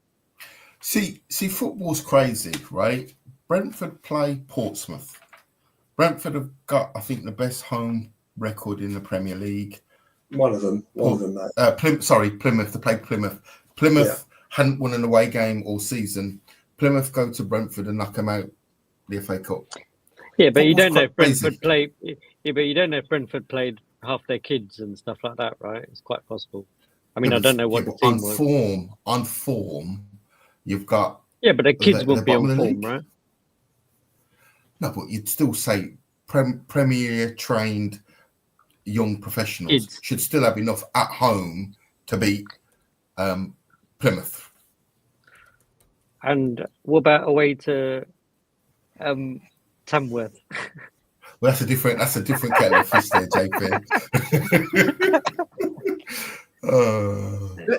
See, football's crazy, right? Brentford play Portsmouth. Brentford have got, I think, the best home record in the Premier League. One of them, mate. Plymouth. They played Plymouth. Plymouth hadn't won an away game all season. Plymouth go to Brentford and knock them out the FA Cup. Yeah, but you don't know if Brentford played. Yeah, but you don't know if Brentford played half their kids and stuff like that, right? It's quite possible. I mean, I don't know what the team was. On form, you've got. Yeah, but the kids won't be on form, right? No, but you'd still say Premier trained young professionals should still have enough at home to beat Plymouth. And what about away to Tamworth? Well, that's a different kettle of fish there, JP.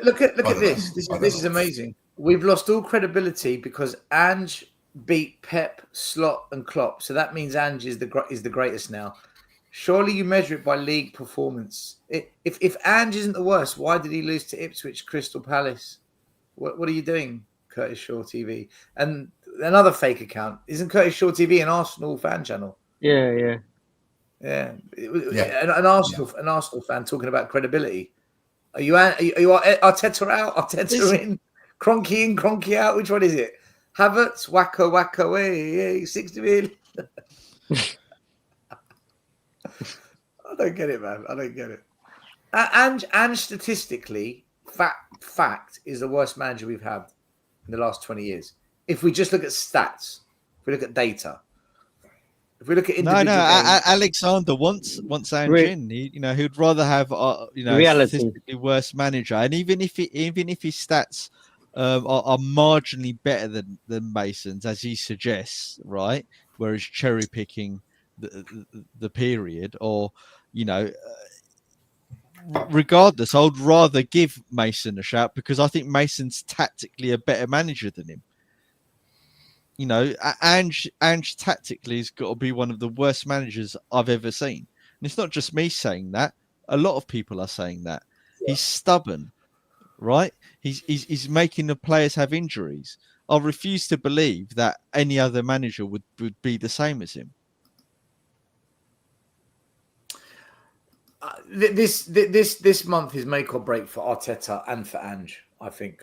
Look at this. This is amazing. We've lost all credibility because Ange beat Pep, Slot, and Klopp. So that means Ange is the greatest now. Surely you measure it by league performance. If Ange isn't the worst, why did he lose to Ipswich, Crystal Palace? What are you doing, Curtis Shaw TV? And another fake account. Isn't Curtis Shaw TV an Arsenal fan channel? Yeah. An Arsenal fan talking about credibility. Are you Arteta out? Arteta in? Kroenke out? Which one is it? Havertz, Wacko, hey, 60 million. don't get it, man. I don't get it. And statistically, fact is the worst manager we've had in the last 20 years. If we just look at stats, if we look at data, if we look at individual games, Alexander wants Ange in. He'd rather have Reality. statistically worse manager, and even if his stats are marginally better than Mason's, as he suggests, right? Whereas cherry picking the period, or regardless, I would rather give Mason a shout because I think Mason's tactically a better manager than him. Ange tactically has got to be one of the worst managers I've ever seen. And it's not just me saying that. A lot of people are saying that. Yeah. He's stubborn, right? He's making the players have injuries. I refuse to believe that any other manager would be the same as him. This month is make or break for Arteta and for Ange. I think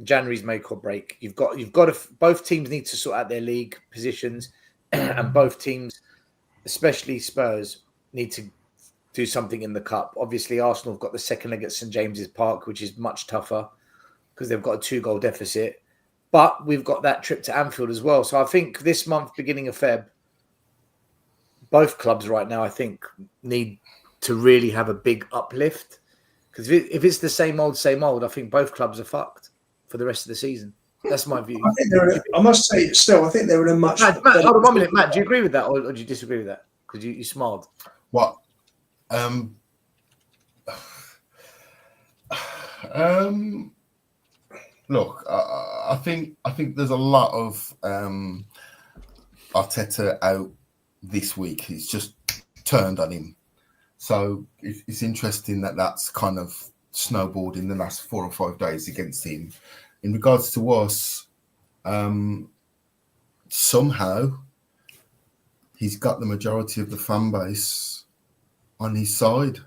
January's make or break. You've got to, both teams need to sort out their league positions, and both teams, especially Spurs, need to do something in the cup. Obviously, Arsenal have got the second leg at St James's Park, which is much tougher because they've got a 2-goal deficit. But we've got that trip to Anfield as well. So I think this month, beginning of Feb, both clubs right now, I think, need to really have a big uplift. Because if it's the same old, I think both clubs are fucked for the rest of the season. That's my view. I must say, still, I think they're in a much... Matt, hold on 1 minute. Matt, do you agree with that or do you disagree with that? Because you smiled. What? Look, I think there's a lot of Arteta out this week. He's just turned on him. So it's interesting that that's kind of snowballed in the last 4 or 5 days against him. In regards to us, somehow he's got the majority of the fan base on his side.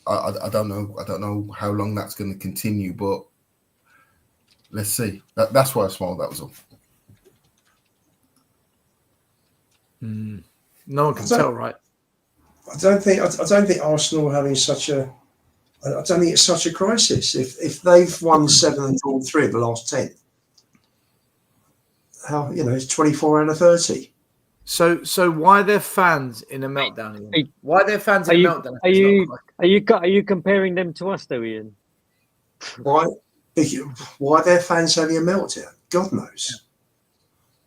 I don't know how long that's going to continue, but let's see. That's why I smiled. That was all. No one can tell, right? I don't think Arsenal are having such a. I don't think it's such a crisis. If they've won 7 and drawn 3 of the last 10, how it's 24 out of 30. So why are their fans in a meltdown? Ian? Why are their fans in a meltdown? Are you comparing them to us, though, Ian? Why are their fans having a meltdown? God knows.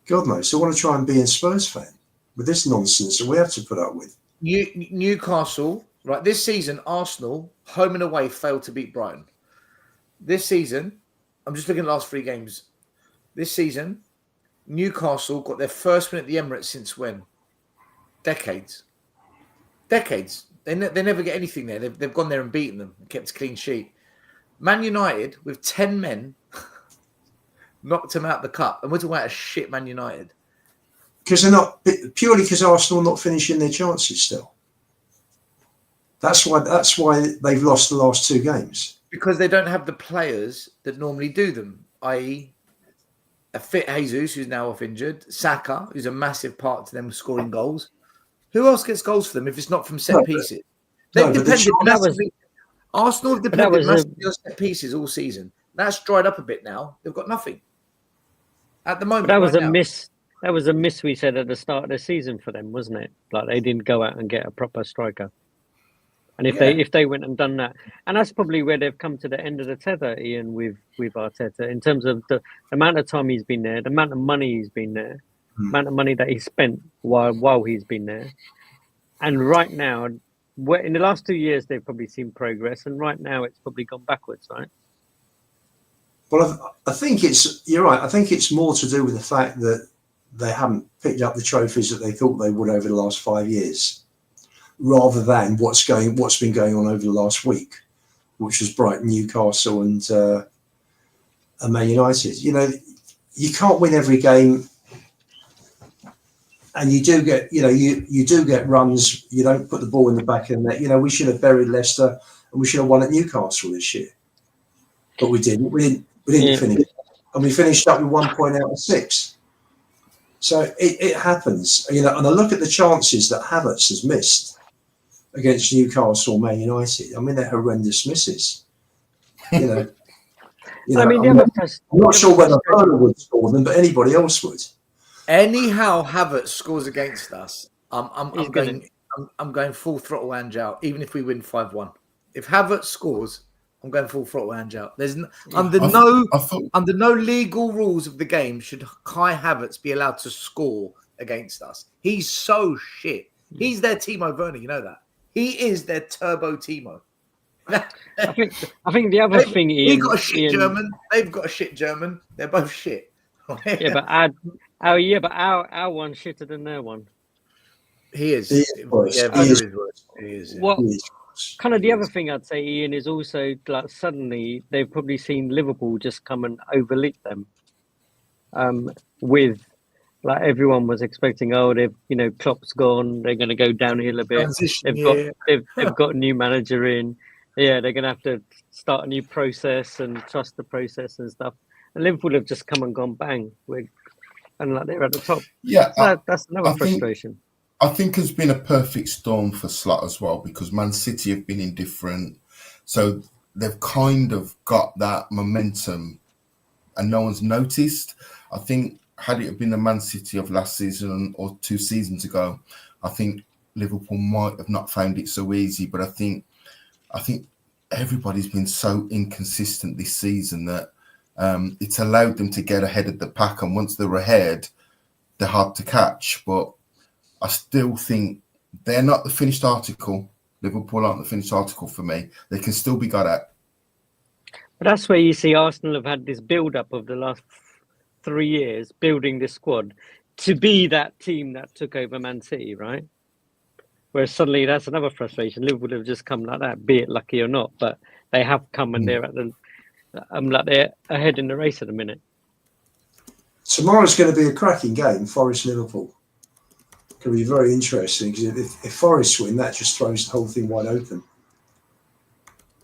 God knows. They want to try and be a Spurs fan with this nonsense that we have to put up with. Newcastle, right? This season, Arsenal, home and away, failed to beat Brighton. This season, I'm just looking at the last 3 games. This season, Newcastle got their first win at the Emirates since when? Decades. They never get anything there. They've gone there and beaten them, and kept a clean sheet. Man United, with 10 men, knocked them out the cup. And we're talking about a shit Man United. Because they're not purely because Arsenal are not finishing their chances still. That's why they've lost the last 2 games. Because they don't have the players that normally do them, i.e., a fit Jesus, who's now off injured, Saka, who's a massive part to them scoring goals. Who else gets goals for them if it's not from set pieces? Arsenal have depended massively on set pieces all season. That's dried up a bit now. They've got nothing at the moment. But that was a miss. That was a miss we said at the start of the season for them, wasn't it? Like they didn't go out and get a proper striker. And if they went and done that, and that's probably where they've come to the end of the tether, Ian, with Arteta, in terms of the amount of time he's been there, the amount of money he's been there, the amount of money that he spent while he's been there. And right now, in the last 2 years, they've probably seen progress, and right now it's probably gone backwards, right? Well, I think you're right. I think it's more to do with the fact that they haven't picked up the trophies that they thought they would over the last 5 years, rather than what's been going on over the last week, which was Brighton, Newcastle, and Man United. You can't win every game, and you do get you do get runs. You don't put the ball in the back of the net. We should have buried Leicester, and we should have won at Newcastle this year, but we didn't. We didn't finish, and we finished up with 1 point out of 6. So it happens, and I look at the chances that Havertz has missed. against Newcastle, Man United. I mean, they're horrendous misses. You know, I mean, I'm not sure whether Bernard would score them, but anybody else would. Anyhow, Havertz scores against us. I'm He's going full throttle Ange out, even if we win 5-1. If Havertz scores, I'm going full throttle Ange out. There's under no legal rules of the game should Kai Havertz be allowed to score against us. He's so shit. He's their Timo Werner, you know that. He is their turbo Timo. I think the other thing is he got a shit German. They've got a shit German. They're both shit. Yeah, but our one's shitter than their one. He is. He is. What kind of the other thing I'd say, Ian, is also like suddenly they've probably seen Liverpool just come and overlook them. With like everyone was expecting, Klopp's gone, they're going to go downhill a bit. They've got a new manager in. Yeah, they're going to have to start a new process and trust the process and stuff. And Liverpool have just come and gone bang, and like they're at the top. Yeah, so that's another frustration. I think it's been a perfect storm for Slot as well, because Man City have been indifferent. So they've kind of got that momentum and no one's noticed. I think had it been the Man City of last season or 2 seasons ago, I think Liverpool might have not found it so easy. But I think everybody's been so inconsistent this season that it's allowed them to get ahead of the pack. And once they're ahead, they're hard to catch. But I still think they're not the finished article. Liverpool aren't the finished article for me. They can still be got at. But that's where you see Arsenal have had this build-up of the last 3 years, building this squad to be that team that took over Man City, right? Whereas suddenly that's another frustration. Liverpool have just come like that, be it lucky or not, but they have come and they're at the they're ahead in the race at the minute. Tomorrow's going to be a cracking game, Forest-Liverpool. It can be very interesting because if Forest win, that just throws the whole thing wide open.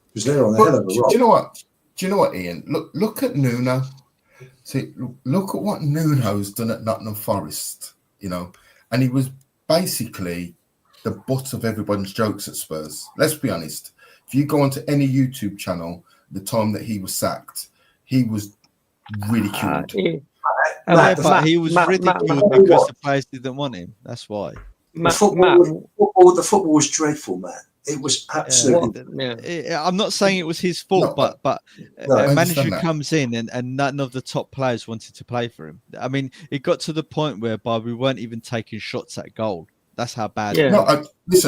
Because they're on the hell of a rock. Do you know what, Ian? Look at Nuno. See, look at what Nuno's done at Nottingham Forest, and he was basically the butt of everybody's jokes at Spurs. Let's be honest. If you go onto any YouTube channel, the time that he was sacked, he was ridiculed. But he was ridiculed because the players didn't want him. That's why. The football was dreadful, Matt. It was absolutely. I'm not saying it was his fault, but a manager comes in and none of the top players wanted to play for him. I mean, it got to the point whereby we weren't even taking shots at goal. That's how bad. Yeah. It was.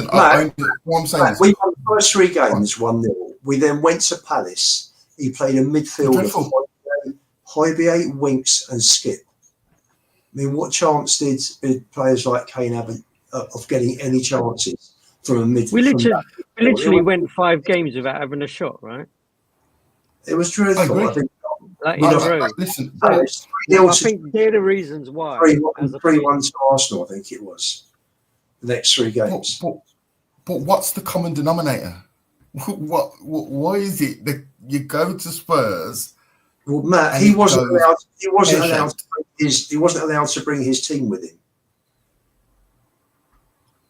What I'm saying is, we won the first 3 games 1-0. We then went to Palace. He played a midfield of Højbjerg, Winks, and Skip. I mean, what chance did players like Kane have of getting any chances from a midfield? We literally went 5 games without having a shot, right? It was dreadful. I think. Listen, I think they're the reasons why. 3-1 to Arsenal, I think it was. The next 3 games. But what's the common denominator? Why is it that you go to Spurs? Well, Matt, he wasn't allowed to bring his team with him,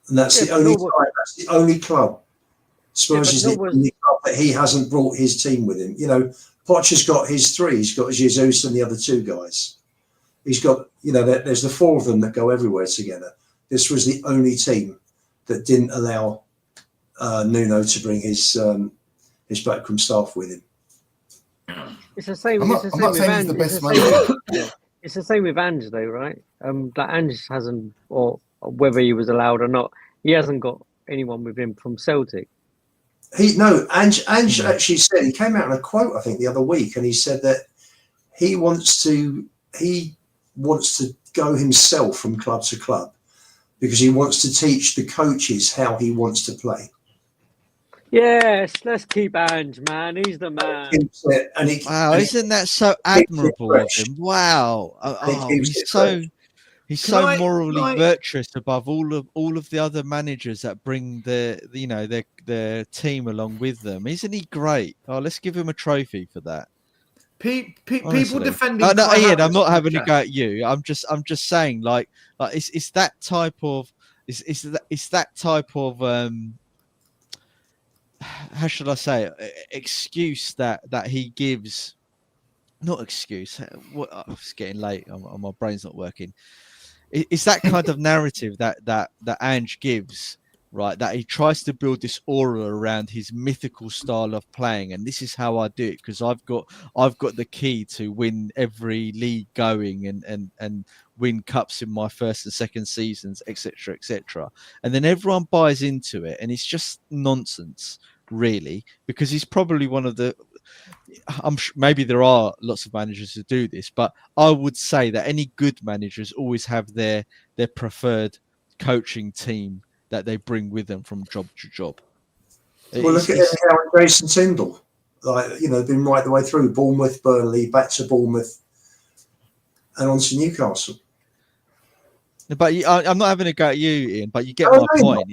and that's the only time. That's the only club. Spurs is the only club that he hasn't brought his team with him. Poch has got his 3. He's got Jesus and the other 2 guys. He's got, there's the 4 of them that go everywhere together. This was the only team that didn't allow Nuno to bring his backroom staff with him. It's the same. It's the same with Ange, though, right? That Ange hasn't, or whether he was allowed or not, he hasn't got anyone with him from Celtic. Ange actually said, he came out in a quote, I think, the other week, and he said that he wants to go himself from club to club because he wants to teach the coaches how he wants to play. Yes, let's keep Ange, man. He's the man. Isn't that so admirable of him? Wow. He's so morally virtuous above all of the other managers that bring their team along with them. Isn't he great? Oh, let's give him a trophy for that. People defending. No, Ian, I'm not having a go at you. I'm just saying, like it's that type of how should I say, excuse that he gives. Not excuse. What? Oh, it's getting late. My brain's not working. It's that kind of narrative that Ange gives, right? That he tries to build this aura around his mythical style of playing, and this is how I do it because I've got the key to win every league going and win cups in my first and second seasons, etc., etc. And then everyone buys into it, and it's just nonsense, really, because he's probably one of the. I'm sure maybe there are lots of managers who do this, but I would say that any good managers always have their preferred coaching team that they bring with them from job to job. Well, look at how Jason Tindall, been right the way through Bournemouth, Burnley, back to Bournemouth, and on to Newcastle. But I'm not having a go at you, Ian. But you get my point.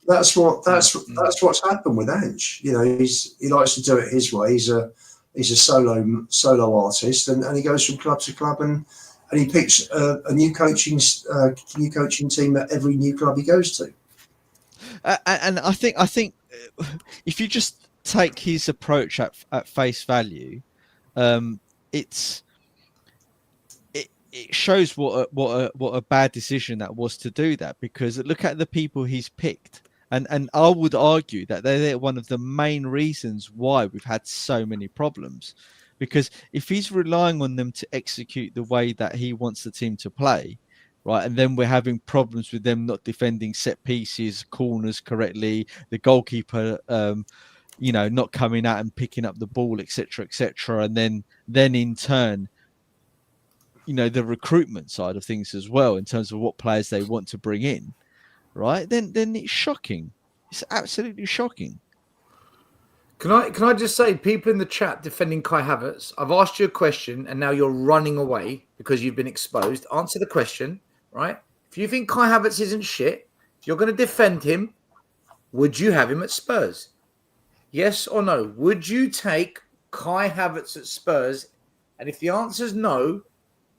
That's what's happened with Ange. He likes to do it his way. He's a solo artist, and he goes from club to club, and he picks a new coaching team at every new club he goes to. And I think if you just take his approach at face value, it shows what a bad decision that was to do that, because look at the people he's picked, and I would argue that they're one of the main reasons why we've had so many problems, because if he's relying on them to execute the way that he wants the team to play, right, and then we're having problems with them not defending set pieces, corners correctly, the goalkeeper not coming out and picking up the ball, etc., and then in turn the recruitment side of things as well, in terms of what players they want to bring in, right? Then it's shocking. It's absolutely shocking. Can I just say, people in the chat defending Kai Havertz, I've asked you a question and now you're running away because you've been exposed. Answer the question, right? If you think Kai Havertz isn't shit, if you're going to defend him, would you have him at Spurs? Yes or no? Would you take Kai Havertz at Spurs? And if the answer is no,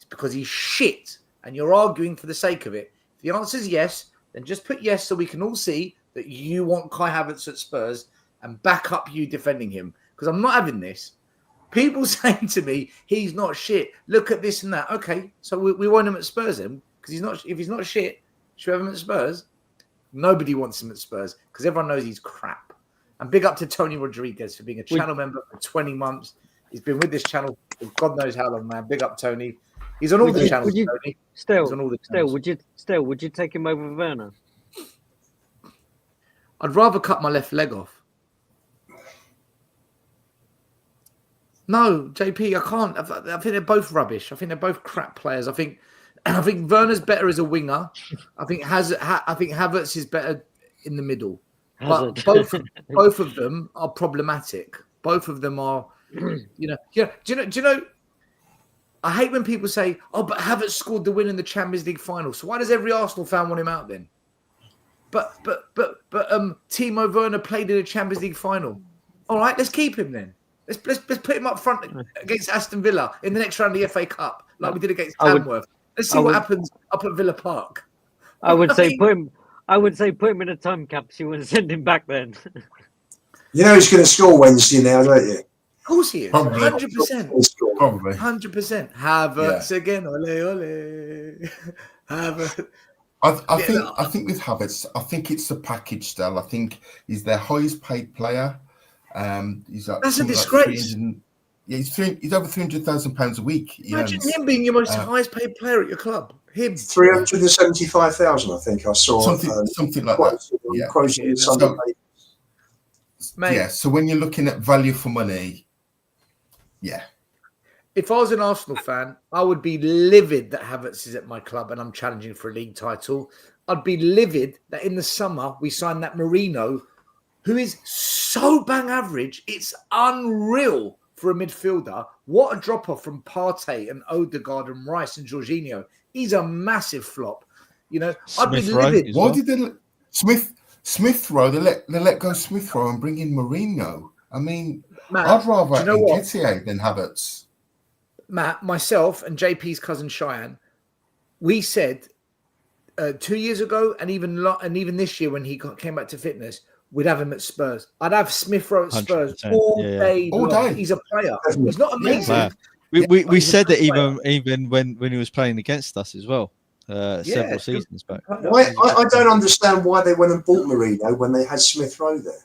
because he's shit and you're arguing for the sake of it. If the answer is yes, then just put yes so we can all see that you want Kai Havertz at Spurs and back up you defending him. Because I'm not having this. People saying to me, he's not shit. Look at this and that. Okay, so we want him at Spurs then. Because if he's not shit, should we have him at Spurs? Nobody wants him at Spurs because everyone knows he's crap. And big up to Tony Rodriguez for being a channel member for 20 months. He's been with this channel for God knows how long, man. Big up Tony. He's on all the channels, Tony. Would you take him over Werner? I'd rather cut my left leg off. No, JP, I can't. I think they're both rubbish. I think they're both crap players. I think Werner's better as a winger. I think Havertz is better in the middle. But both of them are problematic. Both of them are, Do you know? I hate when people say, "Oh, but Havertz scored the win in the Champions League final." So why does every Arsenal fan want him out then? But Timo Werner played in a Champions League final. All right, let's keep him then. Let's put him up front against Aston Villa in the next round of the FA Cup, like we did against Tamworth. Let's see what happens up at Villa Park. I would say put him in a time capsule and send him back then. You know he's going to score Wednesday now, don't you? Of course he is. 100%. Probably. 100%. Havertz again. Ole, ole. Havertz. I think with Havertz, I think it's the package still. I think he's their highest paid player. That's a disgrace. He's over £300,000 a week. Imagine him being your most highest paid player at your club. Him 375,000, I think I saw. Something like that. Yeah. So when you're looking at value for money, yeah. If I was an Arsenal fan, I would be livid that Havertz is at my club and I'm challenging for a league title. I'd be livid that in the summer we signed that Marino, who is so bang average. It's unreal for a midfielder. What a drop-off from Partey and Odegaard and Rice and Jorginho. He's a massive flop. I'd be livid. Why did they Smith Rowe? They let go Smith Rowe and bring in Marino. I mean, Matt, I'd rather Nketiah than Havertz. Matt, myself, and JP's cousin Cheyenne, we said 2 years ago, and even this year when he came back to fitness, we'd have him at Spurs. I'd have Smith Rowe at Spurs 100%. all Yeah. day. All long. day. He's a player. He's not amazing. Player. but We he's a said that good player. even when he was playing against us as well, several seasons back. I don't understand why they went and bought Marino when they had Smith Rowe there.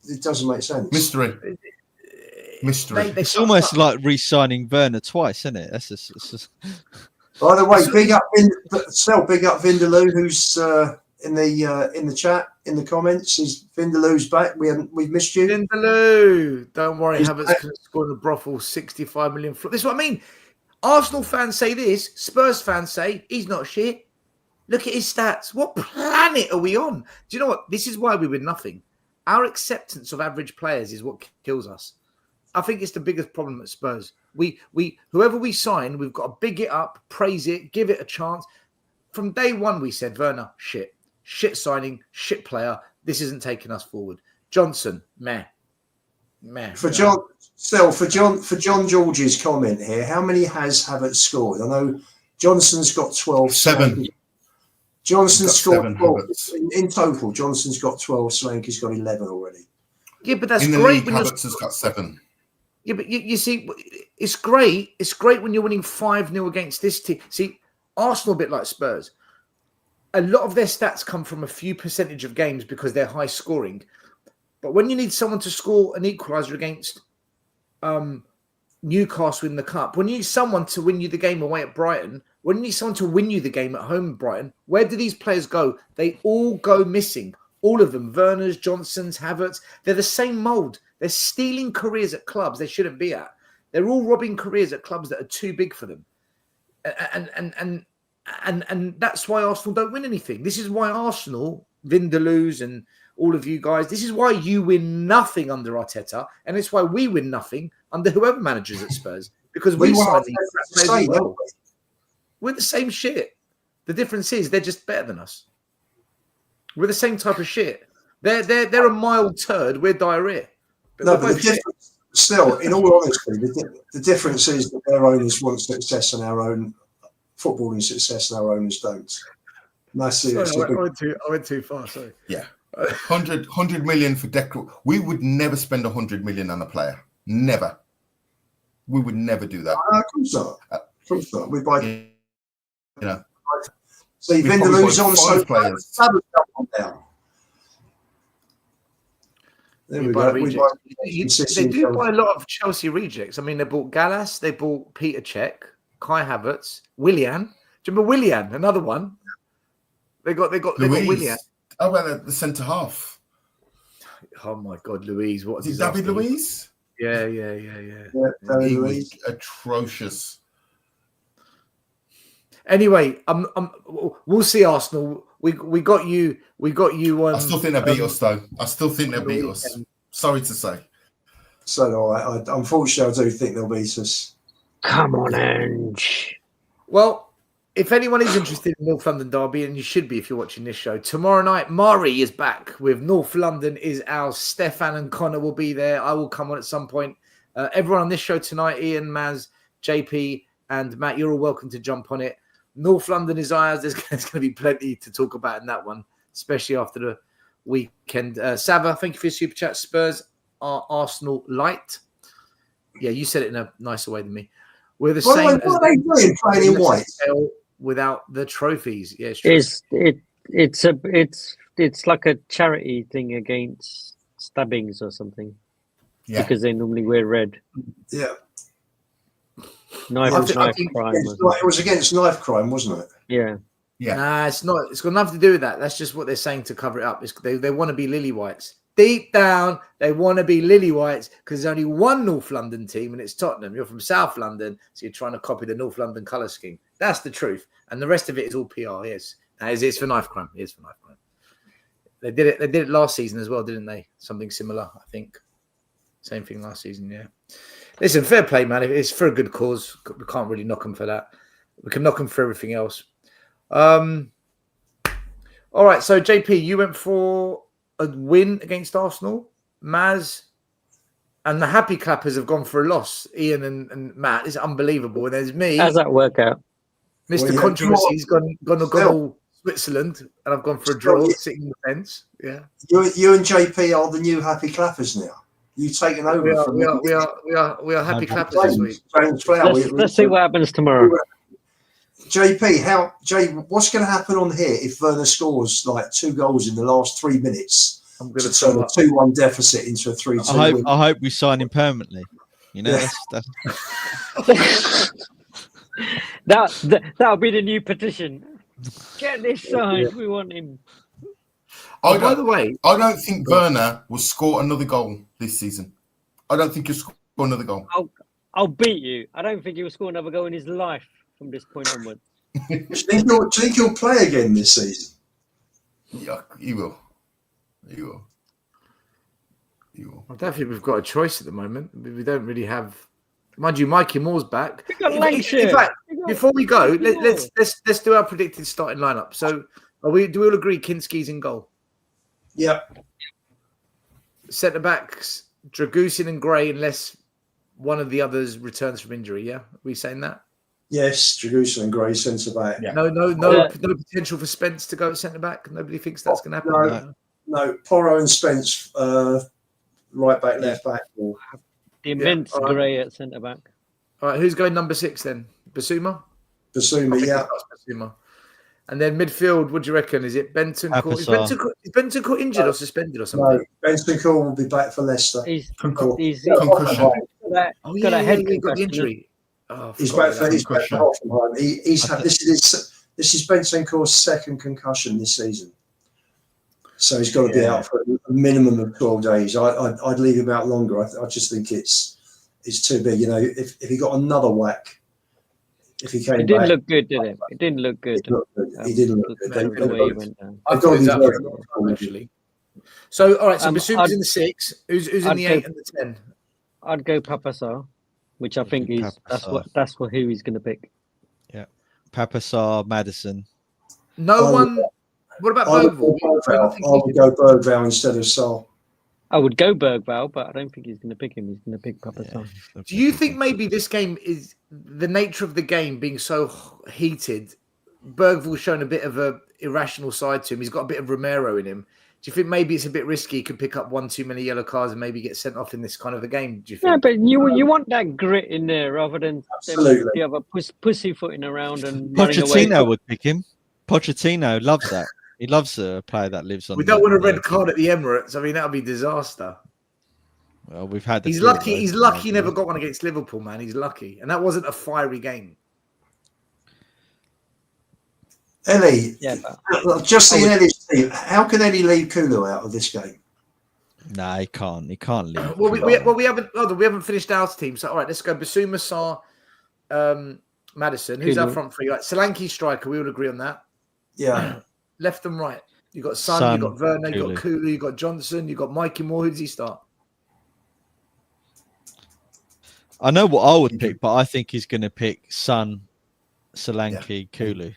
It doesn't make sense. Mystery. It's almost like re-signing Werner twice, isn't it? That's just... By the way, big up Vindaloo, who's in the chat, in the comments. Vindaloo's back. We've missed you. Vindaloo. Don't worry, He's Havertz back. can score in the brothel 65 million. This is what I mean. Arsenal fans say this. Spurs fans say he's not shit. Look at his stats. What planet are we on? Do you know what? This is why we win nothing. Our acceptance of average players is what kills us. I think it's the biggest problem at Spurs. We whoever we sign, we've got to big it up, praise it, give it a chance. From day one, we said, Werner, shit signing, shit player. This isn't taking us forward. Johnson, meh. For John George's comment here, how many has Havertz scored? I know Johnson's got 12. 7. Johnson's scored 7 12. Havertz. In total. Johnson's got 12. Solanke's got 11 already. Yeah, but that's In the great. league, Havertz has got 7. Yeah, but you see, it's great. It's great when you're winning 5-0 against this team. See, Arsenal, a bit like Spurs, a lot of their stats come from a few percentage of games because they're high scoring. But when you need someone to score an equaliser against Newcastle in the Cup, when you need someone to win you the game away at Brighton, when you need someone to win you the game at home at Brighton, where do these players go? They all go missing. All of them. Werner's, Johnson's, Havertz. They're the same mould. They're stealing careers at clubs they shouldn't be at. They're all robbing careers at clubs that are too big for them. And that's why Arsenal don't win anything. This is why Arsenal, Vindaloos and all of you guys, this is why you win nothing under Arteta, and it's why we win nothing under whoever manages at Spurs. Because we sign these players as well. We're the same shit. The difference is they're just better than us. We're the same type of shit. They're a mild turd. We're diarrhea. But the difference, still, in all honesty, the difference is that their owners want success and our own footballing success and our owners don't. And that's it. Sorry, I went too far. Sorry. Yeah. 100 million for Declan. We would never spend 100 million on a player. Never. We would never do that. Of course not. Of course not. We buy. You know. See, We probably Vindaloo's bought on 5 so players. down. There we go. They do buy a lot of Chelsea rejects. I mean, they bought Gallas, they bought Peter Cech, Kai Havertz, Willian. Do you remember Willian? Another one. They got Willian. Oh, well, the centre half. Oh my God, Louise! What Is it David Luiz? Yeah. He was atrocious. Anyway, we'll see Arsenal. We got you. I still think they beat us, though. I still think they beat us. Sorry to say. So no, I unfortunately I do think they'll beat us. Come on, Ange. Well, if anyone is interested in North London Derby, and you should be if you're watching this show, tomorrow night, Mari is back with North London is ours. Stefan and Connor will be there. I will come on at some point. Everyone on this show tonight, Ian, Maz, JP, and Matt, you're all welcome to jump on it. North London is ours. There's going to be plenty to talk about in that one, especially after the weekend. Sava, thank you for your super chat. Spurs are Arsenal light. Yeah, you said it in a nicer way than me. We're the same. What are they doing playing in white? Without the trophies. Yeah, it's like a charity thing against stabbings or something. Yeah. Because they normally wear red. Yeah. Knife crime. It was against knife crime, wasn't it? Yeah. Yeah. Nah, it's not. It's got nothing to do with that. That's just what they're saying to cover it up. They want to be lily whites. Deep down, they want to be lily whites because there's only one North London team and it's Tottenham. You're from South London, so you're trying to copy the North London colour scheme. That's the truth. And the rest of it is all PR, yes. It's for knife crime. It is for knife crime. They did it last season as well, didn't they? Something similar, I think. Same thing last season, yeah. Listen, fair play, man. It's for a good cause. We can't really knock them for that. We can knock them for everything else. All right, so JP, you went for a win against Arsenal. Maz and the happy clappers have gone for a loss. Ian and Matt, it's unbelievable. And there's me. How's that work out? Mr. Controversy's gone all Switzerland, and I've gone for a draw, sitting on the fence. Yeah, You and JP are the new happy clappers now. You've taken over we from are happy clappers this week. James Flower. Let's see what happens tomorrow. JP, what's going to happen on here if Werner scores like 2 goals in the last 3 minutes I'm going to turn a 2-1 deficit into a 3-2 win? I hope we sign him permanently. You know, that's That'll be the new petition. Get this signed. We want him. By the way, I don't think Werner will score another goal this season. I don't think he'll score another goal. I'll beat you. I don't think he'll score another goal in his life from this point onwards. Do you think he'll play again this season? Yeah, he will. He will. I don't think we've got a choice at the moment. We don't really have. Mind you, Mikey Moore's back. In fact, before we go, let's do our predicted starting lineup. So, do we all agree Kinski's in goal? Yeah. Centre backs, Dragusin and Gray, unless one of the others returns from injury. Yeah, are we saying that? Yes, Dragusin and Gray centre back. Yeah. No potential for Spence to go at centre back. Nobody thinks that's going to happen. No, Porro and Spence, right back, left back. Or... The immense Gray at centre back. All right, who's going number 6 then? Basuma, yeah. Basuma. And then midfield, what do you reckon? Is it Bentancur? Is Bentancur injured or suspended or something? No, Bentancur will be back for Leicester. He's Concussion. got a head he got the injury. Oh, he's back for Hoffenheim. This is Bentancur's 2nd concussion this season. So he's got to be out for a minimum of 12 days. I'd leave him out longer. I just think it's too big. You know, if he got another whack, if he came back. It didn't look good, did it? It didn't look good. He didn't look good. The way he went down. I thought he was out for a long time, actually. So, all right, so Basuma's in the 6. Who's in the 8 and the 10? I'd go Papasar, which I think that's who he's going to pick. Yeah. Papasar, Maddison. No one... What about Bergvall? I would go Bergvall instead of Sol. I would go Bergvall, but I don't think he's going to pick him. He's going to pick Papasar. Yeah. Do you think maybe this game is the nature of the game being so heated? Bergvall's shown a bit of a irrational side to him. He's got a bit of Romero in him. Do you think maybe it's a bit risky? He could pick up 1 too many yellow cards and maybe get sent off in this kind of a game. Do you think? Yeah, but you want that grit in there rather than the other pussyfooting around and Pochettino would pick him. Pochettino loves that. He loves a player that lives on. We don't want a red card at the Emirates. I mean, that would be disaster. Well, we've had. He's lucky. He's lucky he never got one against Liverpool, man. He's lucky, and that wasn't a fiery game. Ellie, just seeing Ellie's team, how can Ellie leave Kulu out of this game? No, he can't. He can't leave. We haven't finished our team. So all right, let's go. Basuma, Sarr, Maddison. Who's our front three? Right, Solanke striker. We all agree on that. Yeah. Left and right. You got Son, you got Werner, you got Kulu, you got Johnson, you got Mikey Moore. Who does he start? I know what I would pick, but I think he's going to pick Son, Solanke, Kulu.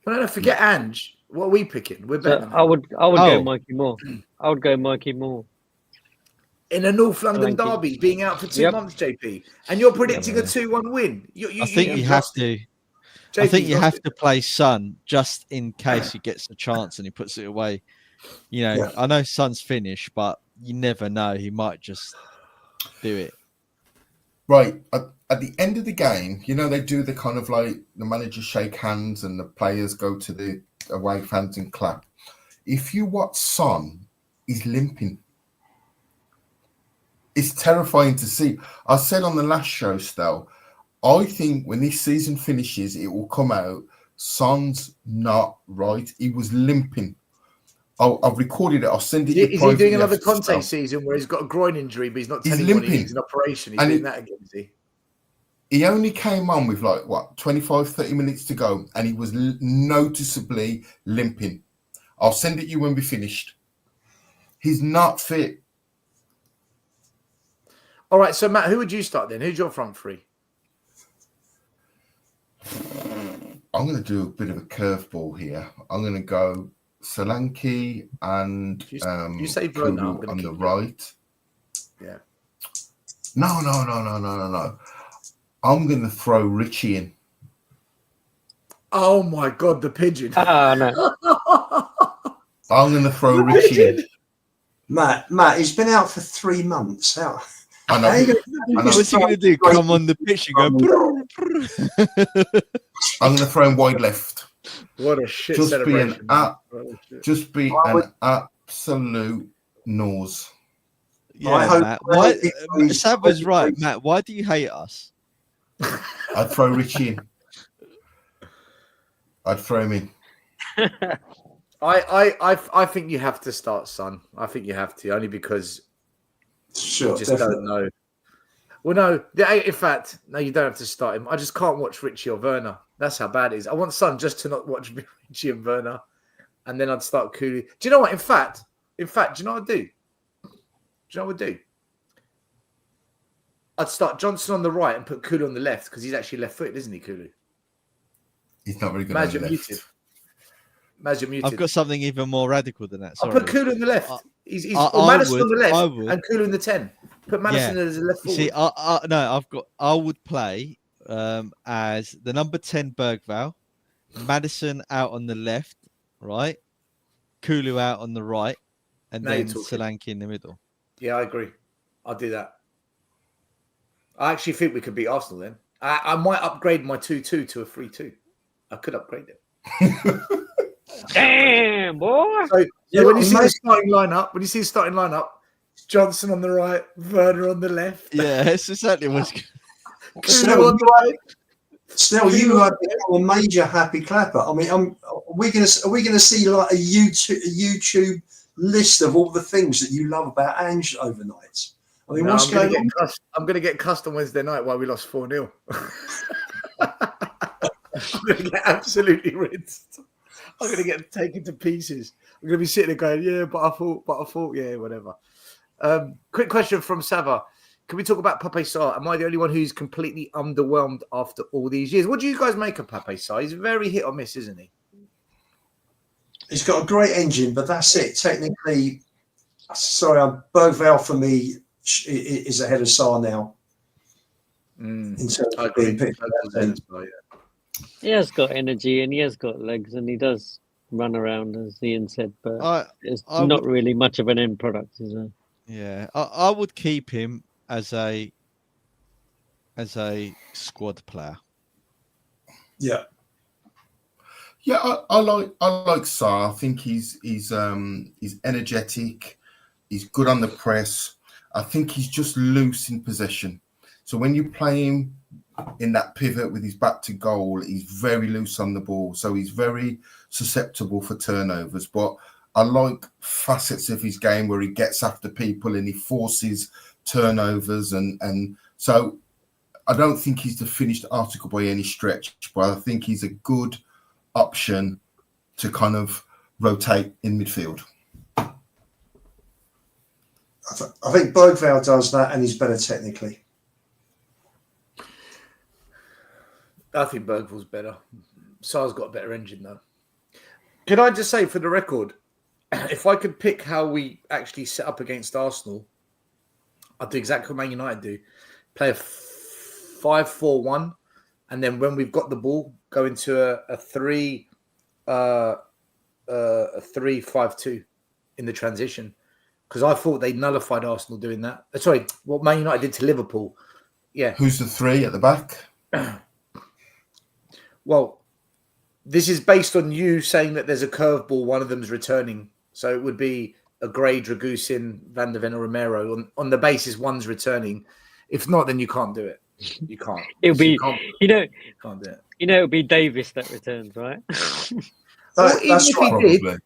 Well, no, forget Ange. What are we picking? We're better. I would go Mikey Moore. I would go Mikey Moore. In a North London derby, being out for 2 months, JP, and you're predicting a 2-1 win. I think you have to. I think you have to play Son just in case he gets a chance and he puts it away. You know, I know Son's finished, but you never know. He might just do it. Right. At the end of the game, you know, they do the kind of like the managers shake hands and the players go to the away fans and clap. If you watch Son, he's limping. It's terrifying to see. I said on the last show, Stel, I think when this season finishes, it will come out. Son's not right. He was limping. I've recorded it. I'll send it. Is he doing another Conte season where he's got a groin injury, but he's not telling you he needs an operation? He's doing that again, is he? He only came on with 25, 30 minutes to go, and he was noticeably limping. I'll send it you when we're finished. He's not fit. All right, so Matt, who would you start then? Who's your front three? I'm going to do a bit of a curveball here. I'm going to go Solanke and you say Werner on the right. Yeah. No. I'm going to throw Richie in. Oh my God, the pigeon! No. I'm going to throw Richie in. Matt, he's been out for 3 months. How I know. how you gonna- What's he going to do? Come on the pitch and go. "Brr, brr." I'm going to throw him wide left. What a shit Just be an celebration. man. What a shit. Just be I would- an absolute nose. Yeah, hope- Matt. Why? he's- Sav was right, Matt. Why do you hate us? I'd throw Richie in. I'd throw him in. I think you have to start Son. I think you have to, only because Sure, you just definitely. don't know. Well, no, in fact, no, you don't have to start him. I just can't watch Richie or Werner. That's how bad it is. I want Son just to not watch Richie and Werner, and then I'd start Cooley. Do you know what? In fact, do you know what I'd do? Do you know what I'd do? I'd start Johnson on the right and put Cooley on the left because he's actually left-footed, isn't he, Cooley? He's not very good Maz, on the you're left. muted. Maz, you're muted. I've got something even more radical than that. I'll Sorry. put Cooley on the left. I- He's I or Madison would- on the I left would. and Cooley in the 10. Put Madison as a left You forward. see, I would play as the number 10 Bergvall, Madison out on the left, right, Kulu out on the right, and Now then you're talking. Solanke in the middle. Yeah, I agree. I'll do that. I actually think we could beat Arsenal then. I might upgrade my 2-2 to a 3-2. I could upgrade it. Damn, boy. So Yeah, when you see mate. the starting lineup, Johnson on the right, Werner on the left, Yeah, it's exactly what's Kulu on the right. Snell, you have become a major happy clapper. I mean, are we going to see like a YouTube list of all the things that you love about Ange overnight? I mean, No, what's going on? I'm going to get cussed on Wednesday night while we lost 4-0. I'm going to get absolutely rinsed. I'm going to get taken to pieces. I'm going to be sitting there going, yeah, but I thought, yeah, whatever. Quick question from Sava. Can we talk about Pape Sarr? Am I the only one who's completely underwhelmed after all these years? What do you guys make of Pape Sarr? He's very hit or miss, isn't he? He's got a great engine, but that's it. Technically, sorry, Bergvall for me is ahead of Sarr now. In terms I of agree. being picked. He has got energy and he has got legs and he does run around, as Ian said, but it's I not would- really much of an end product, is it? Yeah, I would keep him as a squad player. Yeah. Yeah, I like Sarr. I think he's energetic. He's good on the press. I think he's just loose in possession. So when you play him in that pivot with his back to goal, he's very loose on the ball. So he's very susceptible for turnovers. But I like facets of his game where he gets after people and he forces turnovers. And so I don't think he's the finished article by any stretch, but I think he's a good option to kind of rotate in midfield. I think Bergvall does that and he's better technically. I think Bergvall's better. Sarr's got a better engine, though. Can I just say, for the record, if I could pick how we actually set up against Arsenal, I'd do exactly what Man United do. Play a 5-4-1, and then when we've got the ball, go into a 3-5-2 in the transition. Because I thought they nullified Arsenal doing that. Sorry, what Man United did to Liverpool. Yeah. Who's the three at the back? Well, this is based on you saying that there's a curveball, one of them's returning. So it would be a Gray, Dragusin, Van der Ven, or Romero. On the basis one's returning. If not, then you can't do it. You can't. It'll be, can't do it. It'll be Davis that returns, right? Well, even That's if right. he did, Probably.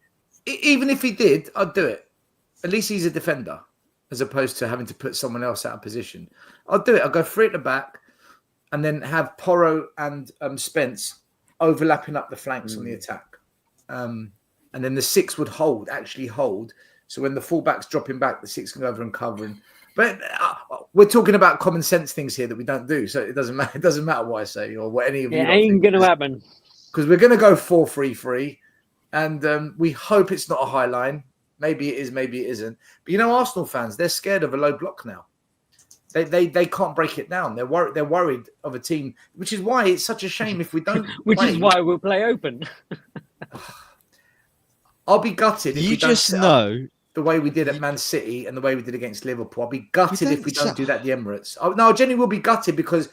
even if he did, I'd do it. At least he's a defender, as opposed to having to put someone else out of position. I'll do it. I'll go three at the back, and then have Porro and Spence overlapping up the flanks on the attack. And then the six would actually hold. So when the fullback's dropping back, the six can go over and cover. But we're talking about common sense things here that we don't do. So it doesn't matter. It doesn't matter what I say or what any of you It ain't going to happen. Because we're going to go 4-3-3. And we hope it's not a high line. Maybe it is, maybe it isn't. But you know, Arsenal fans, they're scared of a low block now. They can't break it down. They're worried of a team, which is why it's such a shame if we don't. Which is why we'll play open. I'll be gutted if You we don't just set up know. the way we did at Man City and the way we did against Liverpool. I'll be gutted if we don't set- do that at the Emirates. No, I genuinely will be gutted because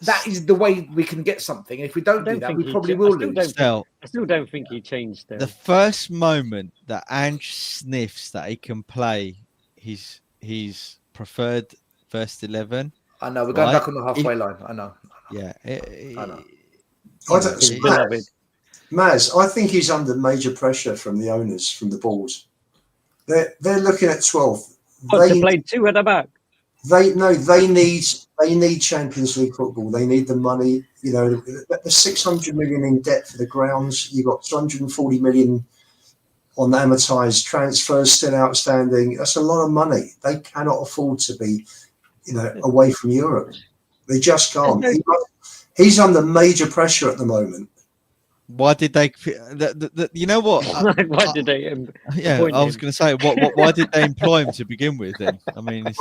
that is the way we can get something. And if we don't do that, we probably will lose. I still don't think he changed there. The first moment that Ange sniffs that he can play his preferred first 11. I know we're going right? back on the halfway line. I know. Yeah, I know. Maz, I think he's under major pressure from the owners, from the board. They're looking at 12th. They played 2 at the back. They need Champions League football. They need the money. You know, the 600 million in debt for the grounds. You've got 240 million on amortized transfers still outstanding. That's a lot of money. They cannot afford to be, away from Europe. They just can't. He's under major pressure at the moment. Why did they? You know what? Why did they? Yeah, I was going to say, why did they employ him to begin with? Then I mean, it's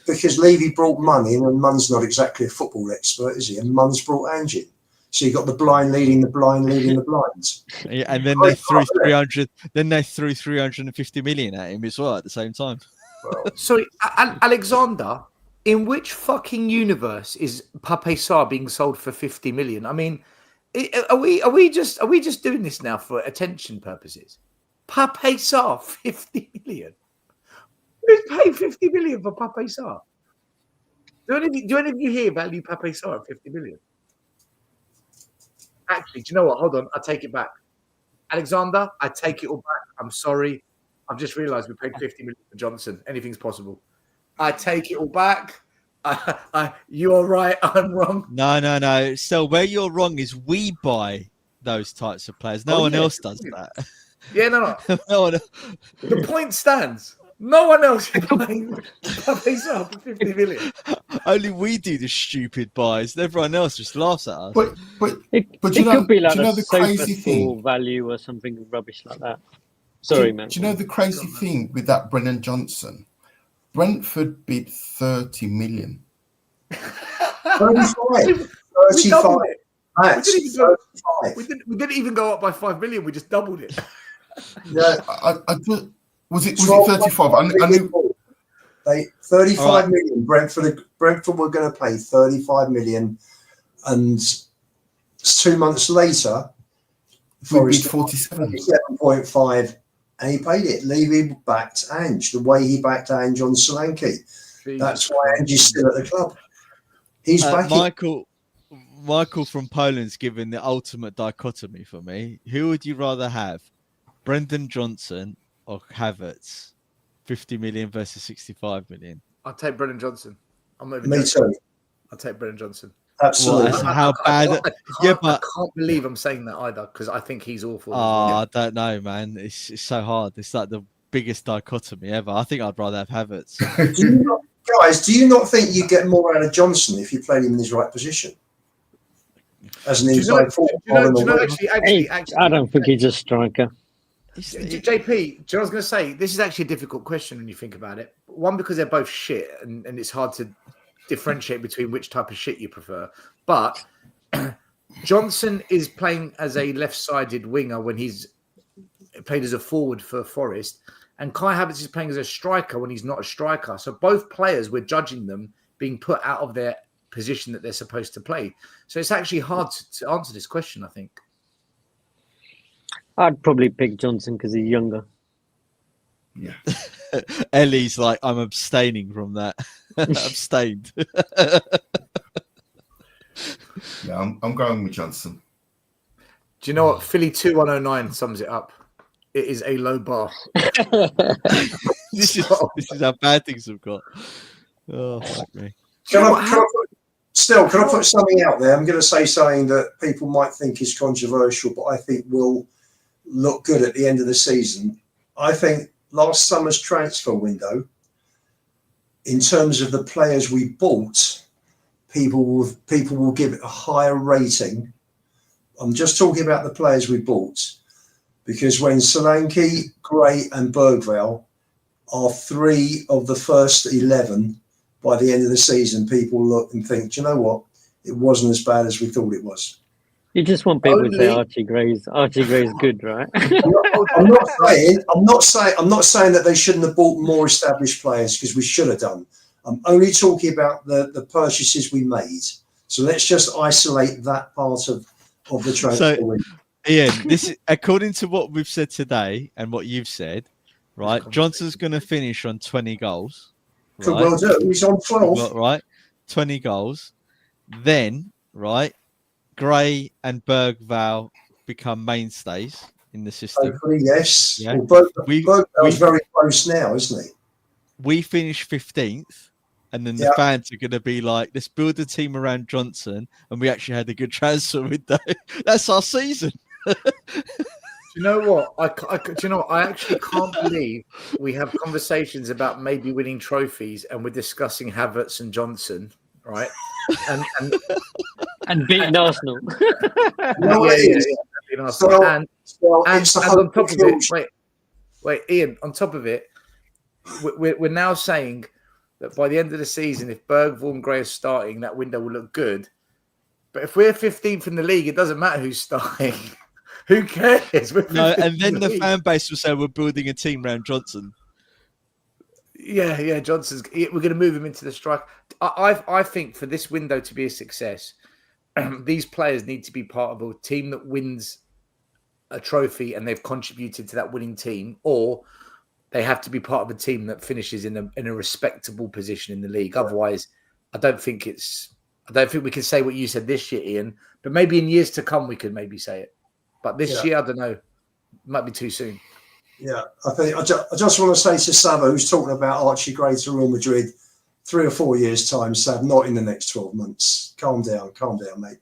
because Levy brought money, and Munn's not exactly a football expert, is he? And Munn's brought Ange in. So you got the blind leading the blind leading the blinds. Yeah, and then they threw 300. Then they threw 350 million at him as well at the same time. Sorry, Alexander. In which fucking universe is Pape Sarr being sold for 50 million? I mean, are we just doing this now for attention purposes? Pape Sarr, 50 million. Who's paid 50 million for Pape Sarr? Do any of you here value Pape Sarr at 50 million? Actually, do you know what? Hold on, I take it back. Alexander, I take it all back. I'm sorry. I've just realised we paid 50 million for Johnson. Anything's possible. I take it all back. You're right. I'm wrong. No. So where you're wrong is we buy those types of players. No one else does that. Yeah, no. No one. The point stands. No one else is buying Pape Sarr for 50 million. Only we do the stupid buys. Everyone else just laughs at us. But it you know, could be like do you know a the crazy sofa thing? value or something rubbish like that. Sorry, man. Do you know the crazy thing with that Brennan Johnson? Brentford bid 30 million. 35. We didn't even go up by 5 million. We just doubled it. Yeah, was it 35? I knew. 35 million. Brentford were going to pay 35 million, and 2 months later, Forest 47.5. and he paid it. Levy backed Ange the way he backed Ange on Solanke. That's why Ange is still at the club. He's back. Michael from Poland's given the ultimate dichotomy for me. Who would you rather have, Brendan Johnson or Havertz? 50 million versus 65 million. I'll take Brendan Johnson. Me too. I'll take Brendan Johnson. Absolutely. How bad? I can't believe I'm saying that either because I think he's awful. I don't know, man. It's so hard. It's like the biggest dichotomy ever. I think I'd rather have Havertz. Do you not think you get more out of Johnson if you played him in his right position? As an inside forward. Actually, I don't think he's a striker. JP, do you know what I was going to say? This is actually a difficult question when you think about it. One, because they're both shit, and it's hard to differentiate between which type of shit you prefer. But Johnson is playing as a left-sided winger when he's played as a forward for Forest, and Kai Havertz is playing as a striker when he's not a striker. So both players, we're judging them being put out of their position that they're supposed to play. So it's actually hard to answer this question, I think. I'd probably pick Johnson because he's younger. Yeah. Ellie's like, I'm abstaining from that. Abstained. Yeah, I'm going with Johnson. Do you know what? Philly 2109 sums it up. It is a low bar. This is how bad things have got. Oh, fuck me. Can I put something out there? I'm going to say something that people might think is controversial, but I think will look good at the end of the season. I think last summer's transfer window, in terms of the players we bought, people will give it a higher rating. I'm just talking about the players we bought, because when Solanke, Gray and Bergvall are 3 of the first 11 by the end of the season, people look and think, do you know what? It wasn't as bad as we thought it was. You just want people to say Only- Archie Gray's good, right? I'm not saying that they shouldn't have bought more established players, because we should have done. I'm only talking about the purchases we made. So let's just isolate that part of the transfer window. Ian, this is according to what we've said today and what you've said, right? Johnson's going to finish on 20 goals. Could Right? well do. He's on 12. Right? 20 goals. Then, right, Gray and Bergvall become mainstays in the system. Hopefully, yes. Yeah. Well, Bergvall's very close now, isn't he? We finish 15th. And then the fans are going to be like, let's build a team around Johnson. And we actually had a good transfer window. That's our season. Do you know what? I actually can't believe we have conversations about maybe winning trophies, and we're discussing Havertz and Johnson, right? And beating Arsenal. Beating Arsenal. And on top of it, wait, Ian. On top of it, we're now saying that by the end of the season, if Bergvall and Gray are starting, that window will look good. But if we're 15th in the league, it doesn't matter who's starting. Who cares? No, and then the fan base will say we're building a team around Johnson. Yeah, Johnson's. We're going to move him into the strike. I think for this window to be a success, these players need to be part of a team that wins a trophy and they've contributed to that winning team, or they have to be part of a team that finishes in a respectable position in the league. Otherwise, I don't think we can say what you said this year, Ian. But maybe in years to come, we could maybe say it. But this year, I don't know. It might be too soon. Yeah, I just want to say to Sava, who's talking about Archie Gray to Real Madrid 3 or 4 years' time, Sav, not in the next 12 months. Calm down, mate.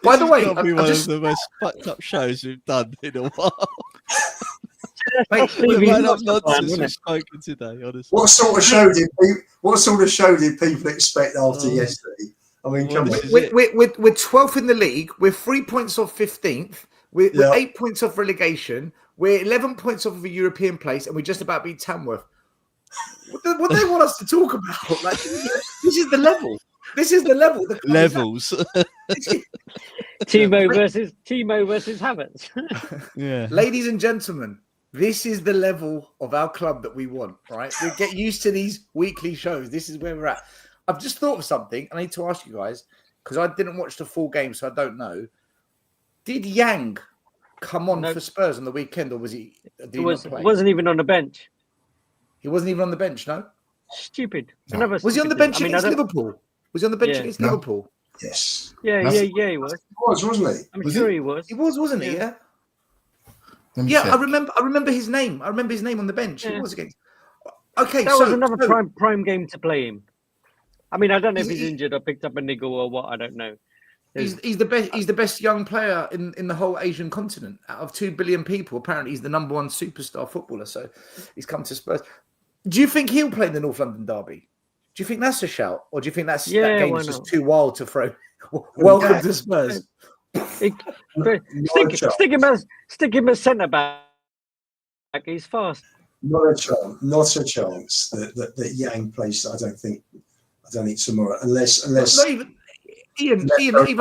By the way, one of the most fucked up shows we've done in a while. We've spoken today, honestly. What sort of show did people expect after yesterday? I mean, come on. We're 12th in the league. We're 3 points off 15th. We're 8 points off relegation. We're 11 points off of a European place, and we just about beat Tamworth. What they want us to talk about? Like, this is the level. This is the level. Levels. Timo versus Havertz. Yeah. Ladies and gentlemen, this is the level of our club that we want, right? We get used to these weekly shows. This is where we're at. I've just thought of something. I need to ask you guys, because I didn't watch the full game, so I don't know. Did Yang come on for Spurs on the weekend, or was he? Wasn't even on the bench. He wasn't even on the bench, no? Stupid. No. Was he on the bench against Liverpool? Was he on the bench against Liverpool? Yes. Yeah, he was. He was, wasn't he? I'm sure he was. He was, wasn't he? Yeah. Yeah, I remember his name. I remember his name on the bench. Yeah. He was against. Okay, that was another prime game to play him. I mean, I don't know if he's injured or picked up a niggle or what. I don't know. He's the best. He's the best young player in the whole Asian continent. Out of 2 billion people, apparently he's the number one superstar footballer. So he's come to Spurs. Do you think he'll play in the North London derby? Do you think that's a shout, or do you think that game is just too wild to throw? Welcome to Spurs. Stick him as centre back. He's fast. Not a chance that Yang plays. I don't think tomorrow, unless not even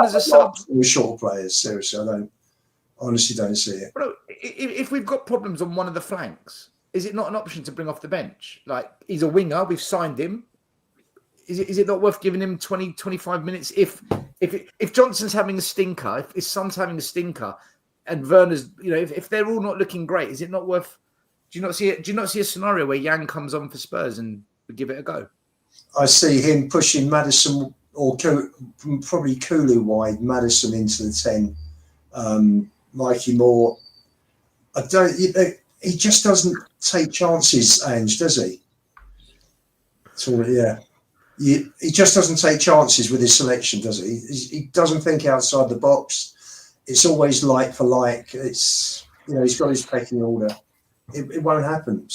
as a sub. Short players, seriously, I honestly don't see it. Bro, if we've got problems on one of the flanks, is it not an option to bring off the bench? Like, he's a winger, we've signed him. Is it not worth giving him 20, 25 minutes? If Johnson's having a stinker, if his son's having a stinker, and Werner's, if they're all not looking great, is it not worth? Do you not see a scenario where Yang comes on for Spurs and we give it a go? I see him pushing Maddison or probably Kulu wide, Maddison into the 10. Mikey Moore. He just doesn't take chances, Ange, does he? So yeah. He just doesn't take chances with his selection, does he? He doesn't think outside the box. It's always like for like. It's he's got his pecking order. It won't happen.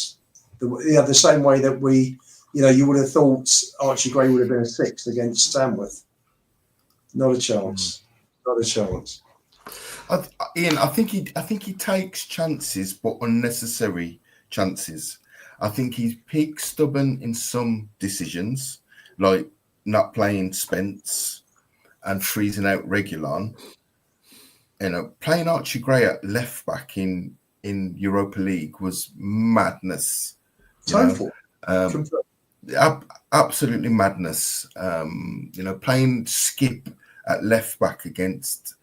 The same way that we, you would have thought Archie Gray would have been a 6th against Tamworth. Not a chance. Not a chance. Ian, I think he takes chances, but unnecessary chances. I think he's pig stubborn in some decisions. Like not playing Spence and freezing out Reguilon, playing Archie Gray at left back in Europa League was madness. Total. Absolutely madness. Playing Skip at left back against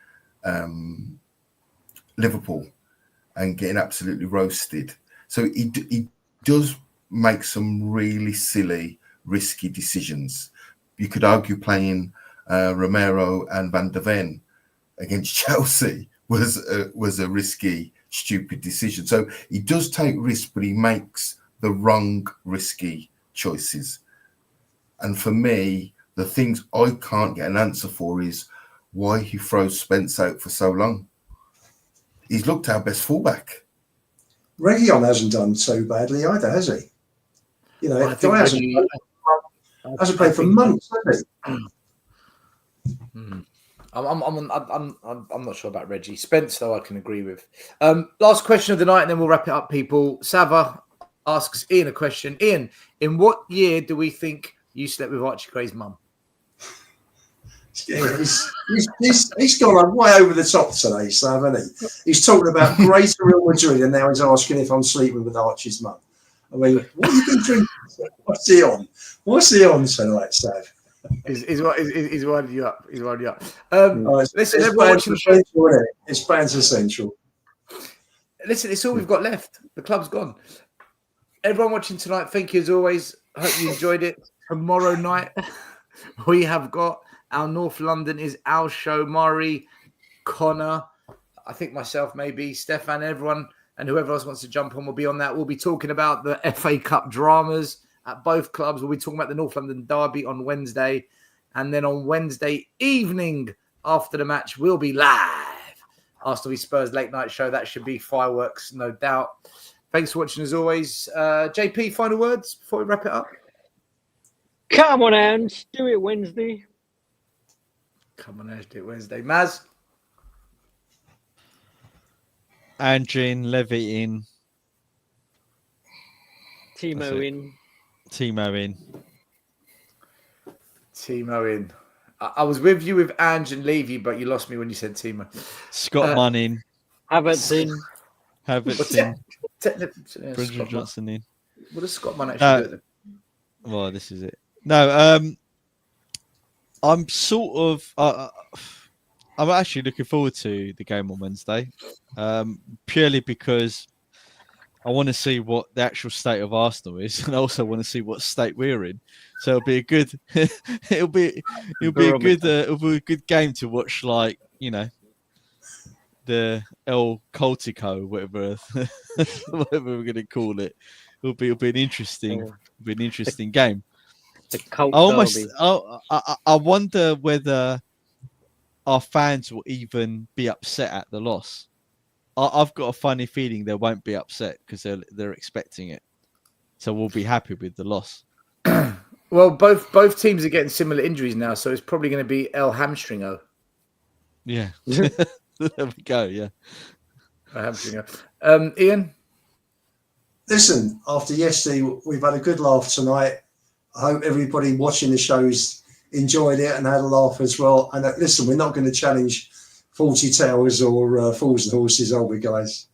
Liverpool and getting absolutely roasted. So he does make some really silly, risky decisions. You could argue playing Romero and Van der Ven against Chelsea was a risky, stupid decision. So he does take risks, but he makes the wrong risky choices. And for me, the things I can't get an answer for is why he throws Spence out for so long. He's looked our best fullback. Reguilon hasn't done so badly either, has he? I think hasn't played for months, has he? I'm not sure about Reggie. Spence, though, I can agree with. Last question of the night, and then we'll wrap it up, people. Sava asks Ian a question. Ian, in what year do we think you slept with Archie Gray's mum? He's gone way over the top today, Sav, hasn't he? He's talking about greater Real Madrid, and now he's asking if I'm sleeping with Archie's mum. I mean, what have you been drinking? What's he on? What's he on tonight, Sav? He's winding you up. He's winding you up. Listen, everyone watching the show. It's Banter Central. Listen, it's all we've got left. The club's gone. Everyone watching tonight, thank you as always. I hope you enjoyed it. Tomorrow night, we have got our North London is our show. Mari, Connor, I think myself, maybe Stefan, everyone, and whoever else wants to jump on will be on that. We'll be talking about the FA Cup dramas at both clubs. We'll be talking about the North London derby on Wednesday. And then on Wednesday evening after the match, we'll be live. Arsenal v Spurs late night show. That should be fireworks, no doubt. Thanks for watching as always. JP, final words before we wrap it up? Come on, Ange. Do it Wednesday. Come on, Ange. Do it Wednesday. Maz? Andrin, Levy in. Timo in. Timo in. Timo in. I was with you with Ange and Levy, but you lost me when you said Timo. Scott Munn in. Havertz in. Havertz in. Bridget Bridget Johnson in. What does Scott Munn actually do? Well, this is it. No, I'm sort of... I'm actually looking forward to the game on Wednesday, purely because I want to see what the actual state of Arsenal is, and I also want to see what state we're in. So it'll be a good, it'll be a good game to watch. Like, you know, the El Coltico, whatever we're going to call it. It'll be an interesting game. The cult derby. I wonder whether our fans will even be upset at the loss. I've got a funny feeling they won't be upset because they're expecting it. So we'll be happy with the loss. Well, both teams are getting similar injuries now, so it's probably going to be El Hamstringo. Yeah. There we go, yeah. El Hamstringo. Ian? Listen, after yesterday, we've had a good laugh tonight. I hope everybody watching the shows enjoyed it and had a laugh as well. And listen, we're not going to challenge 40 Towers or Fools and Horses, are we, guys?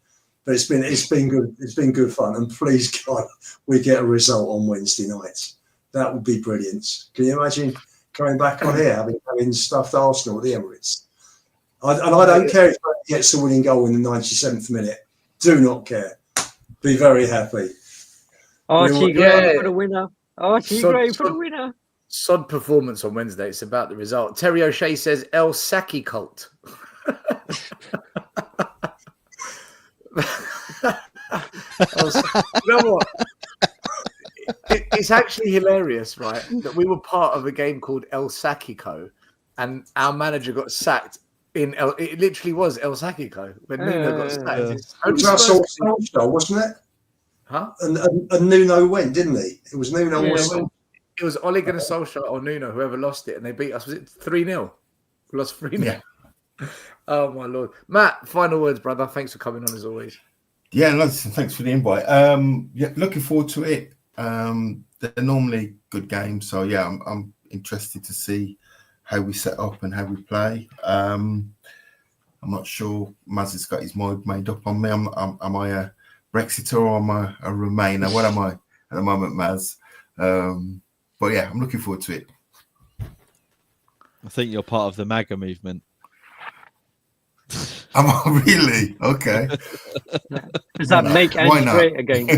But it's been good. It's been good fun. And please, God, we get a result on Wednesday night. That would be brilliant. Can you imagine coming back on here having stuffed Arsenal at the Emirates? I don't care if he gets the winning goal in the 97th minute. Do not care. Be very happy. Archie Gray for the winner. Archie Gray for the winner. Sod performance on Wednesday. It's about the result. Terry O'Shea says El Saki cult. You know what? It's actually hilarious, right? That we were part of a game called El Sakiko, and our manager got sacked. It literally was El Sakiko when Nuno got sacked. It was Solskjaer, wasn't it? Huh? And Nuno went, didn't he? It was Nuno. It was Ole Gunnar Solskjaer or Nuno, whoever lost it, and they beat us. Was it 3-0? We lost 3-0. Yeah. Oh my Lord, Matt. Final words, brother. Thanks for coming on as always. Yeah, listen, thanks for the invite. Yeah, looking forward to it. They're normally good games, so yeah, I'm interested to see how we set up and how we play. I'm not sure Maz has got his mind made up on me. Am I a Brexiter or am I a Remainer? What am I at the moment, Maz? But yeah, I'm looking forward to it. I think you're part of the MAGA movement. Am I really? Okay. Does that make Ange great again?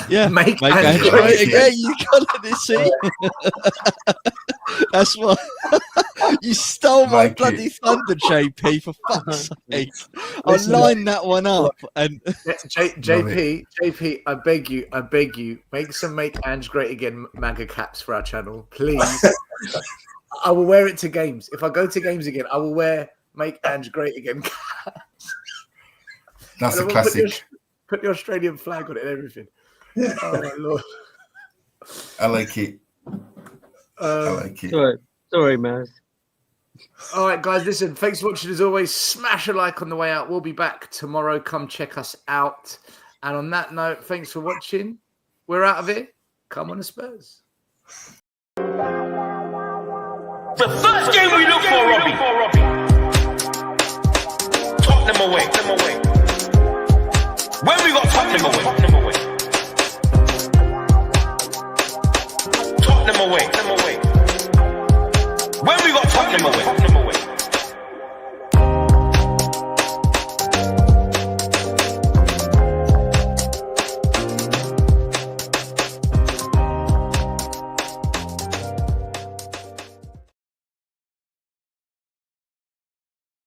Yeah, Make Ange Ange great great again. You got it, see? That's what you stole my Like bloody it. thunder, JP. For fuck's sake, I'll line that one up. And JP, I beg you, make Ange great again MAGA caps for our channel, please. I will wear it to games. If I go to games again, I will wear make Ange great again caps. That's a classic. Put the Australian flag on it and everything. Oh my lord. I like it. I like it. Sorry, Maz. All right, guys, listen, thanks for watching as always. Smash a like on the way out. We'll be back tomorrow. Come check us out. And on that note, thanks for watching. We're out of here. Come on the Spurs. The first game we look for, Robbie. Tottenham away. When we got Tottenham away. Tottenham away. When we got Tottenham away.